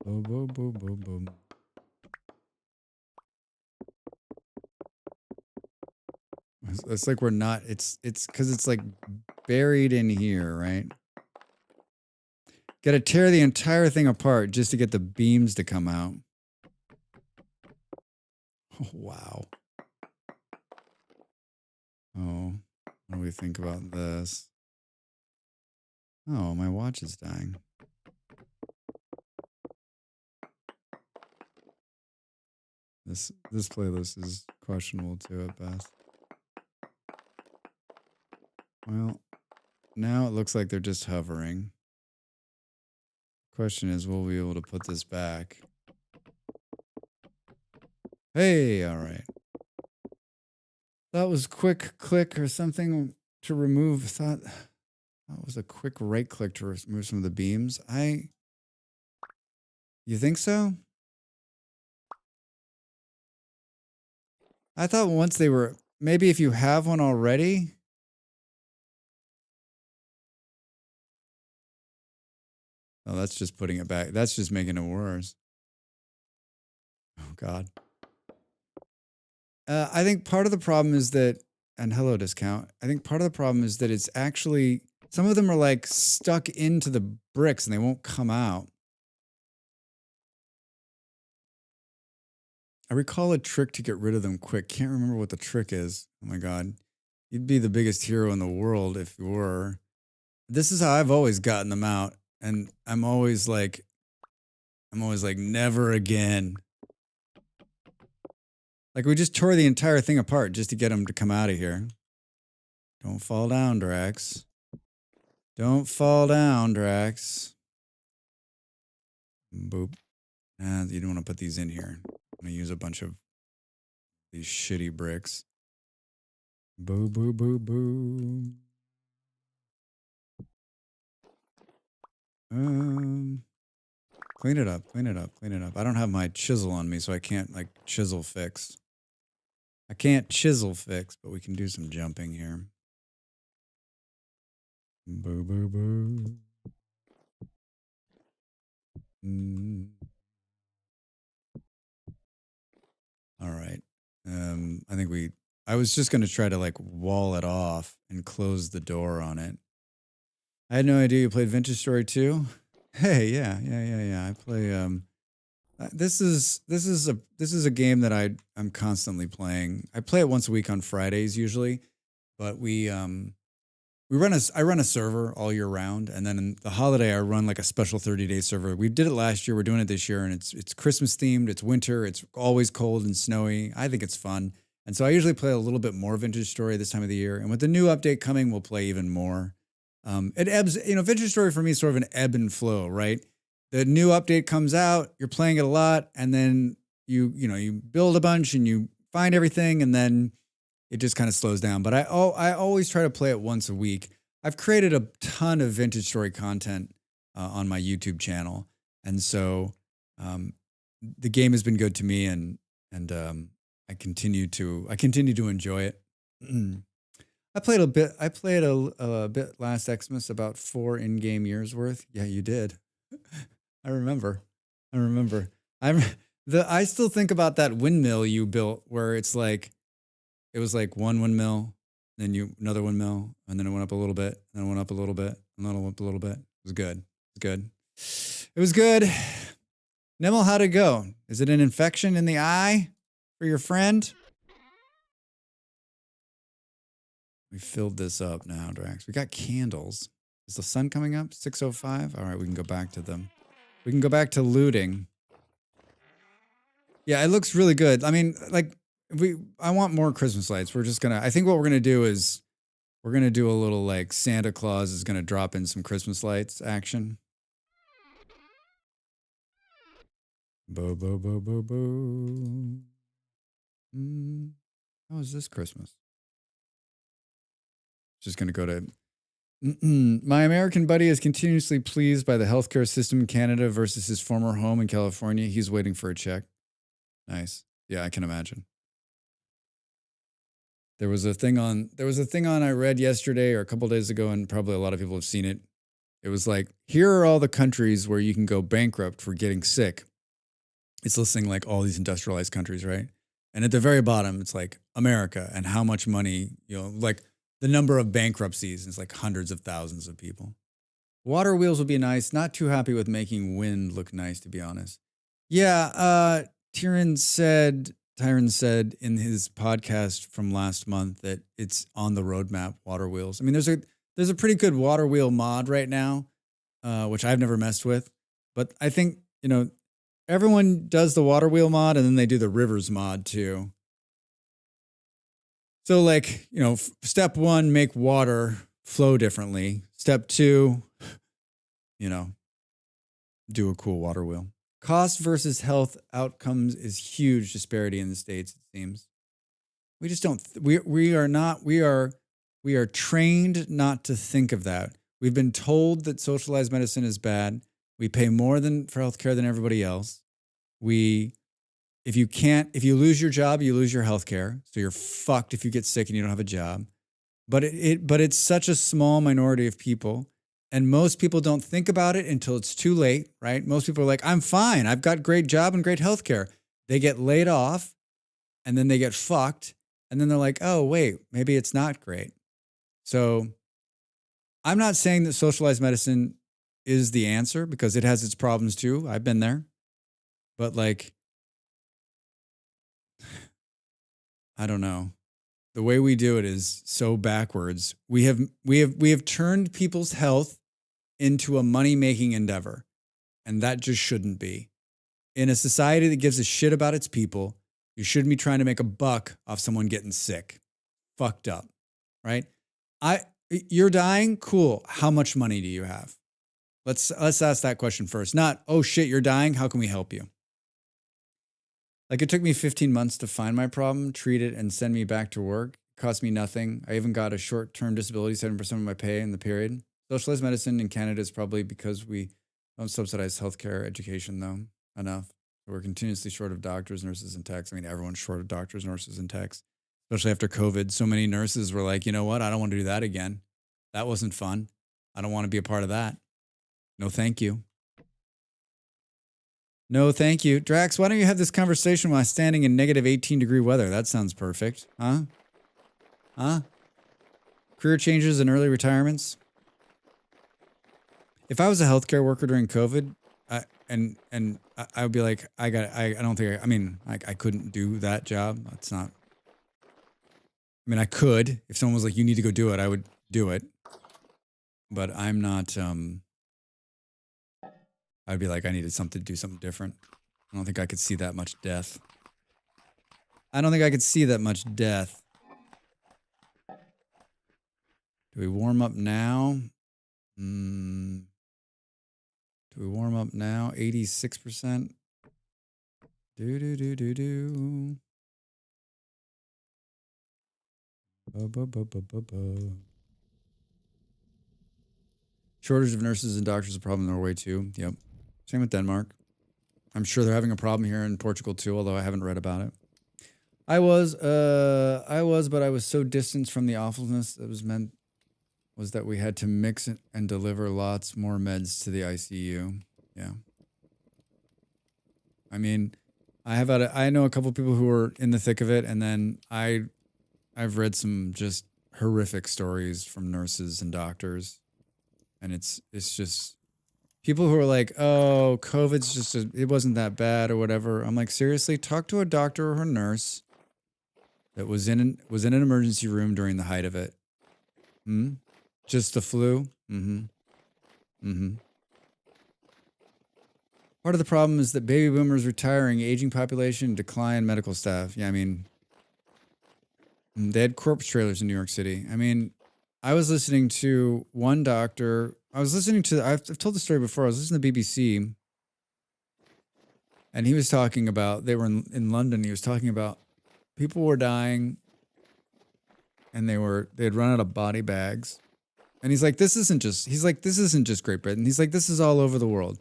Boom, boom, boom, boom, boom. It's like we're not, it's because it's like buried in here, right? Got to tear the entire thing apart just to get the beams to come out. Oh, wow. Oh, what do we think about this? Oh, my watch is dying. This playlist is questionable too at best. Well, now it looks like they're just hovering. Question is, will we be able to put this back? Hey, all right. That was quick click or something to remove. Thought that was a quick right click to remove some of the beams. You think so? I thought once they were, maybe if you have one already. Oh, that's just putting it back. That's just making it worse. Oh, God. I think part of the problem is that, and hello discount, I think part of the problem is that it's actually, some of them are like stuck into the bricks and they won't come out. I recall a trick to get rid of them quick. Can't remember what the trick is. Oh my God. You'd be the biggest hero in the world if you were. This is how I've always gotten them out. And I'm always like, never again. Like we just tore the entire thing apart just to get them to come out of here. Don't fall down, Drax. Don't fall down, Drax. Boop. Nah, you don't want to put these in here. I'm going to use a bunch of these shitty bricks. Boo, boo, boo, boo. Clean it up, clean it up, clean it up. I don't have my chisel on me, so I can't like chisel fix. I can't chisel fix, but we can do some jumping here. Boo, boo, boo. All right. I think I was just going to try to like wall it off and close the door on it. I had no idea you played Vintage Story 2. Hey, yeah. I play, this is a game that I'm constantly playing. I play it once a week on Fridays usually, but I run a server all year round, and then in the holiday I run like a special 30-day server. We did it last year, we're doing it this year, and it's Christmas themed, it's winter, it's always cold and snowy. I think it's fun. And so I usually play a little bit more Vintage Story this time of the year. And with the new update coming, we'll play even more. It ebbs, Vintage Story for me is sort of an ebb and flow, right? The new update comes out, you're playing it a lot, and then you build a bunch and you find everything, and then it just kind of slows down. But I always try to play it once a week. I've created a ton of Vintage Story content on my YouTube channel, and so the game has been good to me, and I continue to enjoy it. I played a bit. I played a bit last Xmas, about 4 in-game years worth. Yeah, you did. I remember. I still think about that windmill you built, where it's like, it was like one windmill, then another windmill, and then it went up a little bit, and then it went up a little bit, and then it went up a little bit. It was good. It was good. Nimel, how'd it go? Is it an infection in the eye for your friend? We filled this up now, Drax. We got candles. Is the sun coming up? 6:05? All right, we can go back to them. We can go back to looting. Yeah, it looks really good. I mean, like, I want more Christmas lights. I think what we're gonna do is we're gonna do a little like Santa Claus is gonna drop in some Christmas lights action. Bo bo bo bo bo. How is this Christmas? Just gonna go to. My American buddy is continuously pleased by the healthcare system in Canada versus his former home in California. He's waiting for a check. Nice. Yeah, I can imagine. There was a thing on I read yesterday or a couple days ago, and probably a lot of people have seen it. It was like, here are all the countries where you can go bankrupt for getting sick. It's listing like all these industrialized countries, right? And at the very bottom, it's like America and how much money, like the number of bankruptcies is like hundreds of thousands of people. Water wheels would be nice. Not too happy with making wind look nice, to be honest. Yeah, Tyron said in his podcast from last month that it's on the roadmap, water wheels. I mean, there's a pretty good water wheel mod right now, which I've never messed with. But I think, everyone does the water wheel mod and then they do the rivers mod too. So like, you know, step 1, make water flow differently. Step 2, you know, do a cool water wheel. Cost versus health outcomes is huge disparity in the States, it seems. We just don't, we are trained not to think of that. We've been told that socialized medicine is bad. We pay more for healthcare than everybody else. If you lose your job, you lose your healthcare. So you're fucked if you get sick and you don't have a job. But it's such a small minority of people. And most people don't think about it until it's too late, right? Most people are like, I'm fine. I've got great job and great healthcare. They get laid off and then they get fucked. And then they're like, oh, wait, maybe it's not great. So I'm not saying that socialized medicine is the answer because it has its problems too. I've been there. But like, I don't know. The way we do it is so backwards. We have turned people's health into a money-making endeavor, and that just shouldn't be. In a society that gives a shit about its people, you shouldn't be trying to make a buck off someone getting sick. Fucked up, right? You're dying? Cool. How much money do you have? Let's ask that question first. Not, oh shit, you're dying. How can we help you? Like it took me 15 months to find my problem, treat it, and send me back to work. It cost me nothing. I even got a short-term disability, 7% of my pay in the period. Socialized medicine in Canada is probably because we don't subsidize healthcare education, though, enough. We're continuously short of doctors, nurses, and techs. I mean, everyone's short of doctors, nurses, and techs, especially after COVID. So many nurses were like, you know what? I don't want to do that again. That wasn't fun. I don't want to be a part of that. No, thank you. No, thank you. Drax, why don't you have this conversation while standing in negative 18-degree weather? That sounds perfect. Huh? Career changes and early retirements. If I was a healthcare worker during COVID, I would be like, I couldn't do that job. That's not, I mean, I could. If someone was like, you need to go do it, I would do it. But I'm not, I'd be like, I needed something to do something different. I don't think I could see that much death. Do we warm up now? Do we warm up now? 86%. Do. Shortage of nurses and doctors is a problem in Norway too. Yep. Same with Denmark. I'm sure they're having a problem here in Portugal too, although I haven't read about it. I was, but I was so distanced from the awfulness that was that we had to mix it and deliver lots more meds to the ICU. Yeah. I mean, I know a couple of people who were in the thick of it, and then I've read some just horrific stories from nurses and doctors, and it's just people who are like, oh, COVID's just it wasn't that bad or whatever. I'm like, seriously, talk to a doctor or a nurse that was in an emergency room during the height of it. Just the flu? Part of the problem is that baby boomers retiring, aging population, decline medical staff. Yeah, I mean, they had corpse trailers in New York City. I mean, I was listening to one doctor. I've told the story before. I was listening to BBC, and he was talking about, they were in London. He was talking about people were dying, and they had run out of body bags. And he's like, this isn't just Great Britain. He's like, this is all over the world.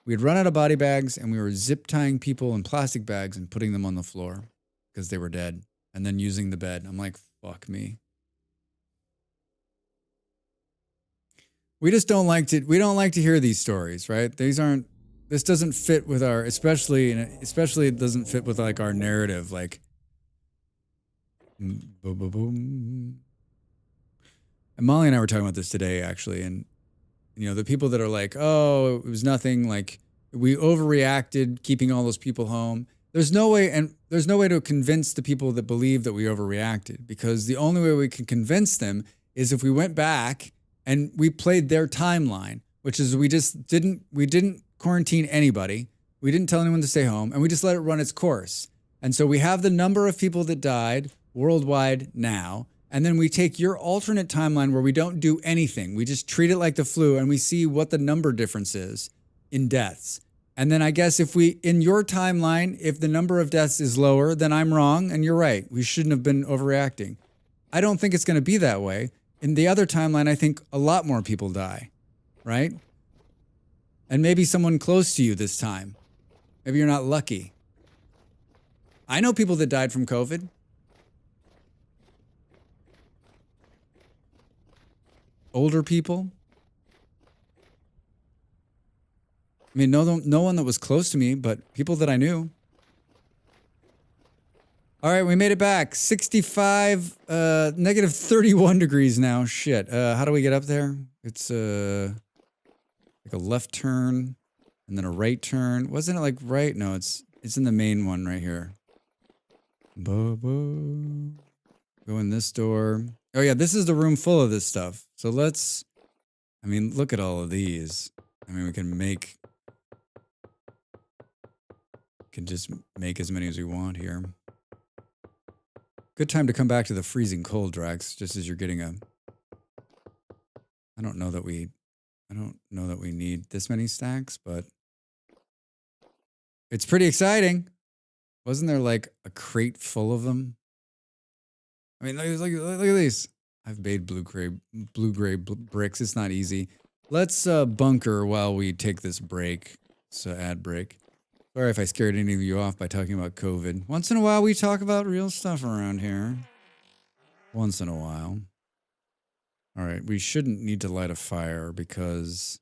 We had run out of body bags, and we were zip tying people in plastic bags and putting them on the floor because they were dead, and then using the bed. I'm like, fuck me. We just don't like to hear these stories, right? This doesn't fit with our, especially it doesn't fit with like our narrative, like, boom, boom, boom. And Molly and I were talking about this today, actually, and you know, the people that are like, oh, it was nothing, like we overreacted keeping all those people home. There's no way to convince the people that believe that we overreacted, because the only way we can convince them is if we went back and we played their timeline, which is we didn't quarantine anybody. We didn't tell anyone to stay home, and we just let it run its course. And so we have the number of people that died worldwide now, and then we take your alternate timeline where we don't do anything. We just treat it like the flu, and we see what the number difference is in deaths. And then I guess if we, in your timeline, if the number of deaths is lower, then I'm wrong, and you're right. We shouldn't have been overreacting. I don't think it's going to be that way. In the other timeline, I think a lot more people die, right? And maybe someone close to you this time. Maybe you're not lucky. I know people that died from COVID. Older people. I mean, no one that was close to me, but people that I knew. All right, we made it back. 65, negative 31 degrees now. Shit. How do we get up there? It's like a left turn and then a right turn. Wasn't it like right? No, it's in the main one right here. Go in this door. Oh yeah, this is the room full of this stuff. So let's, I mean, look at all of these. I mean, we can just make as many as we want here. Good time to come back to the freezing cold, Drax, just as you're getting a... I don't know that we need this many stacks, but it's pretty exciting. Wasn't there like a crate full of them? I mean, look at these. I've made blue-gray bricks. It's not easy. Let's bunker while we take this break. It's an ad break. Sorry if I scared any of you off by talking about COVID. Once in a while, we talk about real stuff around here. Once in a while. All right, we shouldn't need to light a fire because...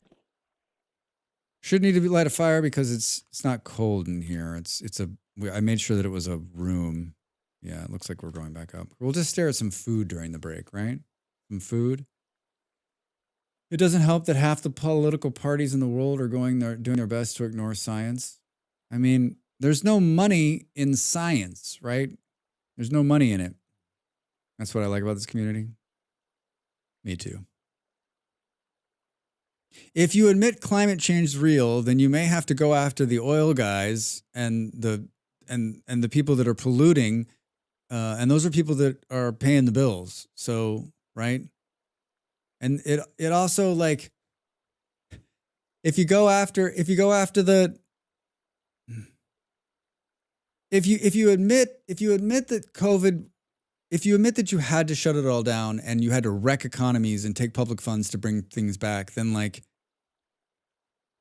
it's not cold in here. I made sure that it was a room. Yeah, it looks like we're going back up. We'll just stare at some food during the break, right? Some food. It doesn't help that half the political parties in the world are doing their best to ignore science. I mean, there's no money in science, right? There's no money in it. That's what I like about this community. Me too. If you admit climate change is real, then you may have to go after the oil guys and the people that are polluting, and those are people that are paying the bills. So, right? And it also, like, if you admit that you had to shut it all down and you had to wreck economies and take public funds to bring things back, then, like,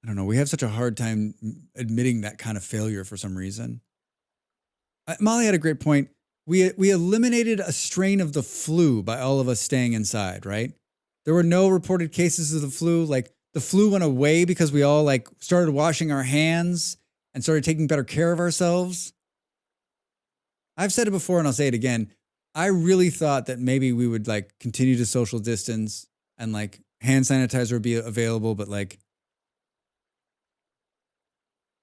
I don't know, we have such a hard time admitting that kind of failure for some reason. Molly had a great point. We eliminated a strain of the flu by all of us staying inside, right? There were no reported cases of the flu. Like, the flu went away because we all, like, started washing our hands and started taking better care of ourselves. I've said it before and I'll say it again. I really thought that maybe we would, like, continue to social distance and, like, hand sanitizer would be available, but, like,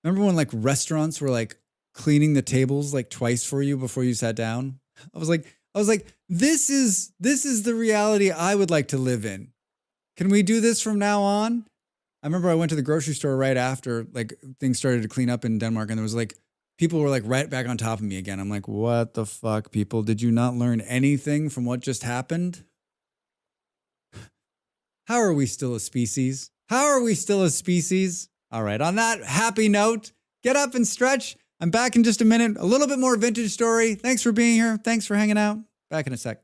remember when, like, restaurants were, like, cleaning the tables, like, twice for you before you sat down? I was like, this is the reality I would like to live in. Can we do this from now on? I remember I went to the grocery store right after, like, things started to clean up in Denmark, and there was, like, people were, like, right back on top of me again. I'm like, what the fuck, people? Did you not learn anything from what just happened? How are we still a species? How are we still a species? All right, on that happy note, get up and stretch. I'm back in just a minute. A little bit more vintage story. Thanks for being here. Thanks for hanging out. Back in a sec.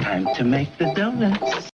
Time to make the donuts.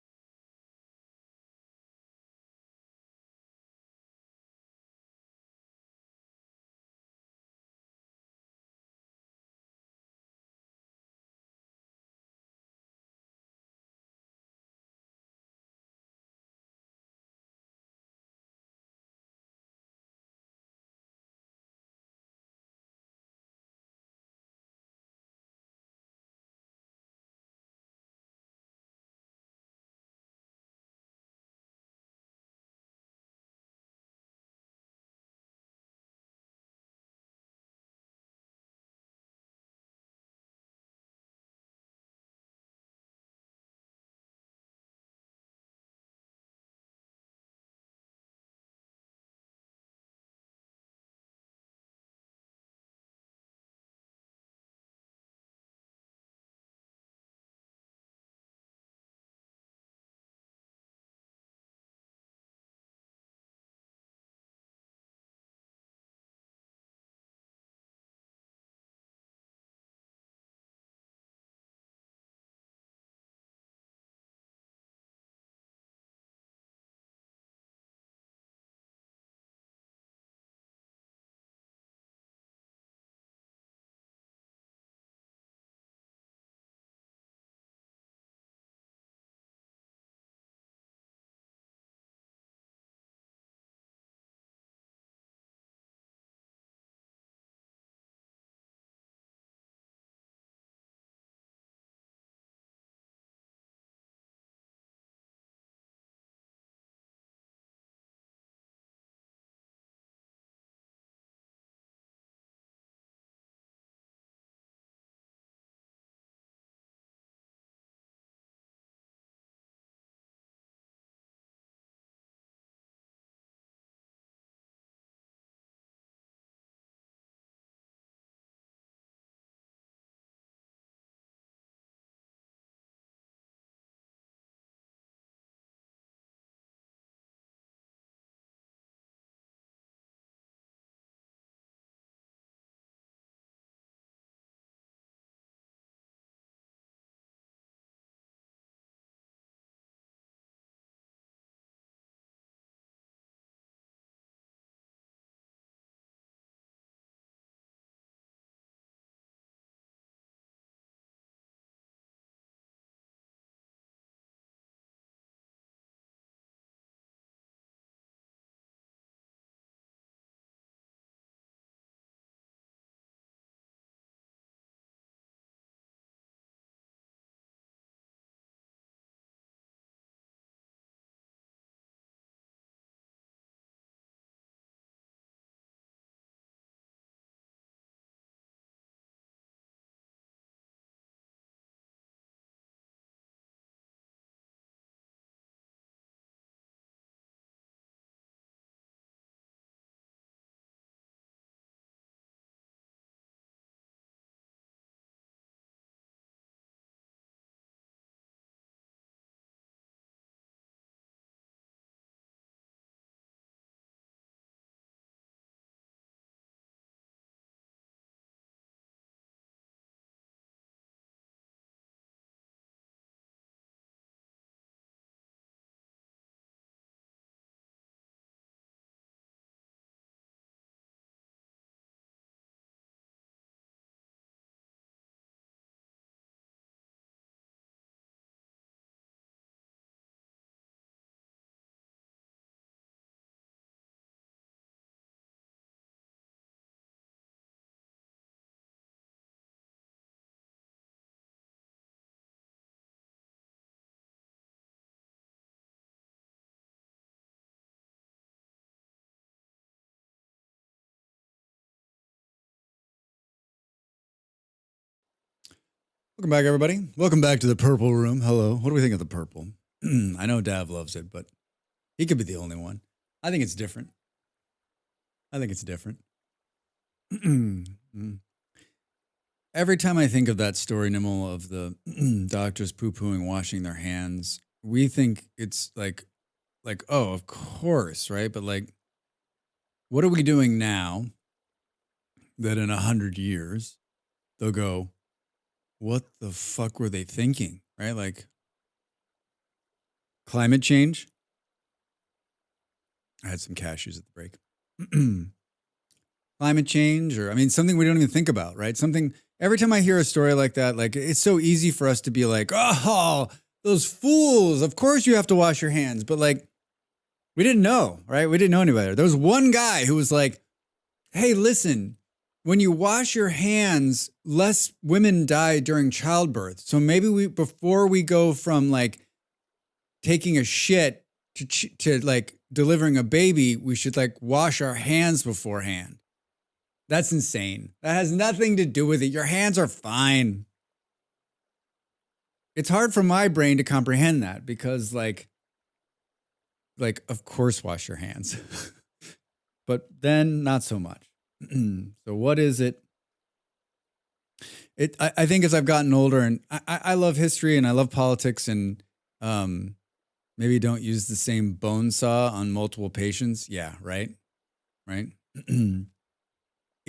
Welcome back, everybody. Welcome back to the purple room. Hello. What do we think of the purple? I know Dav loves it, but he could be the only one. I think it's different. I think it's different. Every time I think of that story, Nimel, of the doctors poo-pooing, washing their hands, we think it's like, oh, of course, right? But like, what are we doing now that in 100 years they'll go, what the fuck were they thinking? right? Like climate change. I had some cashews at the break. Climate change, or I mean, something we don't even think about, right? Something, every time I hear a story like that, like it's so easy for us to be like, oh, those fools, of course you have to wash your hands. But like, we didn't know, right? We didn't know any better. There was one guy who was like, hey, listen, when you wash your hands, less women die during childbirth. So maybe before we go from like taking a shit to like delivering a baby, we should like wash our hands beforehand. That's insane. That has nothing to do with it. Your hands are fine. It's hard for my brain to comprehend that because like of course wash your hands. But then not so much. So what is it? I think as I've gotten older, and I love history and I love politics, and maybe don't use the same bone saw on multiple patients. Yeah, right.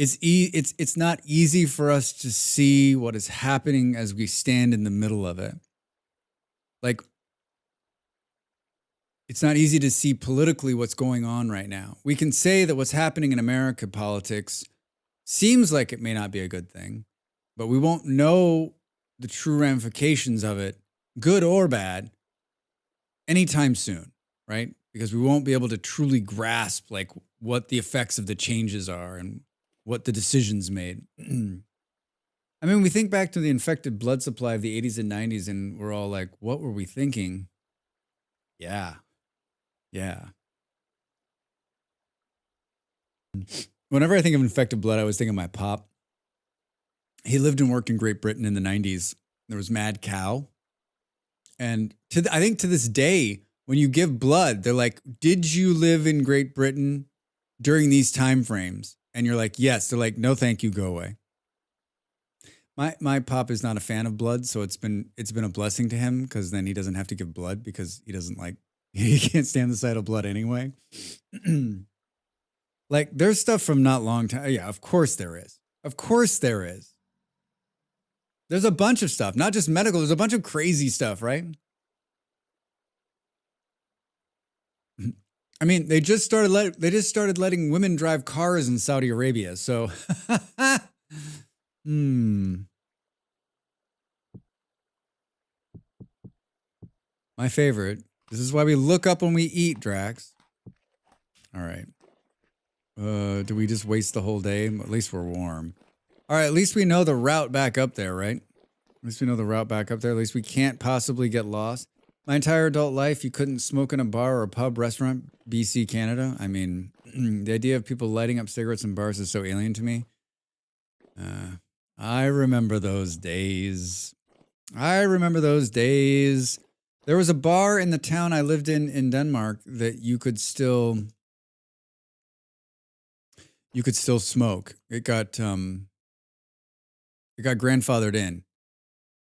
It's not easy for us to see what is happening as we stand in the middle of it. Like, it's not easy to see politically what's going on right now. We can say that what's happening in American politics seems like it may not be a good thing, but we won't know the true ramifications of it, good or bad, anytime soon, right? Because we won't be able to truly grasp like what the effects of the changes are and what the decisions made. I mean, we think back to the infected blood supply of the 80s and 90s, and we're all like, what were we thinking? Yeah. Whenever I think of infected blood, I always think of my pop. He lived and worked in Great Britain in the 90s. There was mad cow. And I think to this day, when you give blood, they're like, did you live in Great Britain during these time frames? And you're like, yes. They're like, no, thank you, go away. My pop is not a fan of blood, so it's been a blessing to him because then he doesn't have to give blood because he doesn't like, he can't stand the sight of blood anyway. Like there's stuff from not long time. Yeah, of course there is. Of course there is. There's a bunch of stuff, not just medical. There's a bunch of crazy stuff, right? I mean, they just started letting women drive cars in Saudi Arabia. So, My favorite. This is why we look up when we eat, Drax. All right. Do we just waste the whole day? At least we're warm. All right, at least we know the route back up there, right? At least we know the route back up there. At least we can't possibly get lost. My entire adult life, you couldn't smoke in a bar or a pub, restaurant, BC, Canada. I mean, the idea of people lighting up cigarettes in bars is so alien to me. I remember those days. There was a bar in the town I lived in Denmark that you could still smoke. It got grandfathered in.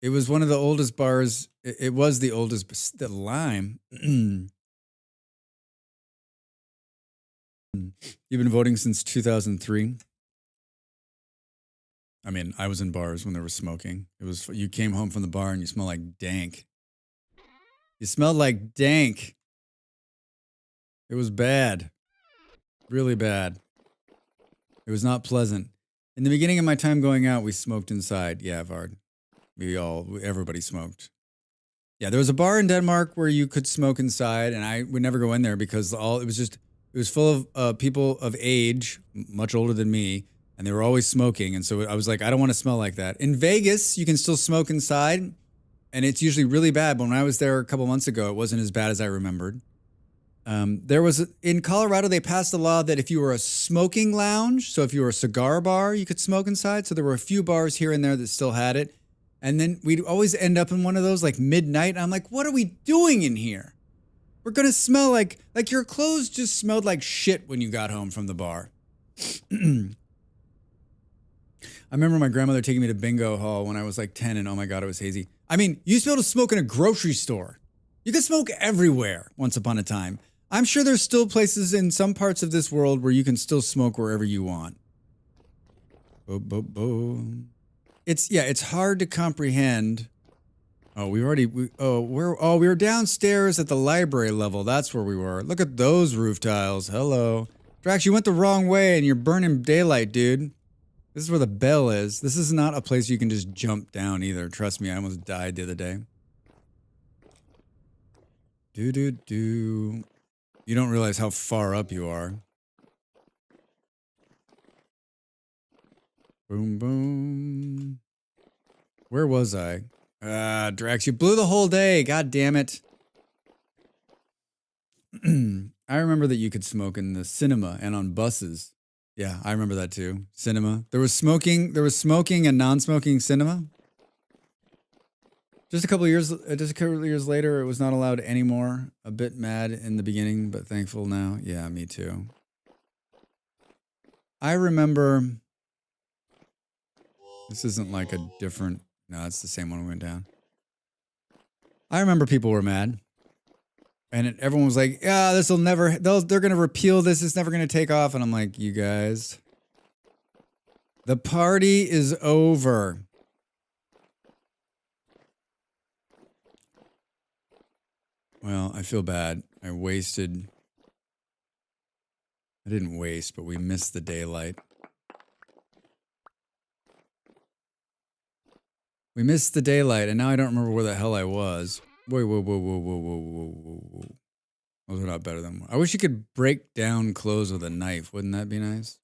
It was one of the oldest bars. It was the oldest, but still lime. You've been voting since 2003. I mean, I was in bars when there was smoking. You came home from the bar and you smelled like dank. You smelled like dank. It was bad. Really bad. It was not pleasant. In the beginning of my time going out, we smoked inside. Yeah, Vard. Everybody smoked. Yeah, there was a bar in Denmark where you could smoke inside, and I would never go in there because it was full of people of age, much older than me, and they were always smoking. And so I was like, I don't want to smell like that. In Vegas, you can still smoke inside, and it's usually really bad. But when I was there a couple months ago, it wasn't as bad as I remembered. In Colorado, they passed a law that if you were a smoking lounge, so if you were a cigar bar, you could smoke inside. So there were a few bars here and there that still had it. And then we'd always end up in one of those like midnight. And I'm like, what are we doing in here? We're going to smell like your clothes just smelled like shit when you got home from the bar. I remember my grandmother taking me to bingo hall when I was like 10 and oh my God, it was hazy. I mean, you used to be able to smoke in a grocery store. You could smoke everywhere once upon a time. I'm sure there's still places in some parts of this world where you can still smoke wherever you want. Boom, boom, boom. It's hard to comprehend. Oh, we were downstairs at the library level. That's where we were. Look at those roof tiles. Hello. Drax, you went the wrong way and you're burning daylight, dude. This is where the bell is. This is not a place you can just jump down either. Trust me, I almost died the other day. Do. You don't realize how far up you are. Boom, boom. Where was I? Drax, you blew the whole day. God damn it. I remember that you could smoke in the cinema and on buses. Yeah, I remember that too. Cinema. There was smoking and non-smoking cinema. Just a couple of years later, it was not allowed anymore. A bit mad in the beginning, but thankful now. Yeah, me too. I remember. This isn't like a different. No, it's the same one we went down. I remember people were mad. And everyone was like, yeah, this will never, they're going to repeal this. It's never going to take off. And I'm like, you guys, the party is over. Well, I feel bad. I didn't waste, but we missed the daylight. We missed the daylight, and now I don't remember where the hell I was. Whoa. Those are not better than one. I wish you could break down clothes with a knife. Wouldn't that be nice?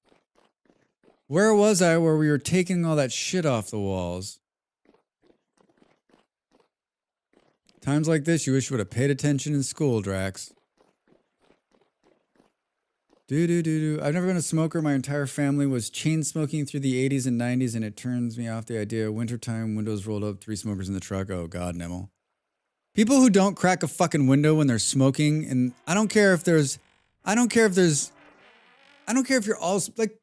Where was I where we were taking all that shit off the walls? Times like this, you wish you would have paid attention in school, Drax. I've never been a smoker. My entire family was chain smoking through the 80s and 90s, and it turns me off the idea. Wintertime, windows rolled up, 3 smokers in the truck. Oh, God, Nemmel. People who don't crack a fucking window when they're smoking, and I don't care if you're all, like,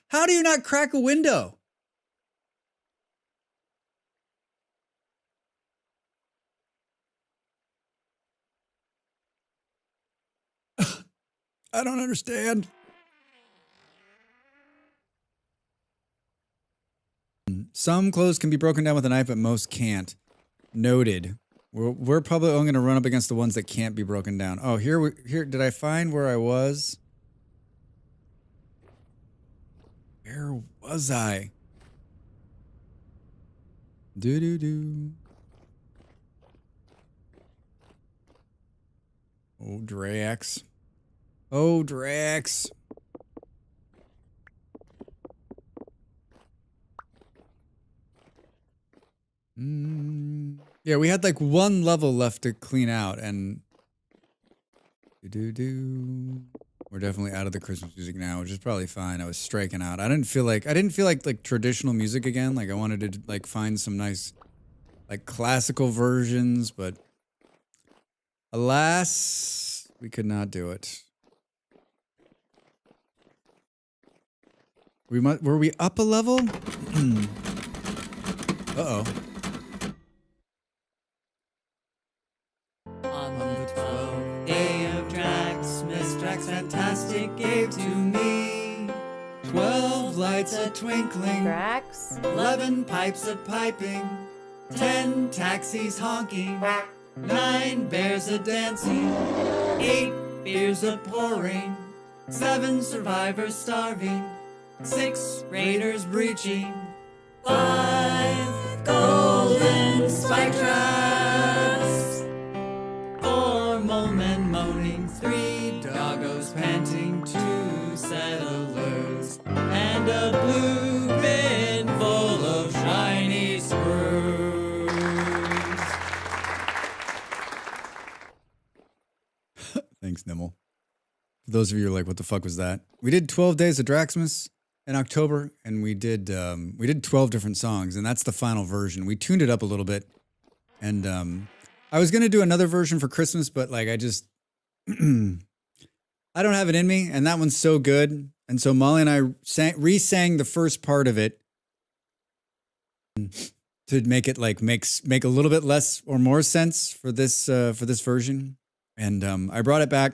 how do you not crack a window? I don't understand. Some clothes can be broken down with a knife, but most can't. Noted. We're probably only going to run up against the ones that can't be broken down. Oh, here. Did I find where I was? Where was I? Oh, Drax. Oh, Drax. Yeah, we had like one level left to clean out, and we're definitely out of the Christmas music now, which is probably fine. I was striking out. I didn't feel like traditional music again. Like I wanted to like find some nice like classical versions, but alas, we could not do it. Were we up a level? Uh-oh. On the 12th day of Draxmas, Drax Fantastic gave to me 12 lights a twinkling, Drax? 11 pipes a piping, 10 taxis honking, 9 bears a dancing, 8 beers a pouring, 7 survivors starving, 6 raiders breaching, 5 golden spike traps, 4 mole men moaning, 3 doggos panting, 2 settlers, and a blue bin full of shiny screws. Thanks, Nemmel. For those of you who are like, what the fuck was that? We did 12 days of Draxmas in October, and we did 12 different songs, and that's the final version. We tuned it up a little bit, and I was gonna do another version for Christmas, but like I just I don't have it in me, and that one's so good, and so Molly and I re-sang the first part of it to make it like make a little bit less or more sense for this version, and I brought it back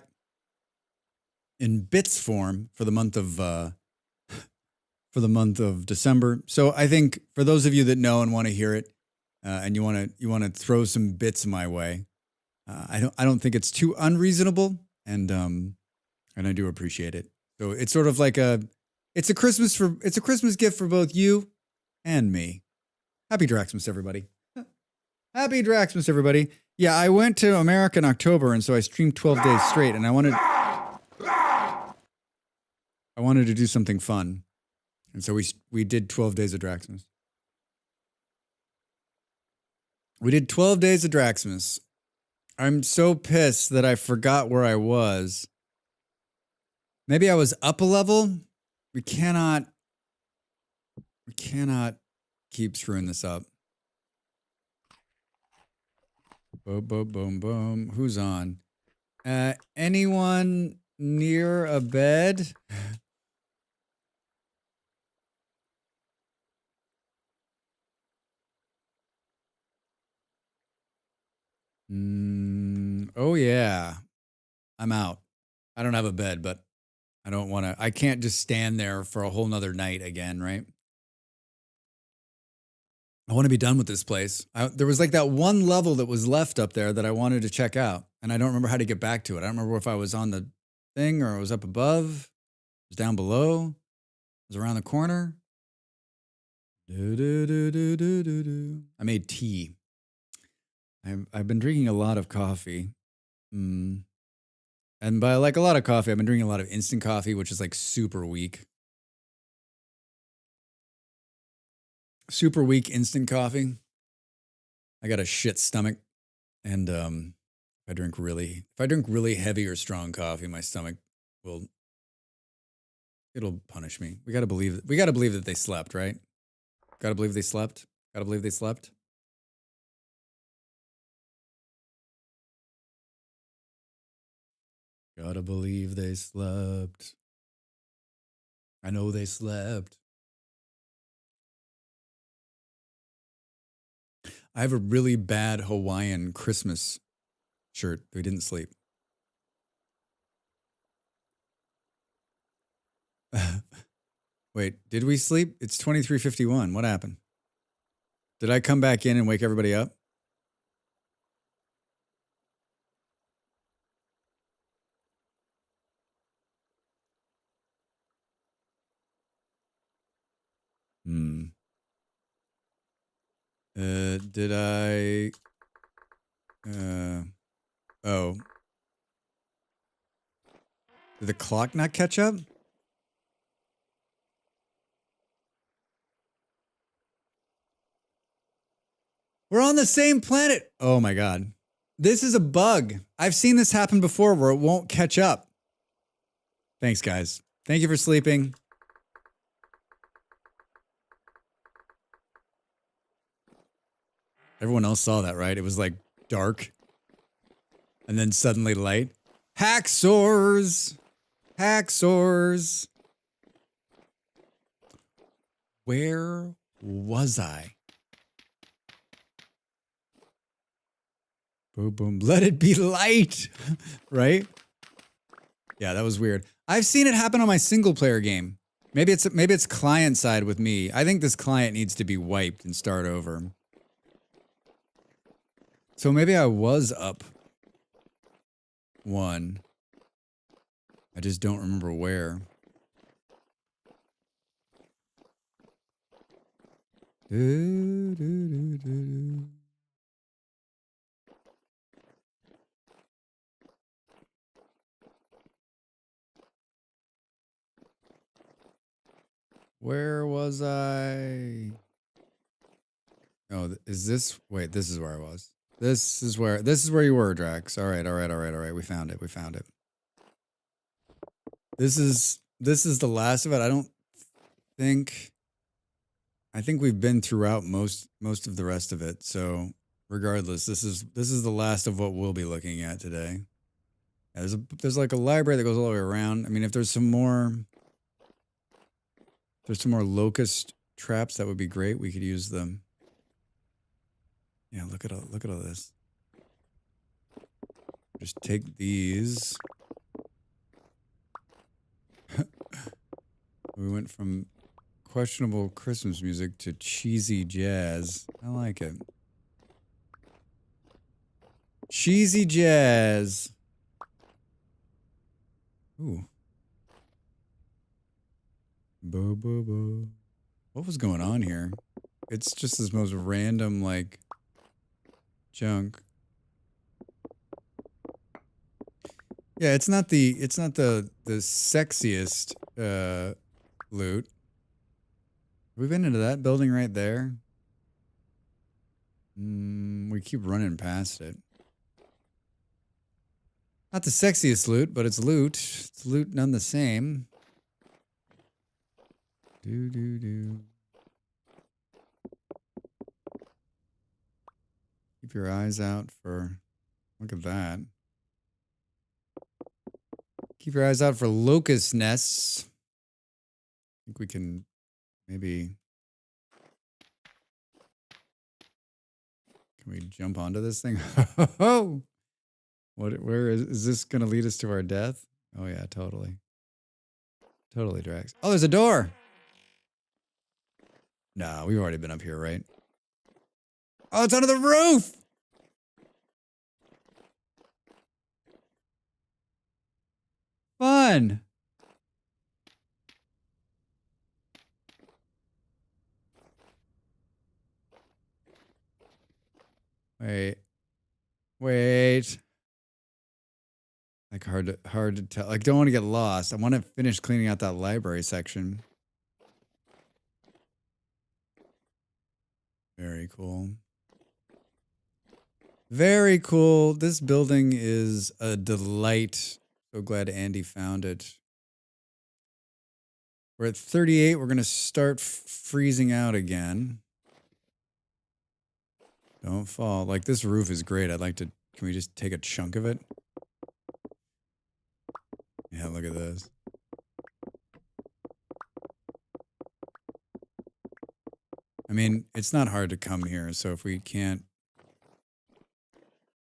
in bits form for the month of December. So I think for those of you that know and want to hear it, and you wanna throw some bits my way, I don't think it's too unreasonable, and I do appreciate it. So it's sort of like it's a Christmas gift for both you and me. Happy Draxmas, everybody. Happy Draxmas, everybody. Yeah, I went to America in October, and so I streamed 12 days straight, and I wanted to do something fun. And so we did 12 days of Draxmas. We did 12 days of Draxmas. I'm so pissed that I forgot where I was. Maybe I was up a level. We cannot keep screwing this up. Boom, boom, boom, boom. Who's on? Anyone near a bed? Oh yeah. I'm out. I don't have a bed, but I can't just stand there for a whole nother night again, right? I want to be done with this place. There was like that one level that was left up there that I wanted to check out, and I don't remember how to get back to it. I don't remember if I was on the thing or I was up above, it was down below, it was around the corner. I made tea. I've been drinking a lot of coffee. And by like a lot of coffee, I've been drinking a lot of instant coffee, which is like super weak. Super weak instant coffee. I got a shit stomach, and if I drink really heavy or strong coffee, my stomach it'll punish me. We got to believe that they slept, right? Got to believe they slept. Got to believe they slept. Gotta believe they slept. I know they slept. I have a really bad Hawaiian Christmas shirt. We didn't sleep. Wait, did we sleep? It's 23:51. What happened? Did I come back in and wake everybody up? Did I? Oh. Did the clock not catch up? We're on the same planet. Oh my God. This is a bug. I've seen this happen before where it won't catch up. Thanks, guys. Thank you for sleeping. Everyone else saw that, right? It was like dark and then suddenly light. Hacksaws! Hacksaws! Where was I? Boom, boom. Let it be light! Right? Yeah, that was weird. I've seen it happen on my single player game. Maybe it's client side with me. I think this client needs to be wiped and start over. So maybe I was up one. I just don't remember where. Where was I? Oh, is this? Wait, this is where I was. This is where you were, Drax. All right. We found it. This is the last of it. I think we've been throughout most of the rest of it. So regardless, this is the last of what we'll be looking at today. Yeah, there's like a library that goes all the way around. I mean, if there's some more locust traps, that would be great. We could use them. Yeah, look at all this. Just take these. We went from questionable Christmas music to cheesy jazz. I like it. Cheesy jazz. Ooh. Bo, bo, bo. What was going on here? It's just this most random, like, junk. Yeah, it's not the sexiest loot. We've been into that building right there. We keep running past it. Not the sexiest loot, but it's loot. It's loot none the same. Do. Keep your eyes out for... Look at that. Keep your eyes out for locust nests. I think we can maybe... Can we jump onto this thing? Oh! Where is this going to lead us to our death? Oh yeah, totally. Totally, Drax. Oh, there's a door! No, we've already been up here, right? Oh, it's under the roof! Fun! Wait. Like hard to tell. Like don't want to get lost. I want to finish cleaning out that library section. Very cool. Very cool. This building is a delight. So glad Andy found it. We're at 38. We're going to start freezing out again. Don't fall. Like this roof is great. I'd like to... Can we just take a chunk of it? Yeah, look at this. I mean, it's not hard to come here, so if we can't...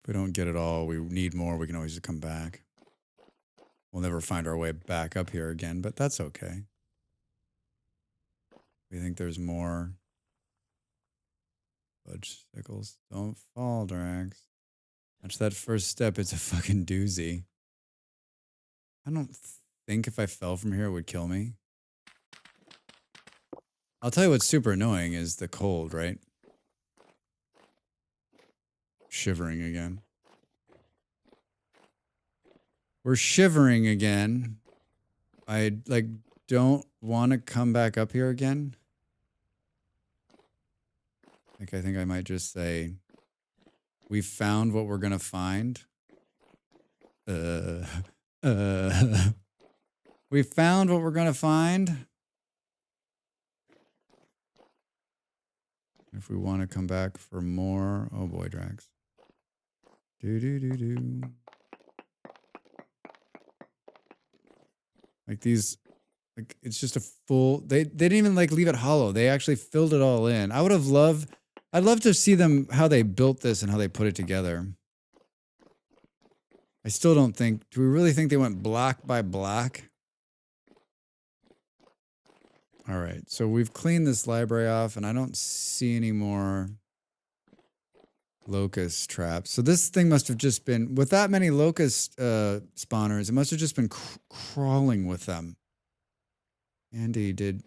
If we don't get it all, we need more, we can always just come back. We'll never find our way back up here again, but that's okay. We think there's more. Fudge sickles. Don't fall, Drax. Watch that first step, it's a fucking doozy. I don't think if I fell from here it would kill me. I'll tell you what's super annoying is the cold, right? Shivering again. We're shivering again. I, like, don't want to come back up here again. Like, I think I might just say, we found what we're gonna find. We found what we're gonna find. If we want to come back for more... Oh boy, Drax. Do. Like these... Like, it's just a full... They didn't even, like, leave it hollow. They actually filled it all in. I would have loved... I'd love to see them... How they built this and how they put it together. I still don't think... Do we really think they went block by block? All right, so we've cleaned this library off, and I don't see any more locust traps. So this thing must have just been... With that many locust spawners, it must have just been crawling with them. Andy did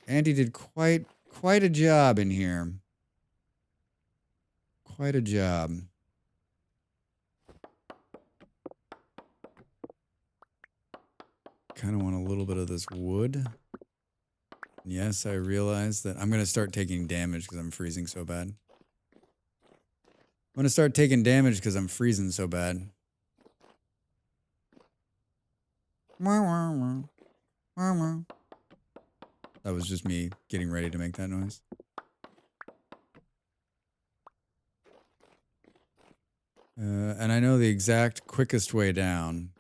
quite a job in here. Quite a job. Kind of want a little bit of this wood. Yes, I realize that I'm going to start taking damage because I'm freezing so bad. I'm going to start taking damage because I'm freezing so bad. That was just me getting ready to make that noise. And I know the exact quickest way down,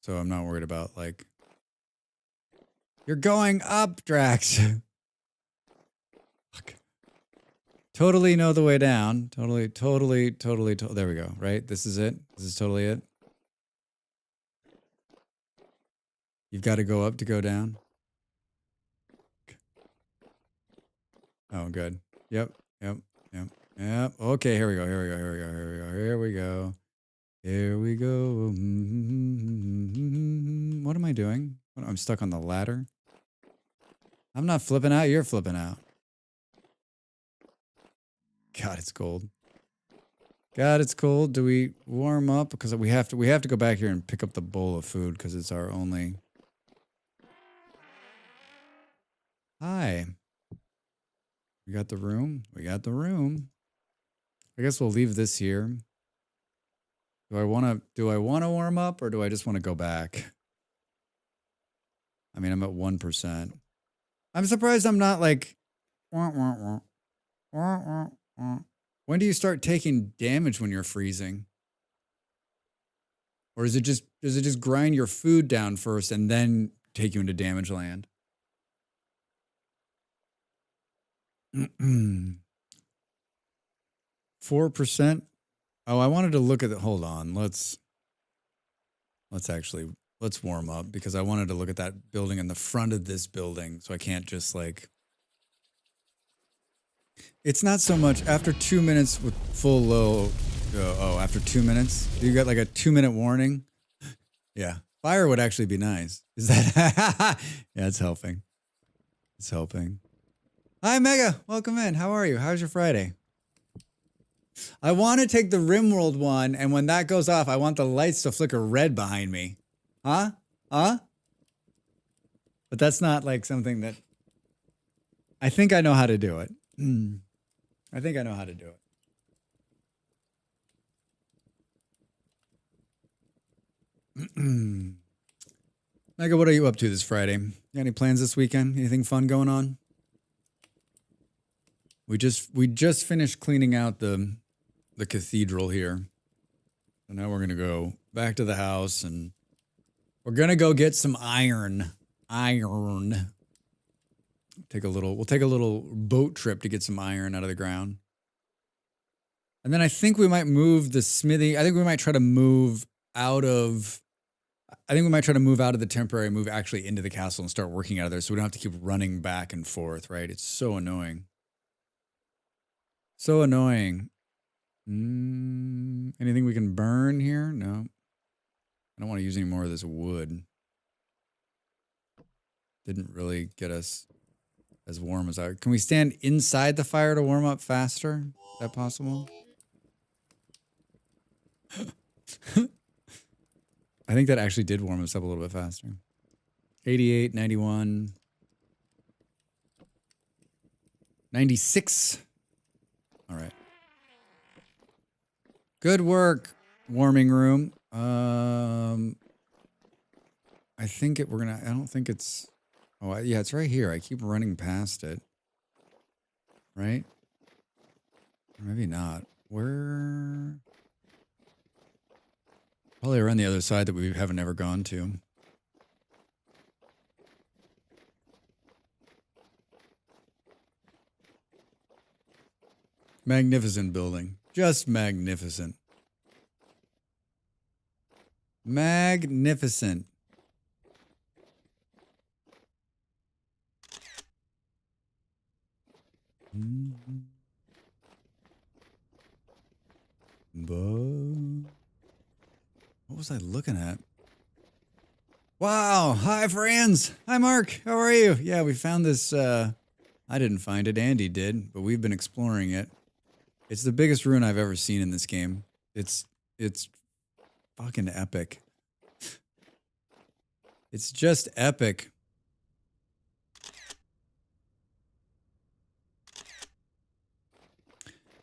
so I'm not worried about, like... You're going up, Drax! Fuck. Totally know the way down. Totally. There we go, right? This is it? This is totally it? You've got to go up to go down? Oh, good. Yep. Okay, here we go. Here we go. What am I doing? I'm stuck on the ladder. I'm not flipping out. You're flipping out. God, it's cold. God, it's cold. Do we warm up? Because we have to go back here and pick up the bowl of food because it's our only. Hi. We got the room. We got the room. I guess we'll leave this here. Do I want to warm up or do I just want to go back? I mean, I'm at 1%. I'm surprised I'm not like when do you start taking damage when you're freezing? Or does it just grind your food down first and then take you into damage land? 4%. Oh, I wanted to look at the hold on. Let's warm up because I wanted to look at that building in the front of this building. So I can't just like it's not so much after 2 minutes with full low. After 2 minutes, you got like a 2-minute warning. Yeah, fire would actually be nice. Is that? Yeah, it's helping. It's helping. Hi, Mega. Welcome in. How are you? How's your Friday? I want to take the RimWorld one, and when that goes off, I want the lights to flicker red behind me. Huh? Huh? But that's not like something that I think I know how to do it. I think I know how to do it. Mega, what are you up to this Friday? You got any plans this weekend? Anything fun going on? We just finished cleaning out the cathedral here. So now we're gonna go back to the house and we're gonna go get some iron. We'll take a little boat trip to get some iron out of the ground. And then I think we might move the smithy. I think we might try to move out of the temporary, move actually into the castle and start working out of there so we don't have to keep running back and forth, right? It's so annoying. So annoying. Anything we can burn here? No. I don't want to use any more of this wood. Didn't really get us as warm as I... Can we stand inside the fire to warm up faster? Is that possible? I think that actually did warm us up a little bit faster. 88, 91. 96. All right. Good work, warming room. I think I don't think it's... Oh, yeah, it's right here. I keep running past it. Right? Or maybe not. Where... Probably around the other side that we haven't ever gone to. Magnificent building. Just magnificent. Magnificent. What was I looking at? Wow. Hi, friends. Hi, Mark. How are you? Yeah, we found this. I didn't find it. Andy did, but we've been exploring it. It's the biggest ruin I've ever seen in this game. It's fucking epic. It's just epic.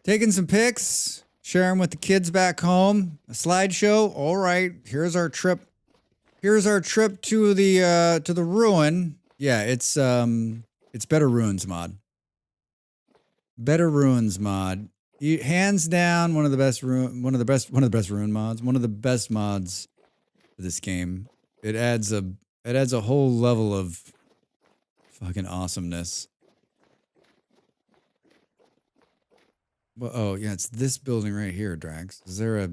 Taking some pics, sharing with the kids back home. A slideshow. All right, here's our trip. Here's our trip to the ruin. Yeah, it's Better Ruins mod. Better Ruins mod. Hands down, one of the best ruin mods. One of the best mods for this game. It adds a whole level of fucking awesomeness. Well, oh yeah, it's this building right here, Drax. Is there a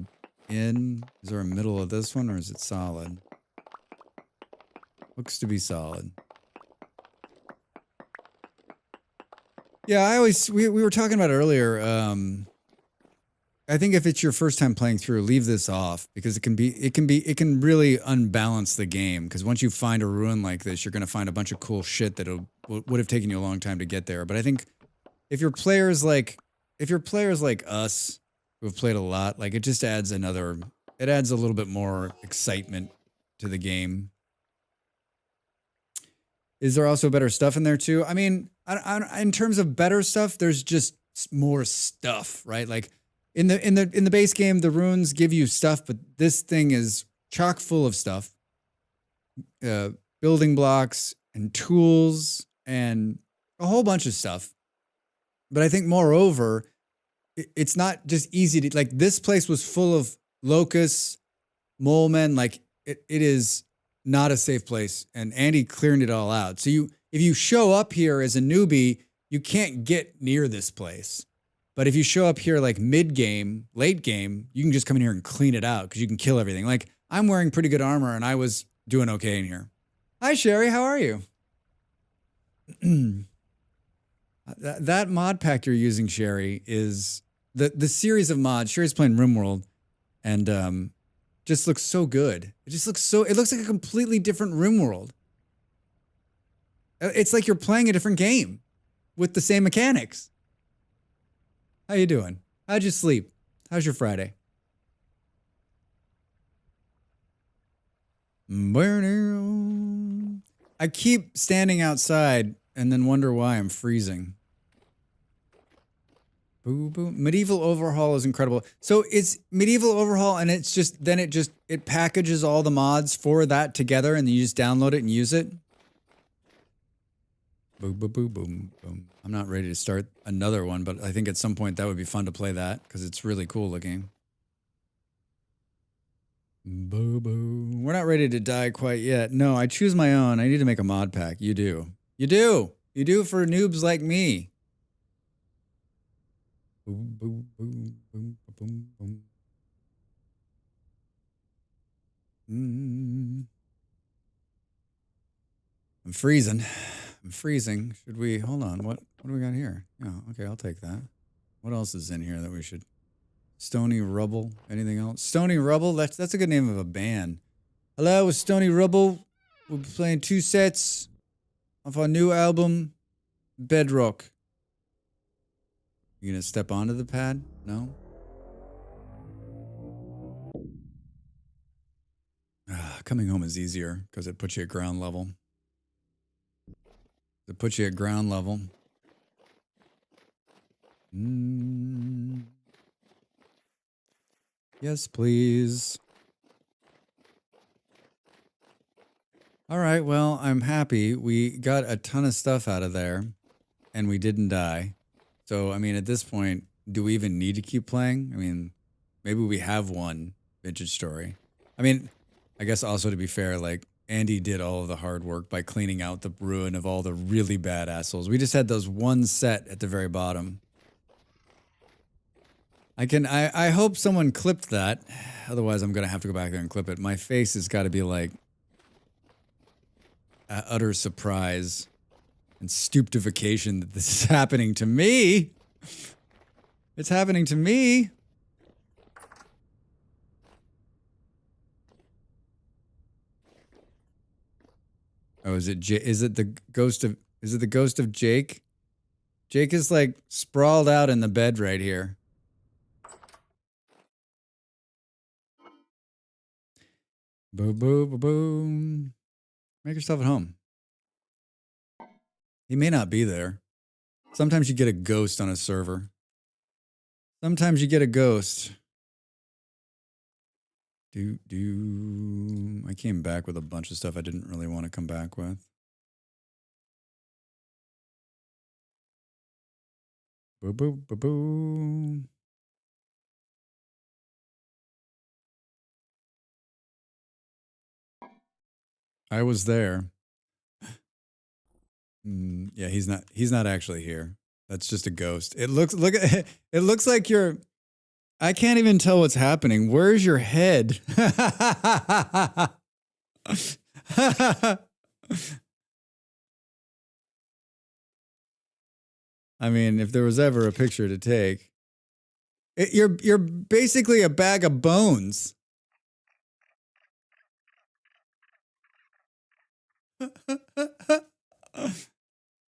middle of this one or is it solid? Looks to be solid. Yeah, we were talking about it earlier. I think if it's your first time playing through, leave this off because it can really unbalance the game. Because once you find a ruin like this, you're going to find a bunch of cool shit that would have taken you a long time to get there. But I think if you're players like us who have played a lot, like it just adds it adds a little bit more excitement to the game. Is there also better stuff in there too? I mean, in terms of better stuff, there's just more stuff, right? Like in the base game, the runes give you stuff, but this thing is chock full of stuff, building blocks and tools and a whole bunch of stuff. But I think moreover, it's not just easy to, like, this place was full of locusts, mole men, like it is not a safe place, and Andy cleared it all out. So if you show up here as a newbie, you can't get near this place. But if you show up here like mid-game, late game, you can just come in here and clean it out because you can kill everything. Like, I'm wearing pretty good armor, and I was doing okay in here. Hi, Sherry. How are you? That mod pack you're using, Sherry, is the series of mods. Sherry's playing RimWorld, and just looks so good. It looks like a completely different RimWorld. It's like you're playing a different game with the same mechanics. How you doing? How'd you sleep? How's your Friday? I keep standing outside and then wonder why I'm freezing. Boo boo. Medieval Overhaul is incredible. So it's Medieval Overhaul, and it's just it packages all the mods for that together, and then you just download it and use it. Boom, boom, boom, boom, boom. I'm not ready to start another one, but I think at some point that would be fun to play that because it's really cool looking. Boo boo. We're not ready to die quite yet. No, I choose my own. I need to make a mod pack. You do. You do. You do for noobs like me. Boom, boom, boom, boom, boom, boom. I'm freezing. I'm freezing. Should we hold on? What do we got here? Oh, okay, I'll take that. What else is in here that we should? Stony Rubble. Anything else? Stony Rubble. That's a good name of a band. Hello, with Stony Rubble. We'll be playing 2 sets of our new album, Bedrock. You gonna step onto the pad? No? Coming home is easier because it puts you at ground level. It puts you at ground level. Yes, please. All right, well, I'm happy. We got a ton of stuff out of there, and we didn't die. So, I mean, at this point, do we even need to keep playing? I mean, maybe we have one vintage story. I mean, I guess also to be fair, like, Andy did all of the hard work by cleaning out the ruin of all the really bad assholes. We just had those one set at the very bottom. I hope someone clipped that. Otherwise, I'm going to have to go back there and clip it. My face has got to be like utter surprise and stupefaction that this is happening to me. It's happening to me. Oh, is it the ghost of Jake? Jake is like sprawled out in the bed right here. Boom, boom, boom, boom. Make yourself at home. He may not be there. Sometimes you get a ghost on a server. Sometimes you get a ghost. I came back with a bunch of stuff I didn't really want to come back with. Boo, boo, boo, boo. I was there. Yeah, he's not actually here. That's just a ghost. It looks like you're, I can't even tell what's happening. Where's your head? I mean, if there was ever a picture to take, You're basically a bag of bones.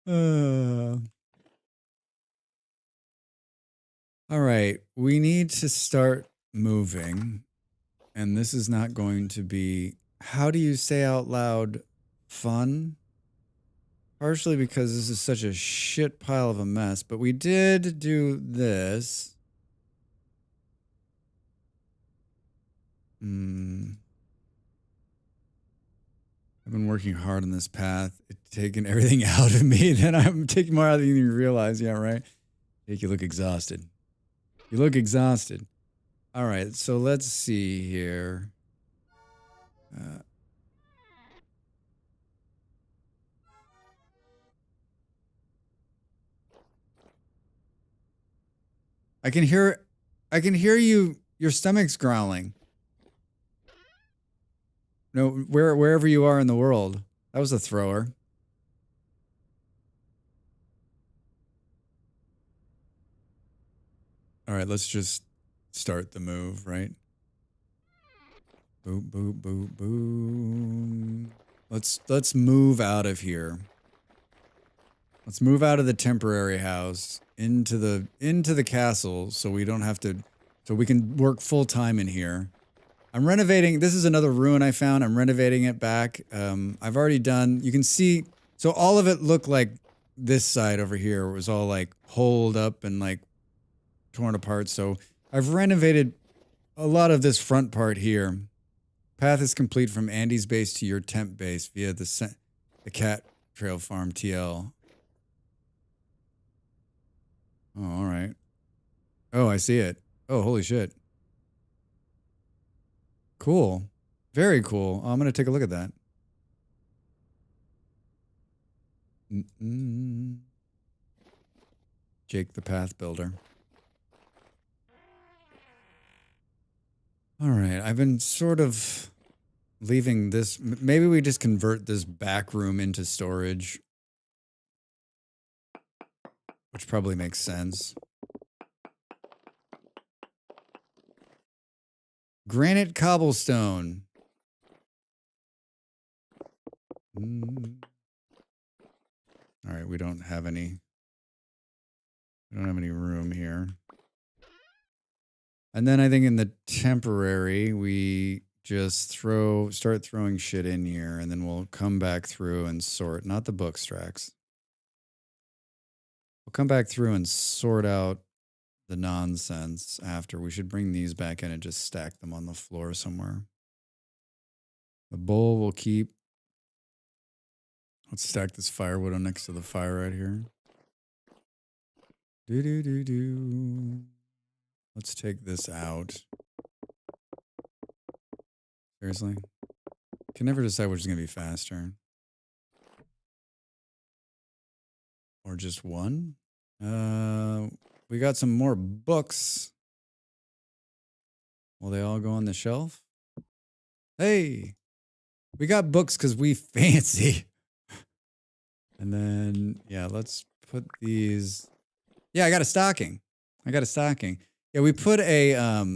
Uh, all right, we need to start moving, and this is not going to be, how do you say out loud, fun? Partially because this is such a shit pile of a mess, but we did do this. I've been working hard on this path. It's taken everything out of me. Then I'm taking more out than you even realize. Yeah, right? Jake, you look exhausted. You look exhausted. All right, so let's see here. I can hear you, your stomach's growling. No, wherever you are in the world. That was a thrower. All right, let's just start the move, right? Boop, boop, boop, boom. Let's move out of here. Let's move out of the temporary house into the castle so we don't have to, so we can work full time in here. I'm renovating. This is another ruin I found. I'm renovating it back. I've already done, you can see, so all of it looked like this side over here was all like holed up and like torn apart. So I've renovated a lot of this front part here. Path is complete from Andy's base to your temp base via the cat trail farm TL. Oh, all right. Oh, I see it. Oh, holy shit. Cool. Very cool. I'm going to take a look at that. Jake the Path Builder. All right. I've been sort of leaving this. Maybe we just convert this back room into storage, which probably makes sense. Granite cobblestone. All right, we don't have any room here. And then I think in the temporary, we just start throwing shit in here, and then we'll come back through and sort, not the book stacks. We'll come back through and sort out the nonsense after. We should bring these back in and just stack them on the floor somewhere. The bowl will keep. Let's stack this firewood on next to the fire right here. Do. Let's take this out. Seriously? Can never decide which is going to be faster. Or just one? We got some more books. Will they all go on the shelf? Hey! We got books because we fancy. And then, yeah, let's put these. Yeah, I got a stocking. Yeah, we put a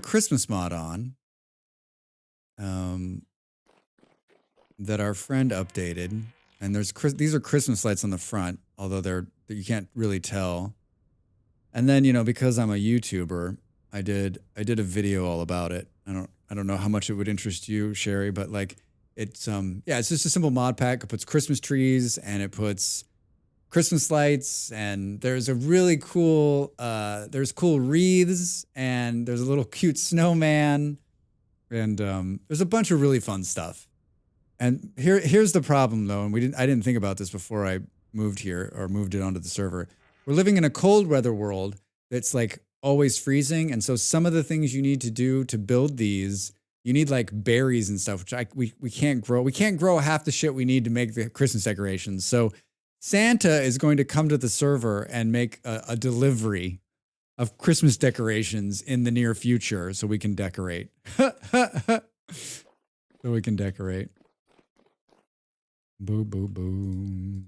Christmas mod on. That our friend updated, and these are Christmas lights on the front, although you can't really tell. And then, you know, because I'm a YouTuber, I did a video all about it. I don't know how much it would interest you, Sherry, but like it's it's just a simple mod pack. It puts Christmas trees and it puts Christmas lights, and there's a really cool there's cool wreaths, and there's a little cute snowman, and there's a bunch of really fun stuff. And here's the problem though, and I didn't think about this before I moved here or moved it onto the server. We're living in a cold weather world that's like always freezing, and so some of the things you need to do to build these, you need like berries and stuff, which we can't grow. We can't grow half the shit we need to make the Christmas decorations. So Santa is going to come to the server and make a delivery of Christmas decorations in the near future so we can decorate. Boo, boo, boo.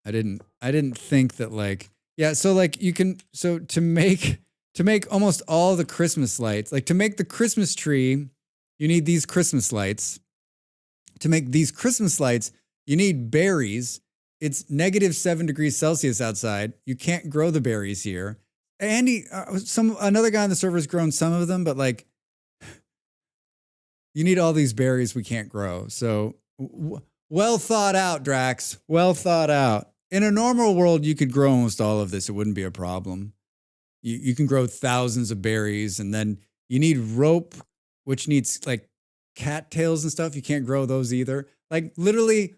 I didn't think that like, yeah. So like you can, so to make almost all the Christmas lights, like to make the Christmas tree, you need these Christmas lights. To make these Christmas lights, you need berries. It's -7 degrees Celsius outside. You can't grow the berries here. Andy, another guy on the server has grown some of them, but like, you need all these berries we can't grow. So well thought out, Drax. Well thought out. In a normal world, you could grow almost all of this. It wouldn't be a problem. You can grow thousands of berries, and then you need rope, which needs like cattails and stuff. You can't grow those either. Like literally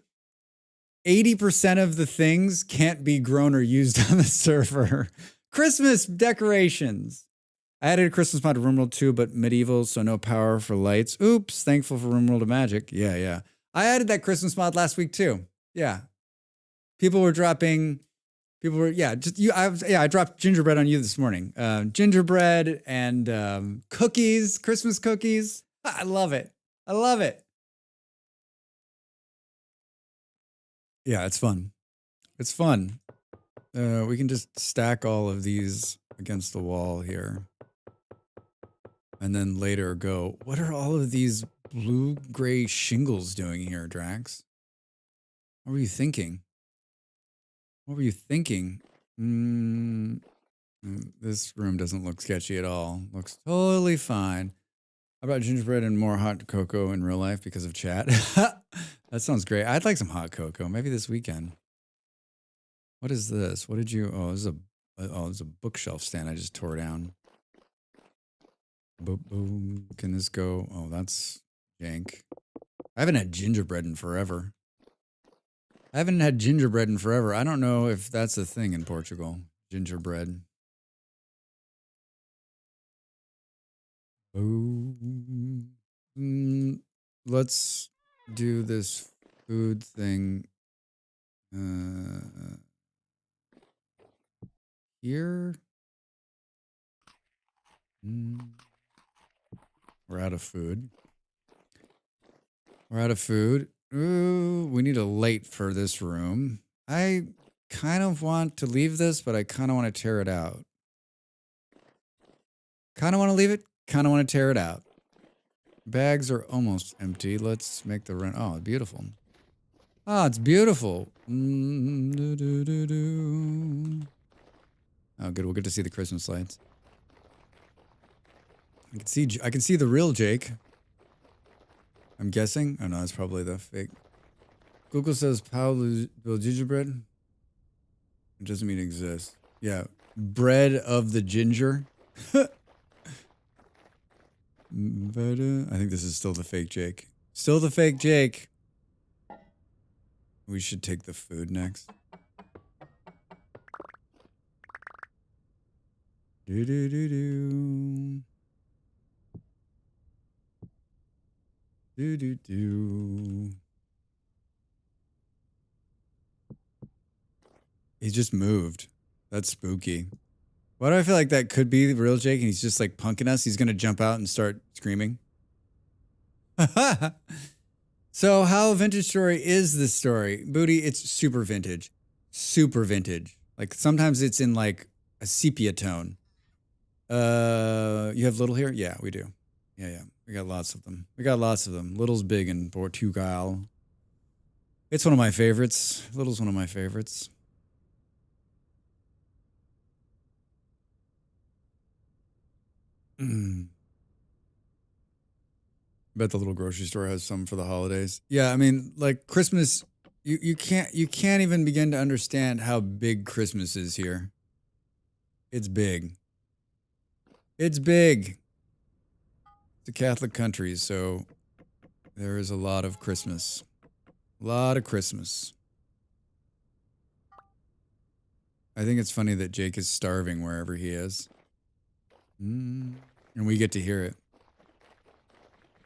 80% of the things can't be grown or used on the server. Christmas decorations. I added a Christmas mod to RimWorld 2, but medieval, so no power for lights. Oops, thankful for RimWorld of Magic. Yeah. I added that Christmas mod last week too. Yeah. I dropped gingerbread on you this morning. Gingerbread and cookies, Christmas cookies. I love it. I love it. Yeah, it's fun. It's fun. We can just stack all of these against the wall here. And then later go, what are all of these blue-gray shingles doing here, Drax? What were you thinking? What were you thinking? This room doesn't look sketchy at all. Looks totally fine. How about gingerbread and more hot cocoa in real life because of chat? That sounds great. I'd like some hot cocoa. Maybe this weekend. What is this? What did you... Oh, this is a bookshelf stand I just tore down. Boom, boom. Can this go? Oh, that's jank. I haven't had gingerbread in forever. I don't know if that's a thing in Portugal. Gingerbread. Boom. Let's do this food thing. Here. We're out of food. Ooh, we need a light for this room. I kind of want to leave this, but I kind of want to tear it out. Kind of want to leave it, kind of want to tear it out. Bags are almost empty. Let's make the run. Oh, beautiful. Oh, it's beautiful. Oh, good. We'll get to see the Christmas lights. I can see the real Jake. I'm guessing. Oh no, that's probably the fake. Google says Paulo gingerbread. It doesn't mean it exists. Yeah, bread of the ginger. But I think this is still the fake Jake. Still the fake Jake. We should take the food next. Do. He just moved. That's spooky. Why do I feel like that could be the real Jake and he's just like punking us? He's going to jump out and start screaming. So how vintage story is this story? Booty, it's super vintage. Super vintage. Like sometimes it's in like a sepia tone. You have Little here? Yeah, we do. Yeah. We got lots of them. Little's big in Portugal. It's one of my favorites. Little's one of my favorites. Bet the little grocery store has some for the holidays. Yeah, I mean, like Christmas, you can't even begin to understand how big Christmas is here. It's big. It's big. It's a Catholic country, so there is a lot of Christmas. A lot of Christmas. I think it's funny that Jake is starving wherever he is. And we get to hear it.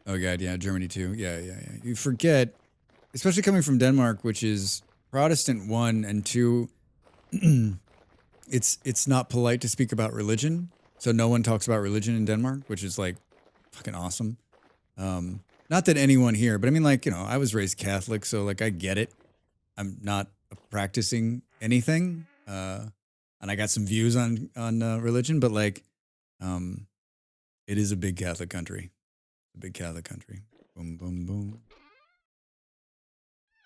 Oh god, yeah, Germany too. Yeah. You forget, especially coming from Denmark, which is Protestant 1 and 2, it's not polite to speak about religion. So no one talks about religion in Denmark, which is like fucking awesome. Not that anyone here, but I mean, like, you know, I was raised Catholic, so like I get it. I'm not practicing anything. And I got some views on religion, but like, it is a big Catholic country. A big Catholic country. Boom, boom, boom.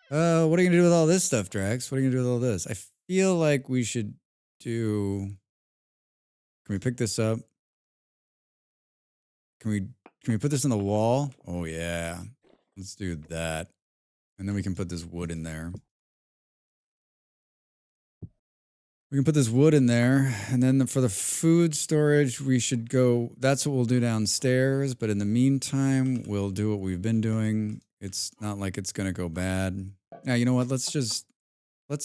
What are you gonna do with all this stuff, Drax? What are you gonna do with all this? I feel like we should do. Can we pick this up? Can we put this on the wall? Oh yeah, let's do that, and then we can put this wood in there. We can put this wood in there, and then for the food storage, we should go. That's what we'll do downstairs. But in the meantime, we'll do what we've been doing. It's not like it's gonna go bad. Now, you know what? Let's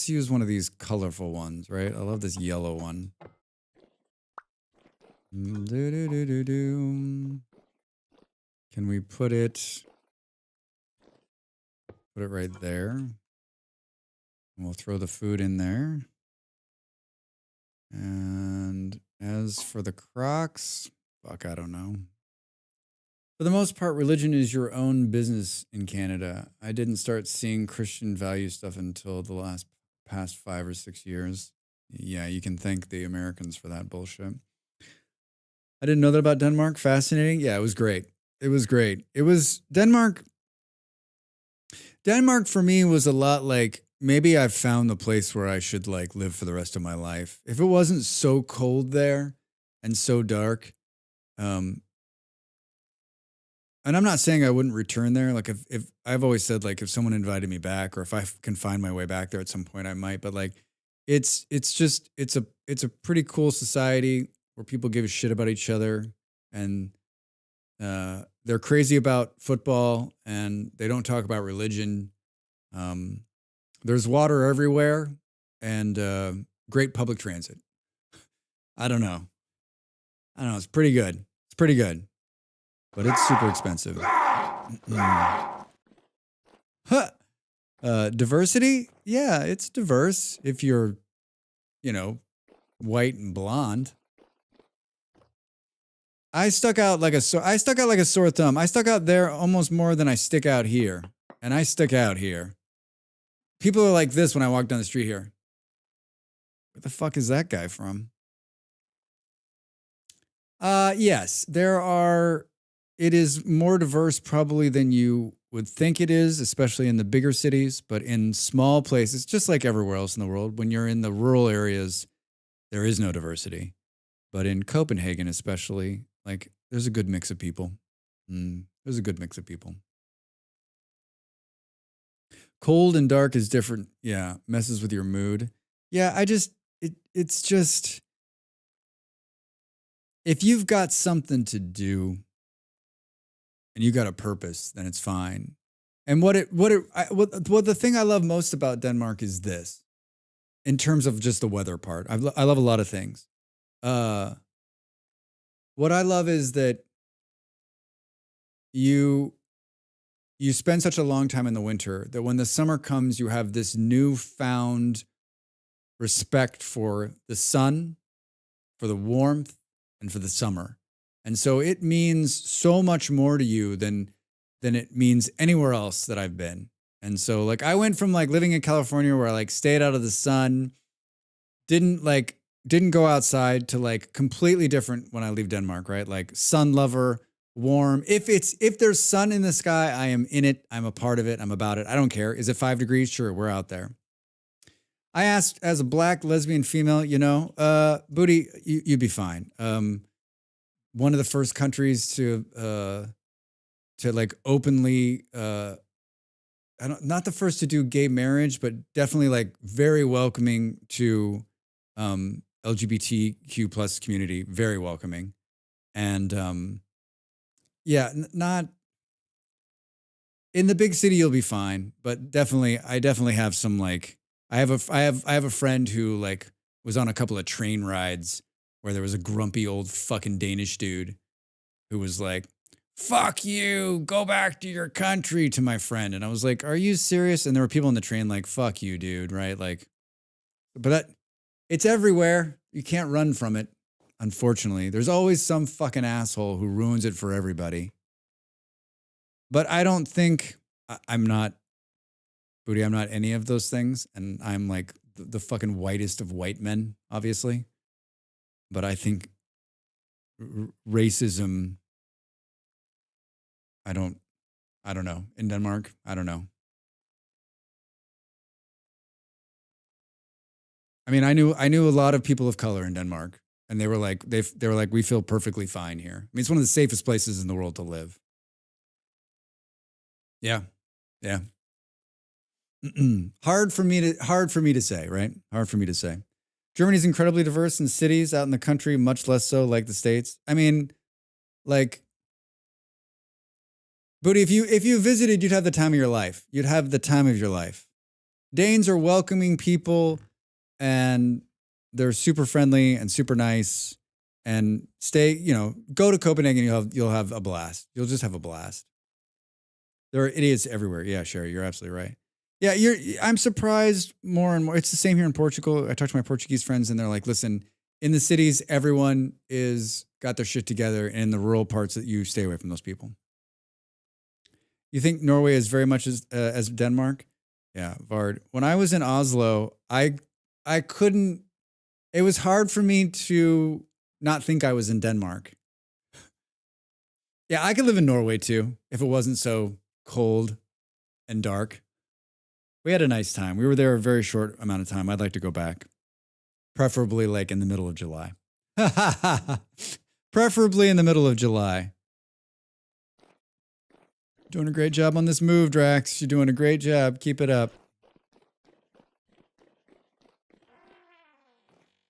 use one of these colorful ones, right? I love this yellow one. Can we put it right there? And we'll throw the food in there. And as for the Crocs, fuck, I don't know. For the most part, religion is your own business in Canada. I didn't start seeing Christian value stuff until the past 5 or 6 years. Yeah, you can thank the Americans for that bullshit. I didn't know that about Denmark. Fascinating. Yeah, it was great. It was great. It was Denmark. Denmark for me was a lot like, maybe I've found the place where I should like live for the rest of my life. If it wasn't so cold there and so dark, and I'm not saying I wouldn't return there. Like if I've always said like if someone invited me back, or if I can find my way back there at some point, I might. But like, it's a pretty cool society where people give a shit about each other, and they're crazy about football, and they don't talk about religion. There's water everywhere, and great public transit. I don't know. It's pretty good. It's pretty good. But it's super expensive. Diversity? Yeah, it's diverse if you're, white and blonde. I stuck out like a sore thumb. I stuck out there almost more than I stick out here. And I stick out here. People are like this when I walk down the street here. Where the fuck is that guy from? Yes, it is more diverse probably than you would think it is, especially in the bigger cities, but in small places, just like everywhere else in the world, when you're in the rural areas, there is no diversity. But in Copenhagen especially, like, there's a good mix of people. There's a good mix of people. Cold and dark is different. Yeah, messes with your mood. Yeah, it's just, if you've got something to do and you got a purpose, then it's fine. And what the thing I love most about Denmark is this, in terms of just the weather part. I love a lot of things. What I love is that you spend such a long time in the winter that when the summer comes, you have this newfound respect for the sun, for the warmth, and for the summer. And so it means so much more to you than it means anywhere else that I've been. And so like I went from like living in California where I like stayed out of the sun, didn't go outside, to like completely different when I leave Denmark, right? Like sun lover, warm. If there's sun in the sky, I am in it. I'm a part of it. I'm about it. I don't care. Is it 5 degrees? Sure, we're out there. I asked, as a black lesbian female, Booty, you'd be fine. One of the first countries to like openly, not the first to do gay marriage, but definitely like very welcoming to LGBTQ plus community, very welcoming. And not in the big city, you'll be fine, but I definitely have some like, I have a friend who like was on a couple of train rides where there was a grumpy old fucking Danish dude who was like, fuck you, go back to your country, to my friend. And I was like, are you serious? And there were people on the train like, fuck you, dude, right? Like, but it's everywhere. You can't run from it, unfortunately. There's always some fucking asshole who ruins it for everybody. But I don't think, I'm not, Booty, I'm not any of those things, and I'm like the fucking whitest of white men, obviously. But I think racism. I don't know. In Denmark, I don't know. I mean, I knew a lot of people of color in Denmark, and they were like they were like, we feel perfectly fine here. I mean, it's one of the safest places in the world to live. Yeah, yeah. Hard for me to say, right? Hard for me to say. Germany's incredibly diverse in cities, out in the country, much less so like the States. I mean, like, Booty, if you visited, you'd have the time of your life. You'd have the time of your life. Danes are welcoming people, and they're super friendly and super nice. And go to Copenhagen, you'll have a blast. You'll just have a blast. There are idiots everywhere. Yeah, Sherry, you're absolutely right. Yeah, I'm surprised more and more. It's the same here in Portugal. I talk to my Portuguese friends, and they're like, "Listen, in the cities, everyone is got their shit together, and in the rural parts, that you stay away from those people." You think Norway is very much as Denmark? Yeah, Vard. When I was in Oslo, I couldn't. It was hard for me to not think I was in Denmark. Yeah, I could live in Norway too if it wasn't so cold and dark. We had a nice time. We were there a very short amount of time. I'd like to go back, preferably like in the middle of July. Preferably in the middle of July. Doing a great job on this move, Drax. You're doing a great job. Keep it up.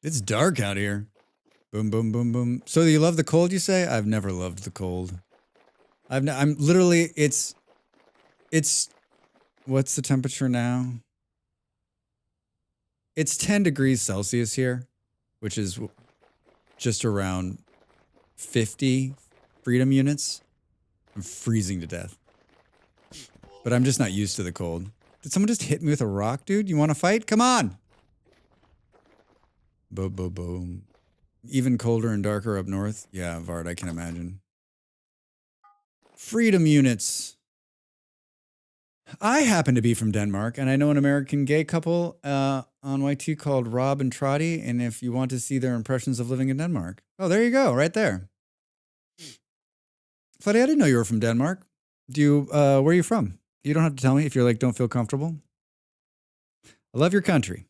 It's dark out here. Boom, boom, boom, boom. So you love the cold, you say? I've never loved the cold. I'm literally, it's, what's the temperature now? It's 10 degrees Celsius here, which is just around 50 freedom units. I'm freezing to death. But I'm just not used to the cold. Did someone just hit me with a rock, dude? You want to fight? Come on. Boom, boom, boom. Even colder and darker up north. Yeah, Vard, I can imagine. Freedom units. I happen to be from Denmark, and I know an American gay couple on YT called Rob and Trotty, and if you want to see their impressions of living in Denmark. Oh, there you go, right there. Fuddy, I didn't know you were from Denmark. Where are you from? You don't have to tell me if you're like, don't feel comfortable. I love your country.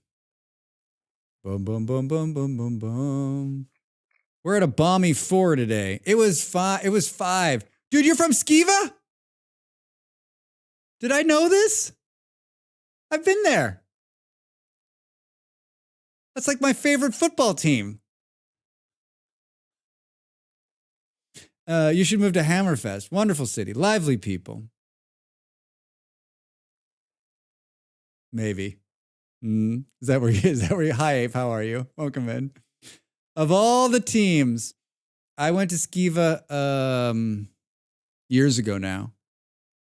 Boom, boom, boom, boom, boom, boom, boom. We're at a balmy 4 today. It was 5. Dude, you're from Skiva? Did I know this? I've been there. That's like my favorite football team. You should move to Hammerfest. Wonderful city. Lively people. Maybe. Is that where you? Hi, Ape. How are you? Welcome in. Of all the teams, I went to Skiva years ago now,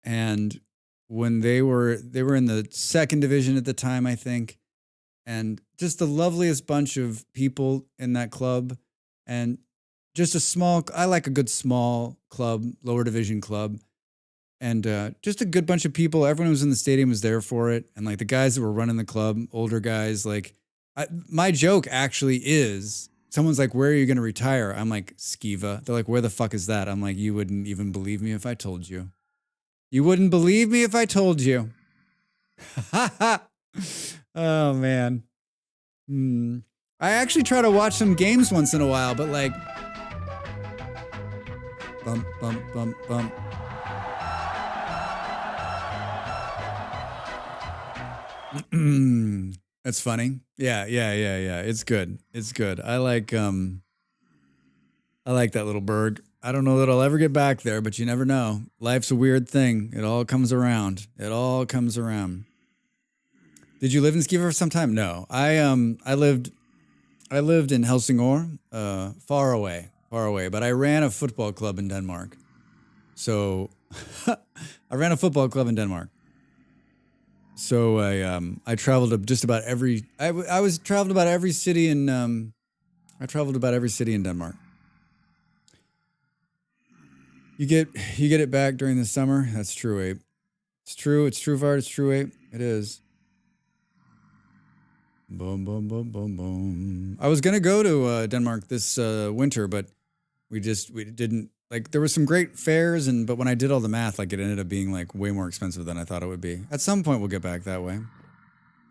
and when they were in the 2nd division at the time, I think, and just the loveliest bunch of people in that club, and just I like a good small club, lower division club. And just a good bunch of people. Everyone who was in the stadium was there for it. And like the guys that were running the club, older guys, like my joke actually is, someone's like, where are you going to retire? I'm like, Skiva. They're like, where the fuck is that? I'm like, you wouldn't even believe me if I told you. You wouldn't believe me if I told you. Oh, man. I actually try to watch some games once in a while, but like, bump, bump, bump, bump. That's funny. Yeah. It's good. It's good. I like that little bird. I don't know that I'll ever get back there, but you never know. Life's a weird thing. It all comes around. It all comes around. Did you live in Skiva for some time? No. I lived in Helsingør, far away, but I ran a football club in Denmark. So I ran a football club in Denmark. So I traveled to just about every. I traveled about every city in. I traveled about every city in Denmark. You get it back during the summer. That's true, Abe. It's true, Vard, it's true, Ape. It is. Boom, boom, boom, boom, boom. I was gonna go to Denmark this winter, but we didn't, like, there were some great fairs, but when I did all the math, like, it ended up being like way more expensive than I thought it would be. At some point, we'll get back that way.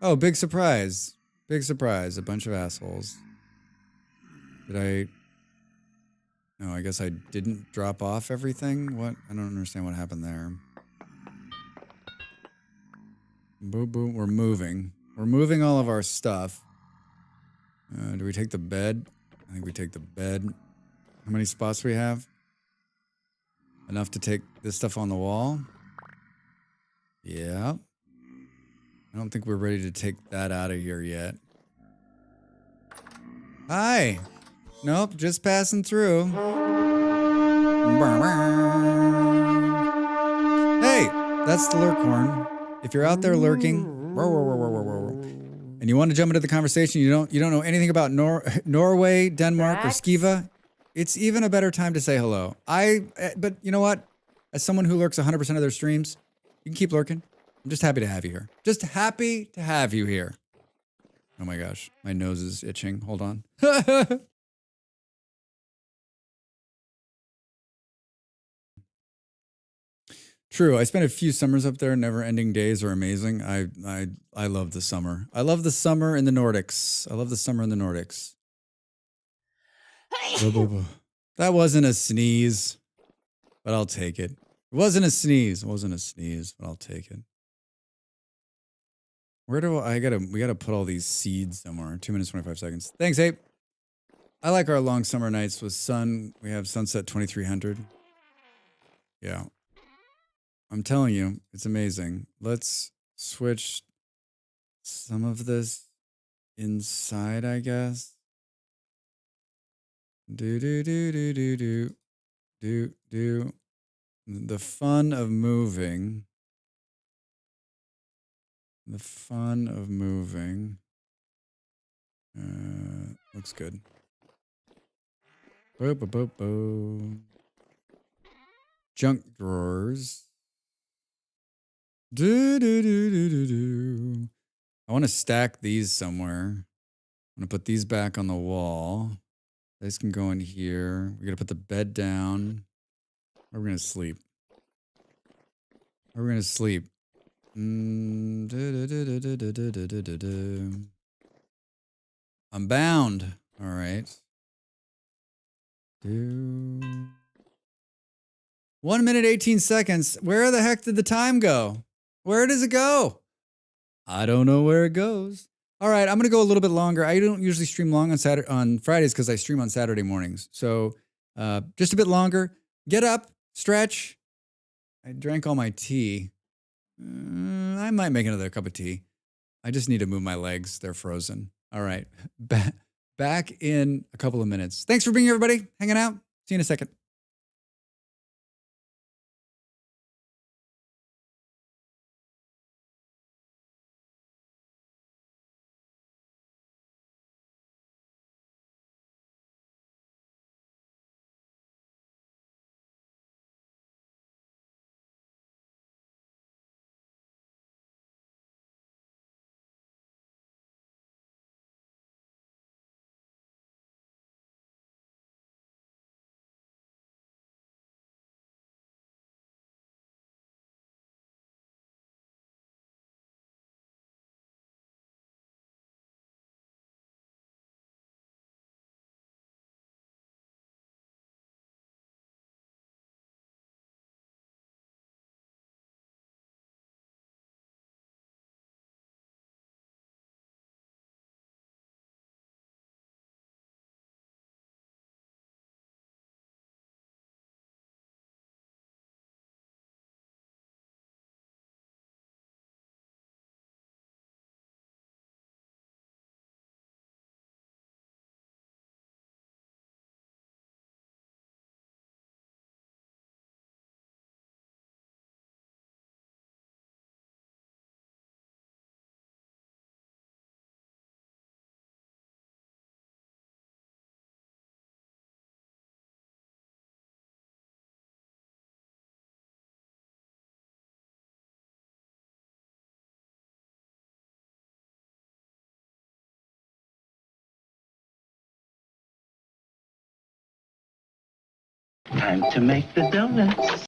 Oh, big surprise. Big surprise. A bunch of assholes. No, I guess I didn't drop off everything? What? I don't understand what happened there. Boom, boom. We're moving. We're moving all of our stuff. Do we take the bed? I think we take the bed. How many spots do we have? Enough to take this stuff on the wall? Yeah. I don't think we're ready to take that out of here yet. Hi. Nope, just passing through. Hey, that's the lurk horn. If you're out there lurking, and you want to jump into the conversation, you don't know anything about Norway, Denmark, or Skiva, it's even a better time to say hello. But you know what? As someone who lurks 100% of their streams, you can keep lurking. I'm just happy to have you here. Just happy to have you here. Oh my gosh, my nose is itching. Hold on. True. I spent a few summers up there. Never-ending days are amazing. I love the summer. I love the summer in the Nordics. I love the summer in the Nordics. That wasn't a sneeze, but I'll take it. It wasn't a sneeze. It wasn't a sneeze, but I'll take it. Where do we gotta put all these seeds somewhere. 2 minutes, 25 seconds. Thanks, Ape. I like our long summer nights with sun. We have sunset 2300. Yeah. I'm telling you, it's amazing. Let's switch some of this inside, I guess. Do. The fun of moving. The fun of moving. Looks good. Junk drawers. I want to stack these somewhere. I'm going to put these back on the wall. These can go in here. We're going to put the bed down. We're going to sleep. We're going to sleep. I'm bound. All right. 1 minute, 18 seconds. Where the heck did the time go? Where does it go? I don't know where it goes. All right, I'm going to go a little bit longer. I don't usually stream long on Fridays because I stream on Saturday mornings. So just a bit longer. Get up, stretch. I drank all my tea. I might make another cup of tea. I just need to move my legs. They're frozen. All right, back in a couple of minutes. Thanks for being here, everybody. Hanging out. See you in a second. Time to make the donuts.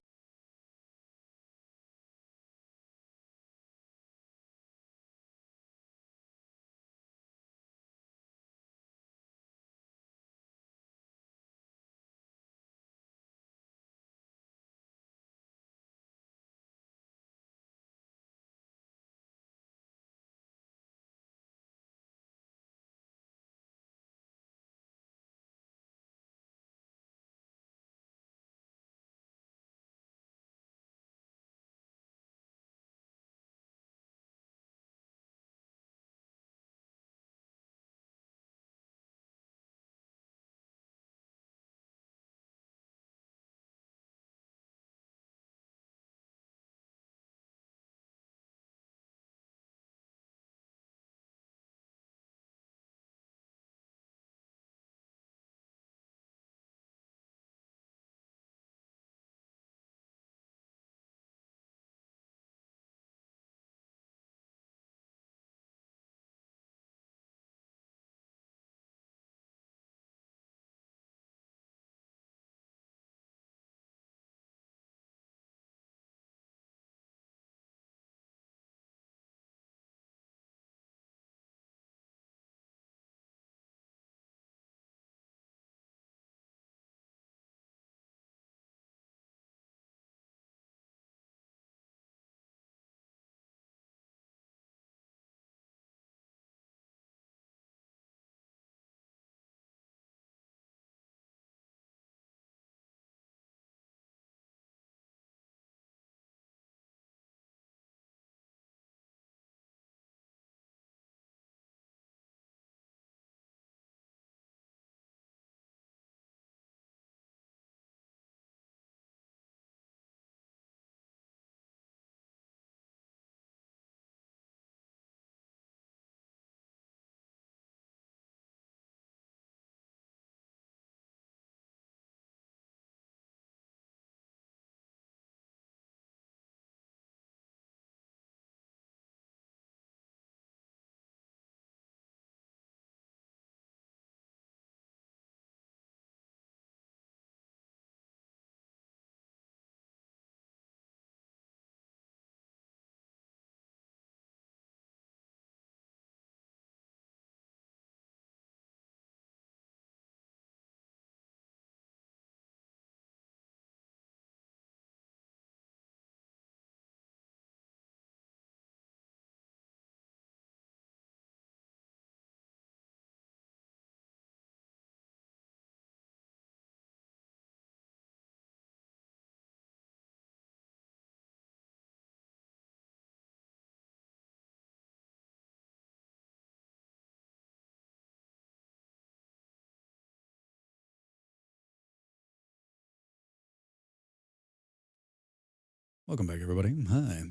Welcome back, everybody. Hi.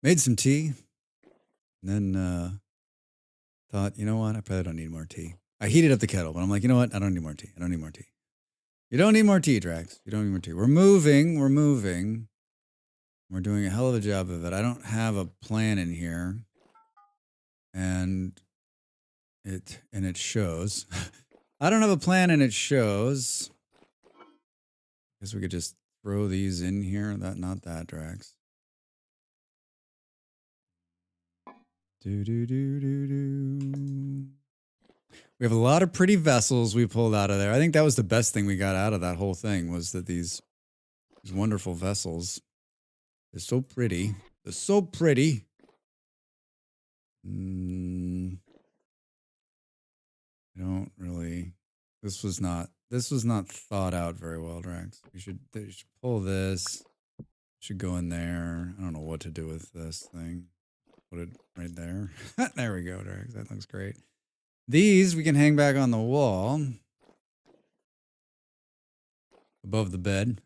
Made some tea. And then thought, you know what? I probably don't need more tea. I heated up the kettle, but I'm like, you know what? I don't need more tea. I don't need more tea. You don't need more tea, Drax. You don't need more tea. We're moving. We're moving. We're doing a hell of a job of it. I don't have a plan in here. And it shows. I don't have a plan and it shows. Guess we could just throw these in here. Not that, Drax. Do. We have a lot of pretty vessels we pulled out of there. I think that was the best thing we got out of that whole thing was that these wonderful vessels. They're so pretty. They're so pretty. I don't really. This was not thought out very well, Drax. You should pull this. Should go in there. I don't know what to do with this thing. Put it right there. There we go, Drax. That looks great. These we can hang back on the wall above the bed.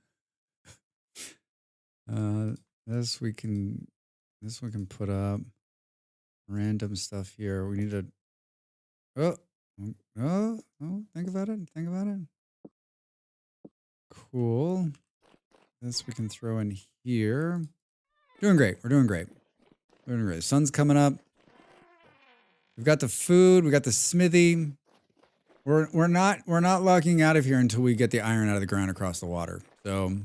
This we can put up random stuff here. We need to think about it. Think about it. Cool. This we can throw in here. Doing great. We're doing great. We're doing great. Sun's coming up. We've got the food. We got the smithy. We're not locking out of here until we get the iron out of the ground across the water. So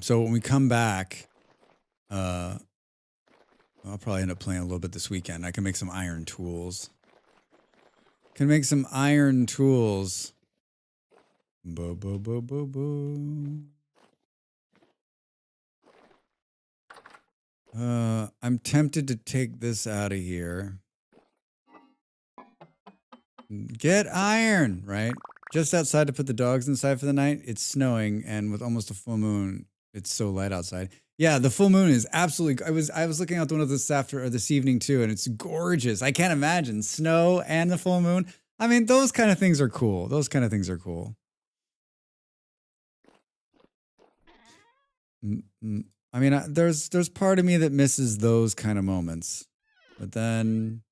so when we come back, I'll probably end up playing a little bit this weekend. I can make some iron tools. Can make some iron tools. Bo bo bo bo bo. I'm tempted to take this out of here. Get iron, right? Just outside to put the dogs inside for the night. It's snowing, and with almost a full moon, it's so light outside. Yeah, the full moon is absolutely. I was looking out the window this evening too, and it's gorgeous. I can't imagine snow and the full moon. I mean, those kind of things are cool. Those kind of things are cool. I mean, there's part of me that misses those kind of moments, but then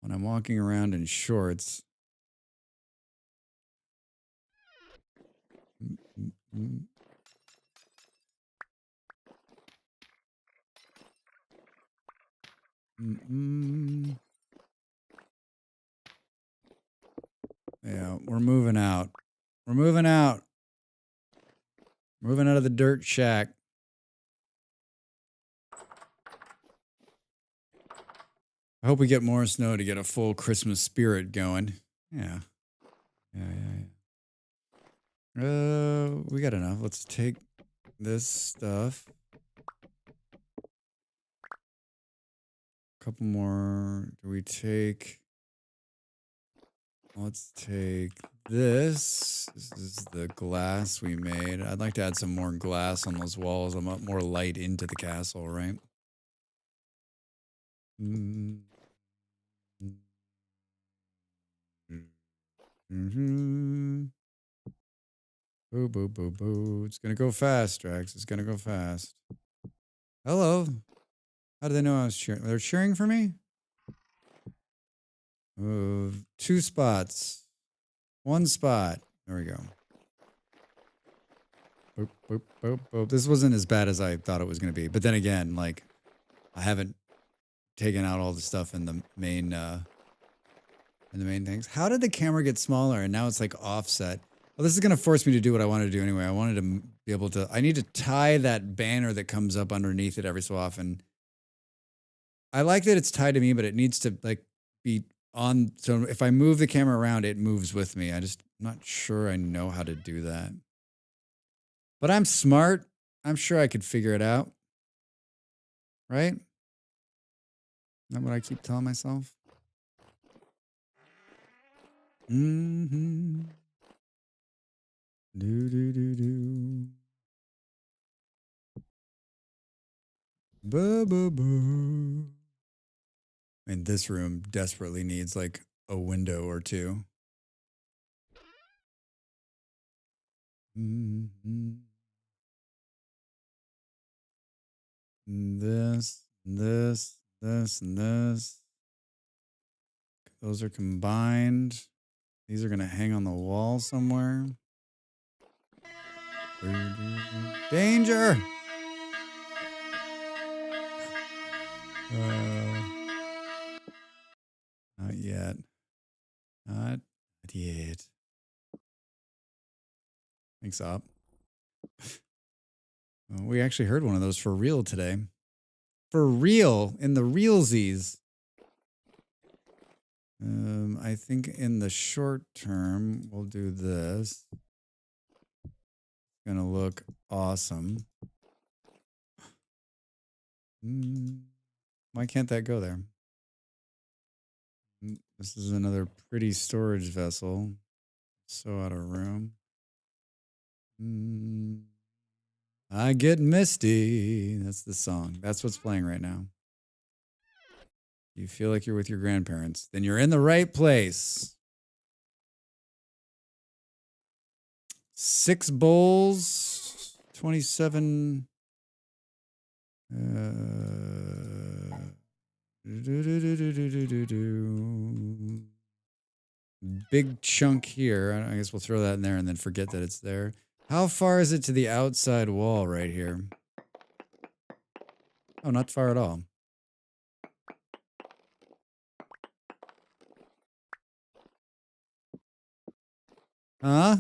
when I'm walking around in shorts. Yeah, we're moving out. We're moving out. Moving out of the dirt shack. I hope we get more snow to get a full Christmas spirit going. Yeah. Yeah. We got enough. Let's take this stuff. A couple more. Do we take... Let's take this. This is the glass we made. I'd like to add some more glass on those walls. I want more light into the castle, right? Boo, boo, boo, boo. It's gonna go fast, Drax. It's gonna go fast. Hello. How do they know I was cheering? They're cheering for me? 2 spots. 1 spot. There we go. Boop, boop, boop, boop. This wasn't as bad as I thought it was going to be. But then again, like, I haven't taken out all the stuff in the main things. How did the camera get smaller and now it's like offset? Well, this is going to force me to do what I wanted to do anyway. I wanted to be able to... I need to tie that banner that comes up underneath it every so often. I like that it's tied to me, but it needs to, like, be... on, so if I move the camera around, it moves with me. I'm not sure I know how to do that. But I'm smart. I'm sure I could figure it out. Right? Isn't that what I keep telling myself? Mm-hmm. Do. Boo. And this room desperately needs like a window or two. This, and this. Those are combined. These are going to hang on the wall somewhere. Danger! Not yet. Not yet. Thanks, Op. Well, we actually heard one of those for real today. For real, in the realsies. I think in the short term, we'll do this. It's gonna look awesome. Why can't that go there? This is another pretty storage vessel. So out of room. I get misty. That's the song. That's what's playing right now. You feel like you're with your grandparents, then you're in the right place. 6 bowls, 27. Big chunk here. I guess we'll throw that in there and then forget that it's there. How far is it to the outside wall right here? Oh, not far at all. Huh?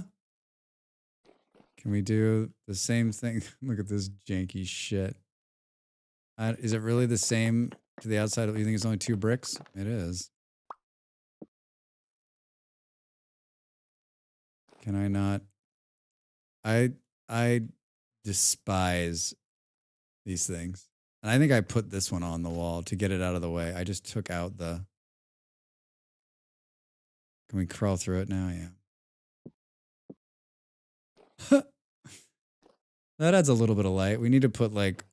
Can we do the same thing? Look at this janky shit. Is it really the same to the outside? You think it's only 2 bricks? It is. Can I not? I despise these things. And I think I put this one on the wall to get it out of the way. I just took out the... Can we crawl through it now? Yeah. That adds a little bit of light. We need to put like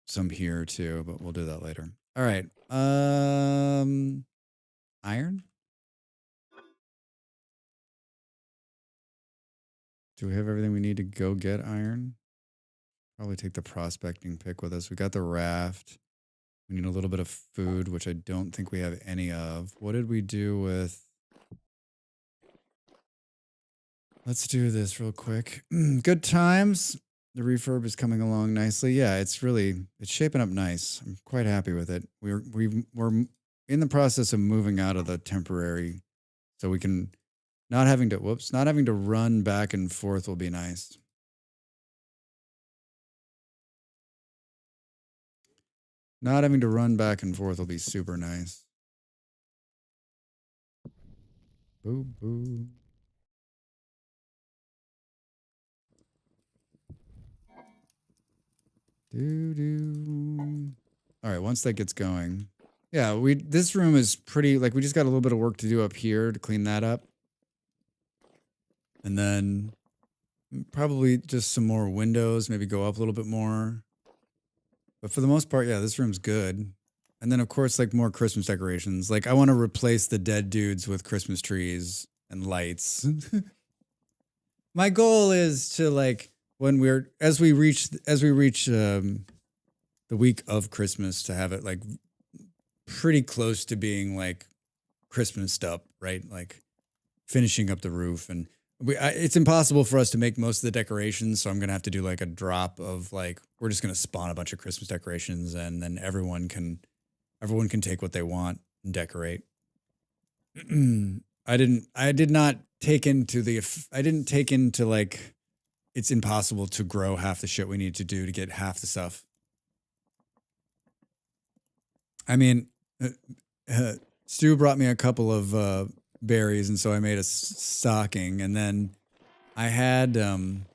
some here too, but we'll do that later. All right. Iron? Do we have everything we need to go get iron? Probably take the prospecting pick with us. We got the raft. We need a little bit of food, which I don't think we have any of. What did we do with... Let's do this real quick. Good times. The refurb is coming along nicely. Yeah, it's shaping up nice. I'm quite happy with it. We're in the process of moving out of the temporary, so we can not having to run back and forth will be nice. Not having to run back and forth will be super nice. Boo boo. Doo-doo. All right, once that gets going. Yeah, this room is pretty, like, we just got a little bit of work to do up here to clean that up. And then probably just some more windows, maybe go up a little bit more. But for the most part, yeah, this room's good. And then, of course, like more Christmas decorations. Like, I want to replace the dead dudes with Christmas trees and lights. My goal is to, like, as we reach the week of Christmas, to have it like pretty close to being like Christmased up, right? Like finishing up the roof, and it's impossible for us to make most of the decorations, so I'm gonna have to do like a drop of like, we're just gonna spawn a bunch of Christmas decorations, and then everyone can take what they want and decorate. I didn't take into like, it's impossible to grow half the shit we need to do to get half the stuff. I mean, Stu brought me a couple of berries, and so I made a stocking, and then I had some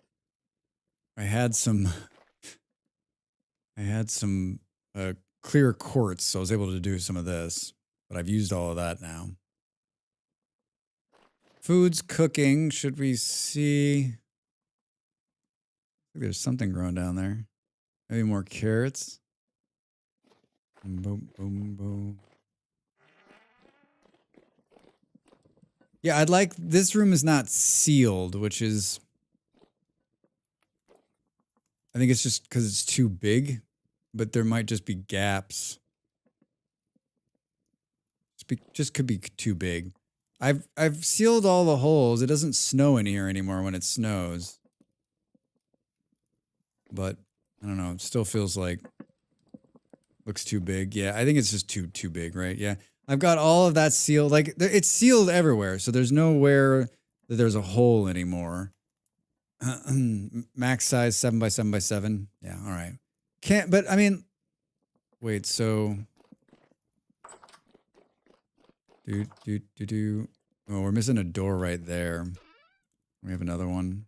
clear quartz, so I was able to do some of this, but I've used all of that now. Food's cooking. Should we see? I think there's something growing down there. Maybe more carrots. Boom, boom, boom. Yeah, this room is not sealed, which is, I think it's just because it's too big, but there might just be gaps. Just could be too big. I've sealed all the holes. It doesn't snow in here anymore when it snows. But I don't know, it still feels like looks too big. Yeah, I think it's just too big, right? Yeah. I've got all of that sealed. Like, it's sealed everywhere, so there's nowhere that there's a hole anymore. Max size 7x7x7. Yeah, all right. But I mean, wait, so oh, we're missing a door right there. We have another one.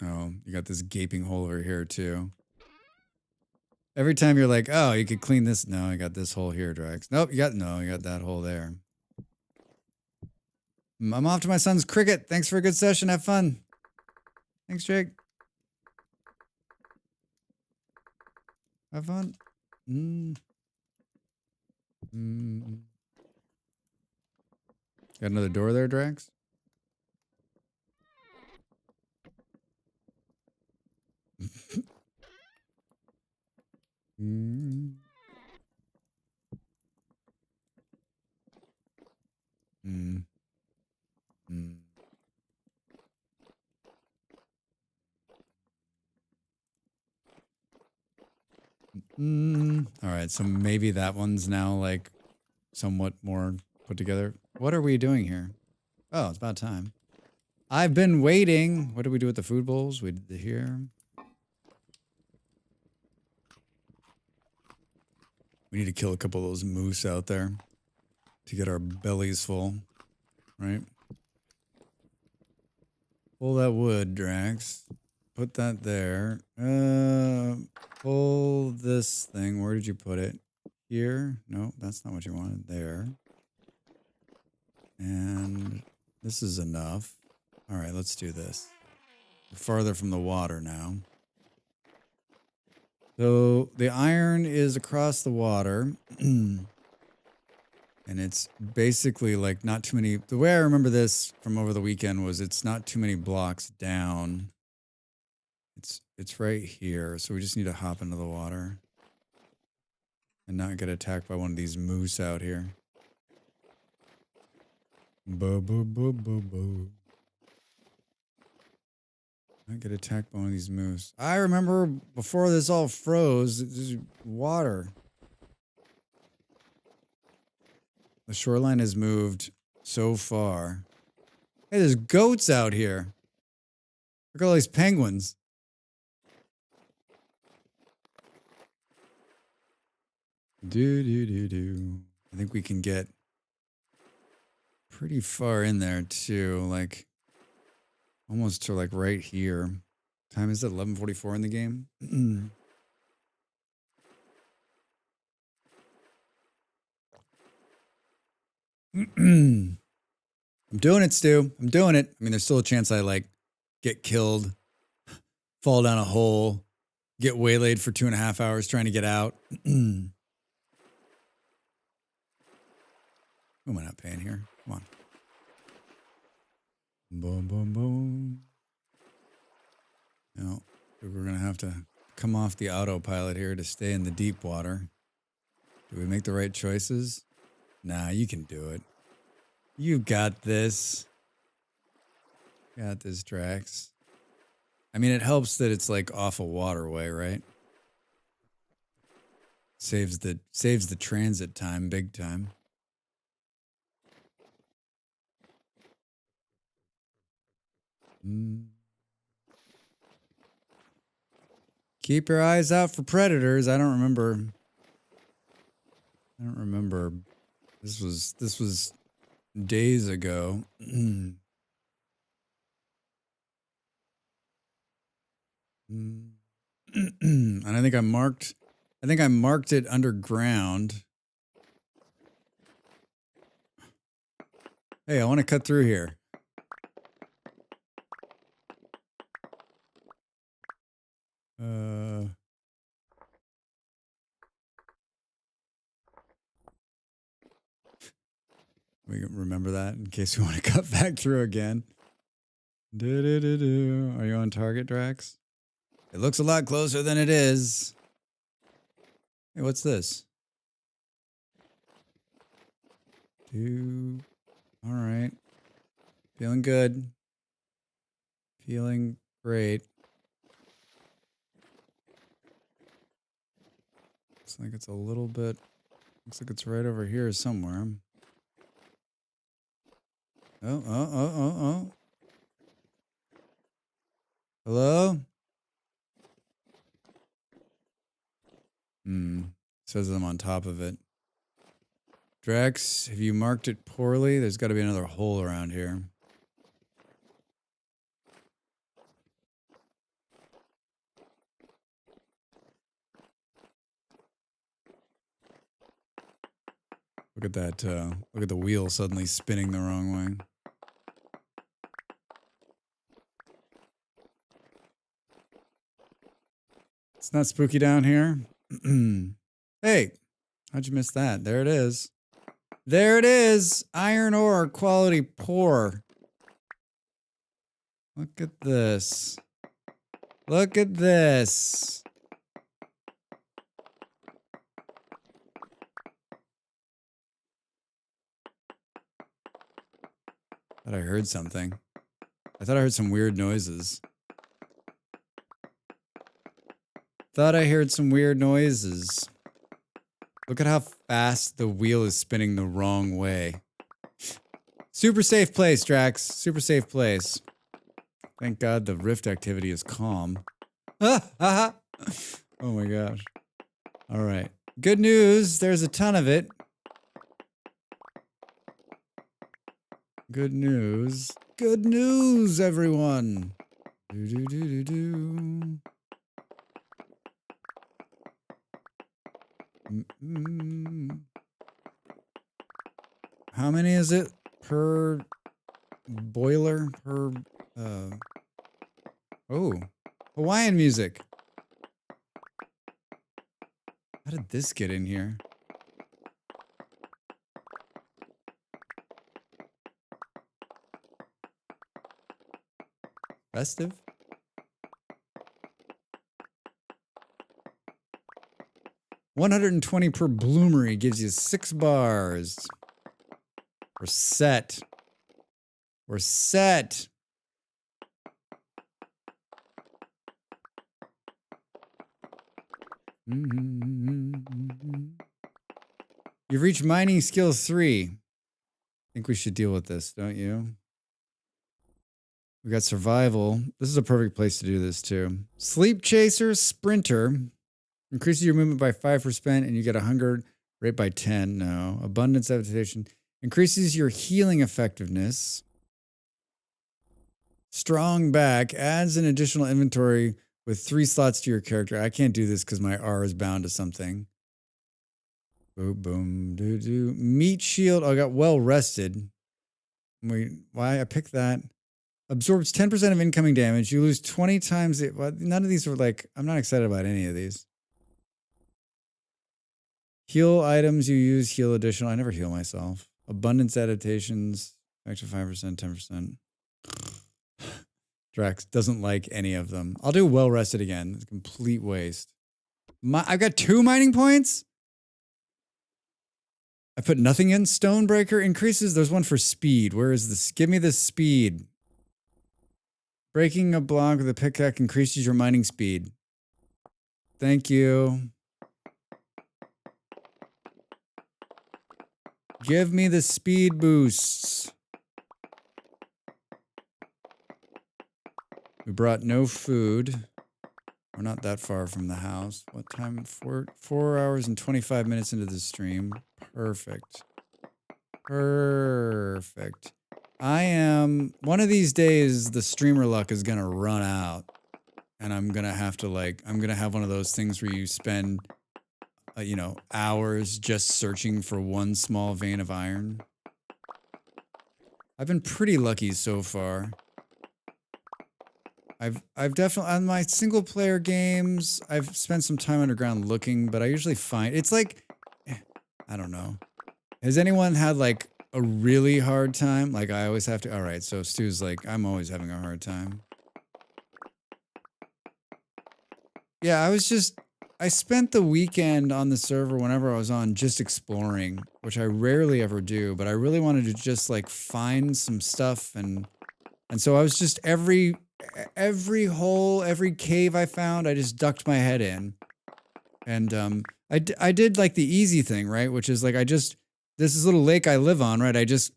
Oh, you got this gaping hole over here too. Every time you're like, oh, you could clean this. No, I got this hole here, Drax. Nope, you got that hole there. I'm off to my son's cricket. Thanks for a good session. Have fun. Thanks, Jake. Have fun. Got another door there, Drax? All right, so maybe that one's now like somewhat more put together. What are we doing here? Oh, it's about time. I've been waiting. What did we do with the food bowls? We did here. We need to kill a couple of those moose out there to get our bellies full, right? Pull that wood, Drax. Put that there. Pull this thing. Where did you put it? Here? No, that's not what you wanted. There. And this is enough. All right, let's do this. We're farther from the water now. So the iron is across the water. And it's basically like not too many. The way I remember this from over the weekend was it's not too many blocks down. It's right here. So we just need to hop into the water and not get attacked by one of these moose out here. Boo, boo, boo, boo, boo. Not get attacked by one of these moose. I remember before this all froze, there's water. The shoreline has moved so far. Hey, there's goats out here. Look at all these penguins. Do. I think we can get pretty far in there too, like almost to like right here. Time is it 11:44 in the game? I'm doing it, Stu. I'm doing it. I mean, there's still a chance I like get killed, fall down a hole, get waylaid for 2.5 hours trying to get out. Who am I not paying here? Come on. Boom, boom, boom. No, we're going to have to come off the autopilot here to stay in the deep water. Do we make the right choices? Nah, you can do it. You got this. Got this, Drax. I mean, it helps that it's like off a waterway, right? Saves the transit time big time. Keep your eyes out for predators. I don't remember. This was days ago. And I think I marked it underground. Hey, I want to cut through here. We can remember that in case we want to cut back through again. Are you on target, Drax? It looks a lot closer than it is. Hey, what's this? All right. Feeling good. Feeling great. Looks like it's a little bit. Looks like it's right over here somewhere. Oh. Hello? Says I'm on top of it. Drax, have you marked it poorly? There's got to be another hole around here. Look at that. Look at the wheel suddenly spinning the wrong way. It's not spooky down here. Hey, how'd you miss that? There it is. There it is. Iron ore, quality poor. Look at this. Look at this. I thought I heard something. I thought I heard some weird noises. Thought I heard some weird noises. Look at how fast the wheel is spinning the wrong way. Super safe place, Drax. Super safe place. Thank God the rift activity is calm. Oh my gosh. All right. Good news. There's a ton of it. Good news. Good news, everyone. Do, do, do, do, do. How many is it per boiler? Per oh, Hawaiian music. How did this get in here? Festive? $120 per bloomery gives you 6 bars. We're set. We're set. You've reached mining skill 3. I think we should deal with this, don't you? We got survival. This is a perfect place to do this too. Sleep chaser, sprinter. Increases your movement by 5% and you get a hunger rate by 10. No. Abundance adaptation. Increases your healing effectiveness. Strong back. Adds an additional inventory with 3 slots to your character. I can't do this because my R is bound to something. Boom, boom, doo, doo. Meat shield. Oh, I got well rested. Wait, why? I picked that. Absorbs 10% of incoming damage. You lose 20 times it. Well, none of these are like, I'm not excited about any of these. Heal items you use, heal additional. I never heal myself. Abundance adaptations, extra 5%, 10%. Drax doesn't like any of them. I'll do well rested again. It's a complete waste. I've got 2 mining points. I put nothing in. Stonebreaker increases. There's one for speed. Where is this? Give me the speed. Breaking a block with a pickaxe increases your mining speed. Thank you. Give me the speed boosts. We brought no food. We're not that far from the house. What time? 4 hours and 25 minutes into the stream. Perfect. Perfect. I am... One of these days, the streamer luck is going to run out. And I'm going to have to, like... I'm going to have one of those things where you spend... you know, hours just searching for one small vein of iron. I've been pretty lucky so far. I've definitely, on my single player games, I've spent some time underground looking, but I usually find, it's like, I don't know. Has anyone had like a really hard time? Like I always have to, all right, so Stu's like, I'm always having a hard time. Yeah, I spent the weekend on the server whenever I was on just exploring, which I rarely ever do, but I really wanted to just like find some stuff and so I was just every hole, every cave I found, I just ducked my head in. And I did like the easy thing, right? Which is like this is little lake I live on, right? I just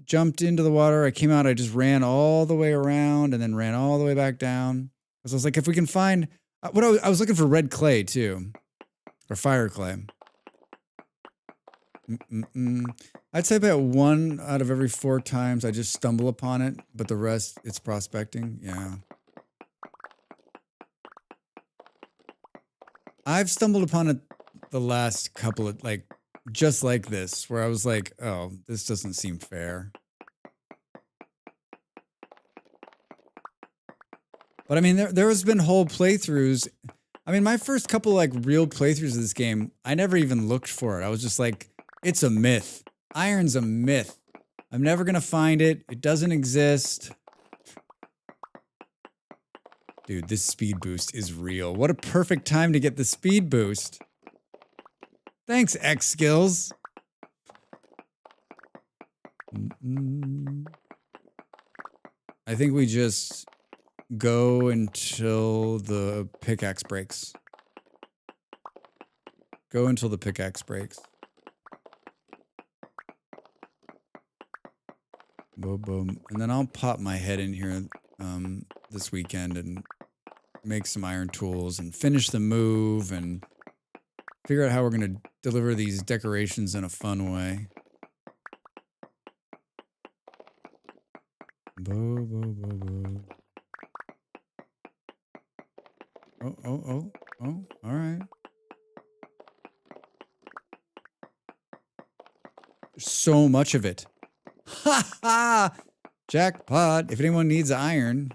jumped into the water, I came out, I just ran all the way around and then ran all the way back down. So I was like, if we can find I was looking for red clay too, or fire clay. I'd say about 1 out of every 4 times I just stumble upon it, but the rest it's prospecting. Yeah. I've stumbled upon it the last couple of like just like this, where I was like, oh, this doesn't seem fair. But I mean, there has been whole playthroughs. I mean, my first couple like real playthroughs of this game, I never even looked for it. I was just like, it's a myth. Iron's a myth. I'm never gonna find it. It doesn't exist. Dude, this speed boost is real. What a perfect time to get the speed boost. Thanks, X Skills. I think we just go until the pickaxe breaks. Go until the pickaxe breaks. Boom, boom. And then I'll pop my head in here this weekend and make some iron tools and finish the move and figure out how we're going to deliver these decorations in a fun way. Boo, boo, boo, boo. Oh, all right. There's so much of it. Ha ha! Jackpot. If anyone needs iron,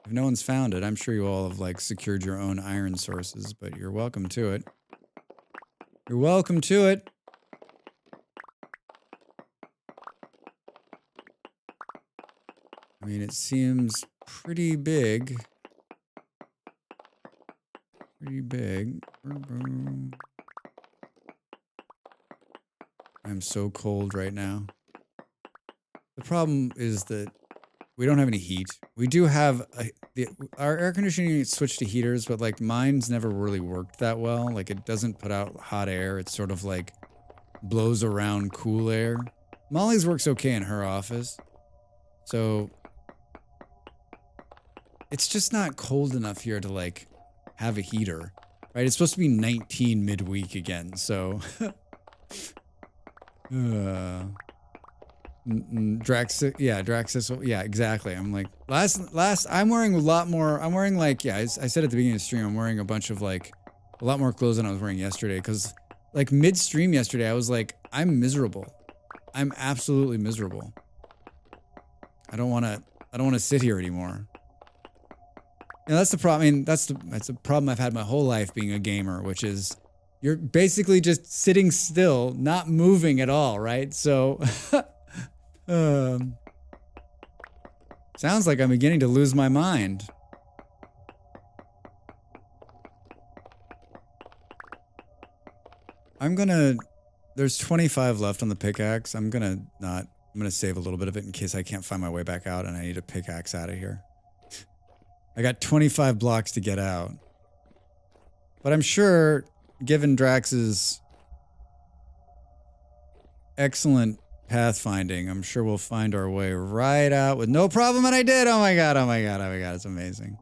if no one's found it, I'm sure you all have like secured your own iron sources, but you're welcome to it. You're welcome to it. I mean, it seems pretty big. Pretty big. I'm so cold right now. The problem is that we don't have any heat. We do have our air conditioning unit switched to heaters, but like mine's never really worked that well. Like it doesn't put out hot air. It's sort of like blows around cool air. Molly's works okay in her office. So it's just not cold enough here to like have a heater, right? It's supposed to be 19 midweek again. So Draxis, yeah, exactly. I'm like, I'm wearing a lot more, I'm wearing like, yeah, I said at the beginning of the stream, I'm wearing a bunch of like, a lot more clothes than I was wearing yesterday, because like mid-stream yesterday, I was like, I'm miserable. I'm absolutely miserable. I don't want to sit here anymore. And that's the problem, I mean, that's the problem I've had my whole life being a gamer, which is, you're basically just sitting still, not moving at all, right? So, sounds like I'm beginning to lose my mind. There's 25 left on the pickaxe. I'm gonna save a little bit of it in case I can't find my way back out and I need a pickaxe out of here. I got 25 blocks to get out. But I'm sure, given Drax's excellent pathfinding, I'm sure we'll find our way right out with no problem, and I did! Oh my god, it's amazing.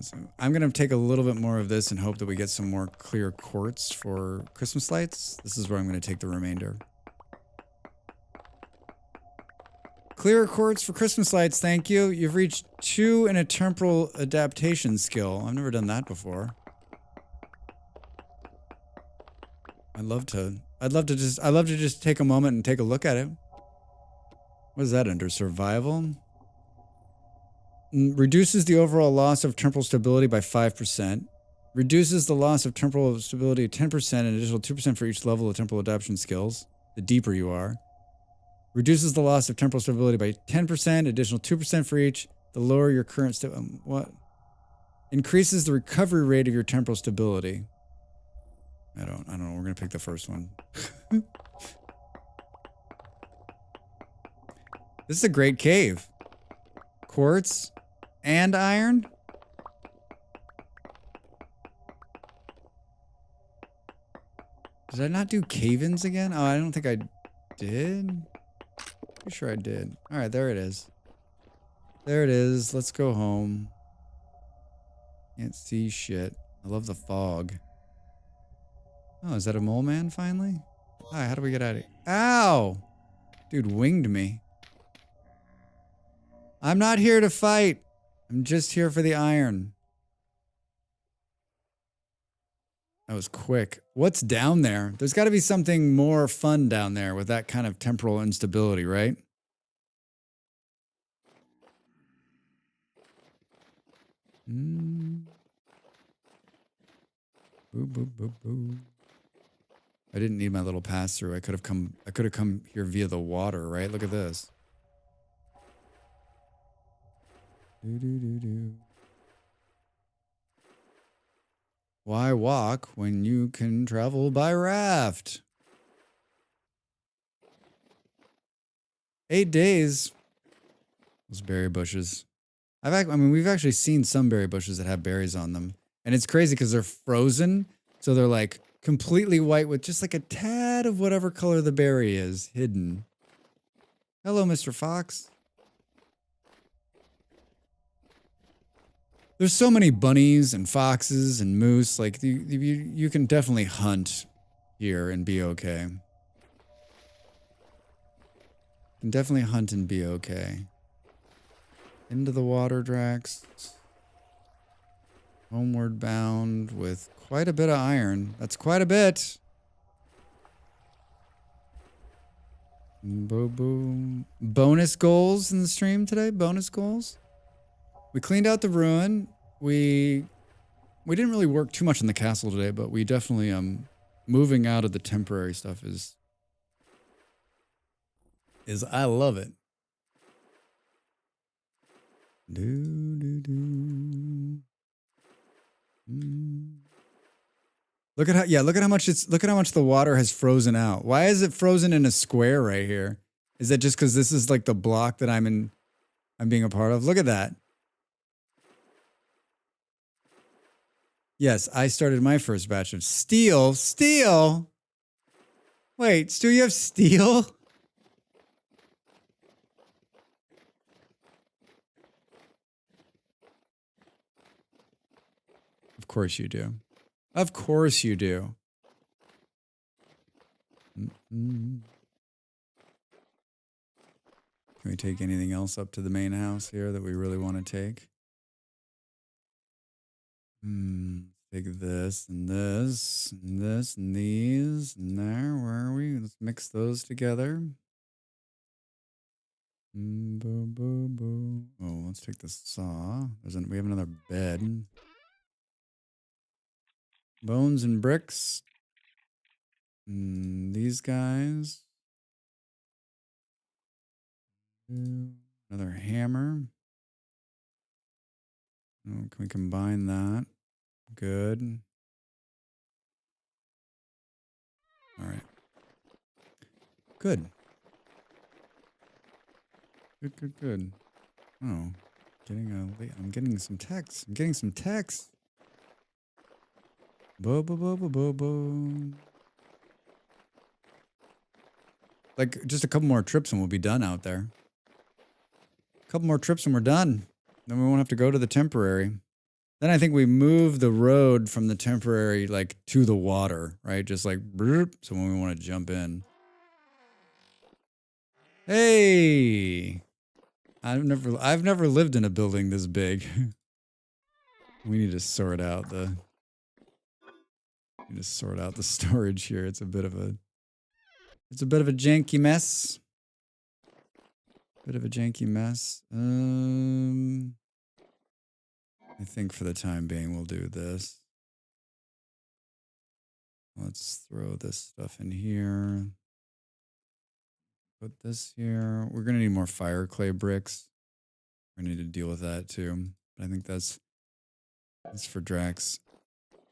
So I'm gonna take a little bit more of this and hope that we get some more clear quartz for Christmas lights. This is where I'm gonna take the remainder. Clear quartz for Christmas lights, thank you. You've reached 2 in a temporal adaptation skill. I've never done that before. I'd love to just take a moment and take a look at it. What is that under? Survival? Reduces the overall loss of temporal stability by 5%. Reduces the loss of temporal stability 10%, an additional 2% for each level of temporal adaptation skills, the deeper you are. Reduces the loss of temporal stability by 10%, additional 2% for each, the lower your current what? Increases the recovery rate of your temporal stability. I don't know. We're going to pick the first one. This is a great cave. Quartz and iron. Did I not do cave-ins again? Oh, I don't think I did. Pretty sure I did. All right, there it is. There it is. Let's go home. Can't see shit. I love the fog. Oh, is that a mole man finally? Hi, how do we get out of here? Ow! Dude winged me. I'm not here to fight. I'm just here for the iron. That was quick. What's down there? There's got to be something more fun down there with that kind of temporal instability, right? Boo, boo, boo, boo. I didn't need my little pass through. I could have come here via the water, right? Look at this. Why walk when you can travel by raft? 8 days. Those berry bushes. I mean, we've actually seen some berry bushes that have berries on them. And it's crazy because they're frozen, So they're like completely white with just like a tad of whatever color the berry is hidden. Hello, Mr. Fox. There's so many bunnies and foxes and moose. Like you can definitely hunt here and be okay. You can definitely hunt and be okay. Into the water, Drax. Homeward bound with quite a bit of iron. That's quite a bit. Boo. Bonus goals in the stream today? Bonus goals? We cleaned out the ruin. We didn't really work too much on the castle today, but we definitely moving out of the temporary stuff is I love it. Look at how much the water has frozen out. Why is it frozen in a square right here? Is that just because this is like the block that I'm being a part of? Look at that. Yes, I started my first batch of steel. Steel? Wait, Stu, you have steel? Of course you do. Of course you do. Can we take anything else up to the main house here that we really want to take? Take this and this and this and these and there. Where are we? Let's mix those together. Oh, let's take the saw. We have another bed. Bones and bricks. These guys. Another hammer. Oh, can we combine that? Good. All right. Good. Good. Oh, I'm getting some text. Bo. Like just a couple more trips and we'll be done out there. A couple more trips and we're done. Then we won't have to go to the temporary. Then I think we move the road from the temporary like to the water, right? Just like burp, so when we want to jump in. Hey, I've never lived in a building this big. We need to sort out the storage here. It's a bit of a janky mess. I think for the time being we'll do this. Let's throw this stuff in here. Put this here. We're gonna need more fire clay bricks. We need to deal with that too. But I think that's for Drax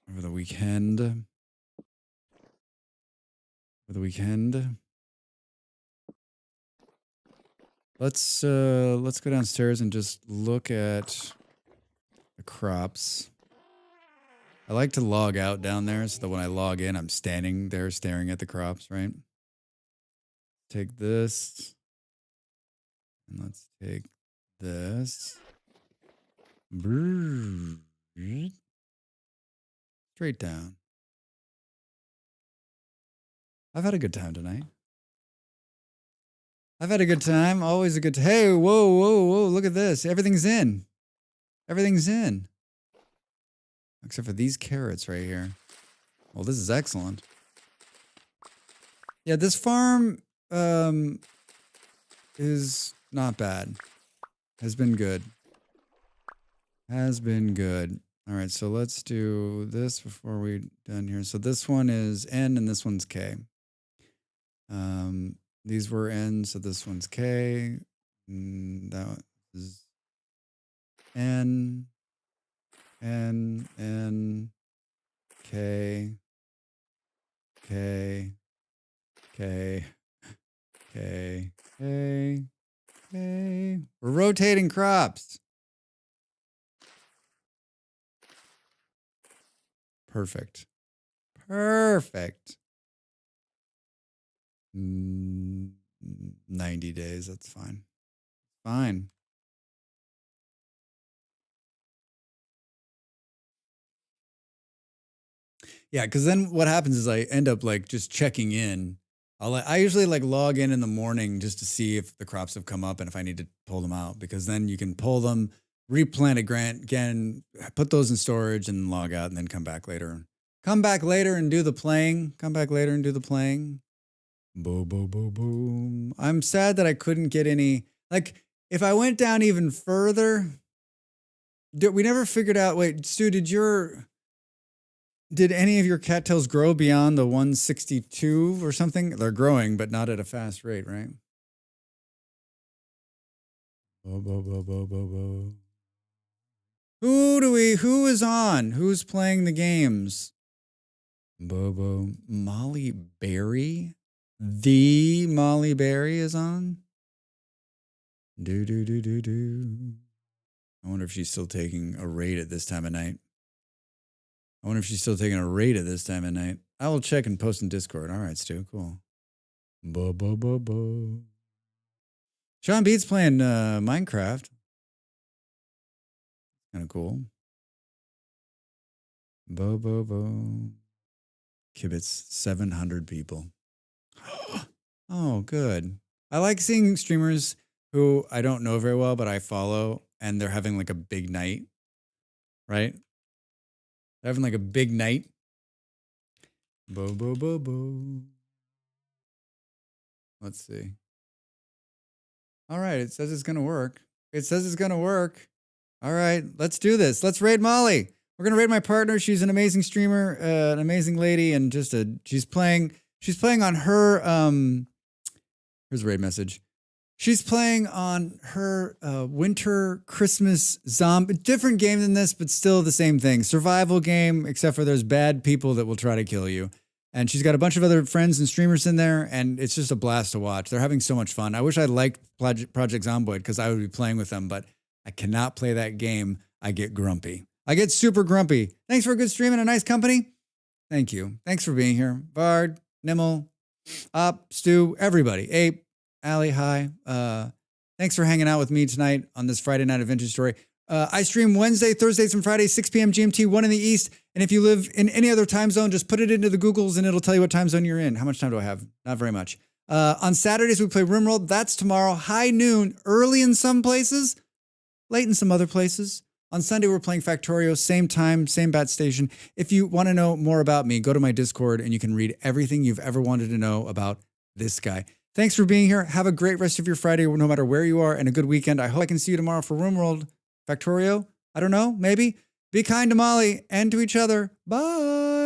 over the weekend. Let's go downstairs and just look at the crops. I like to log out down there so that when I log in, I'm standing there staring at the crops, right? Take this. And let's take this. Straight down. I've had a good time tonight. Always a good time. Hey, whoa. Look at this. Everything's in. Except for these carrots right here. Well, this is excellent. Yeah, this farm is not bad. Has been good. All right, so let's do this before we're done here. So this one is N and this one's K. These were N, so this one's K. That is N, K, K, K, K, K, K. We're rotating crops. Perfect. Perfect. 90 days. That's fine. Fine. Yeah, because then what happens is I end up like just checking in. I usually like log in the morning just to see if the crops have come up and if I need to pull them out, because then you can pull them, replant again, put those in storage and log out and then come back later. Come back later and do the playing. Come back later and do the playing. Boom, boom, boom, boom. I'm sad that I couldn't get any. Like, if I went down even further, we never figured out. Wait, Stu, did any of your cattails grow beyond the 162 or something? They're growing, but not at a fast rate, right? Bo, bo, bo, bo, bo, bo. Who is on? Who's playing the games? Bobo. Molly Berry? The Molly Berry is on? Do. I wonder if she's still taking a raid at this time of night. I wonder if she's still taking a raid at this time of night. I will check and post in Discord. All right, Stu, cool. Bo. Sean Beats playing Minecraft. Kind of cool. Bo. Kibitz, 700 people. Oh, good. I like seeing streamers who I don't know very well, but I follow, and they're having like a big night, right? They're having like a big night. Bo. Let's see. All right, it says it's going to work. All right, let's do this. Let's raid Molly. We're going to raid my partner. She's an amazing streamer, an amazing lady, and she's playing on her, here's a raid message. She's playing on her winter Christmas zombie, different game than this, but still the same thing. Survival game, except for there's bad people that will try to kill you. And she's got a bunch of other friends and streamers in there, and it's just a blast to watch. They're having so much fun. I wish I liked Project Zomboid because I would be playing with them, but I cannot play that game. I get grumpy. I get super grumpy. Thanks for a good stream and a nice company. Thank you. Thanks for being here. Bard, Nimmel, Op, Stu, everybody. Ape, Allie, hi. Thanks for hanging out with me tonight on this Friday night of Vintage Story. I stream Wednesday, Thursdays, and Fridays, 6 p.m. GMT, 1 in the East. And if you live in any other time zone, just put it into the Googles and it'll tell you what time zone you're in. How much time do I have? Not very much. On Saturdays, we play RimWorld. That's tomorrow, high noon, early in some places, late in some other places. On Sunday, we're playing Factorio, same time, same bat station. If you want to know more about me, go to my Discord and you can read everything you've ever wanted to know about this guy. Thanks for being here. Have a great rest of your Friday, no matter where you are, and a good weekend. I hope I can see you tomorrow for RimWorld. Factorio? I don't know, maybe. Be kind to Molly and to each other. Bye.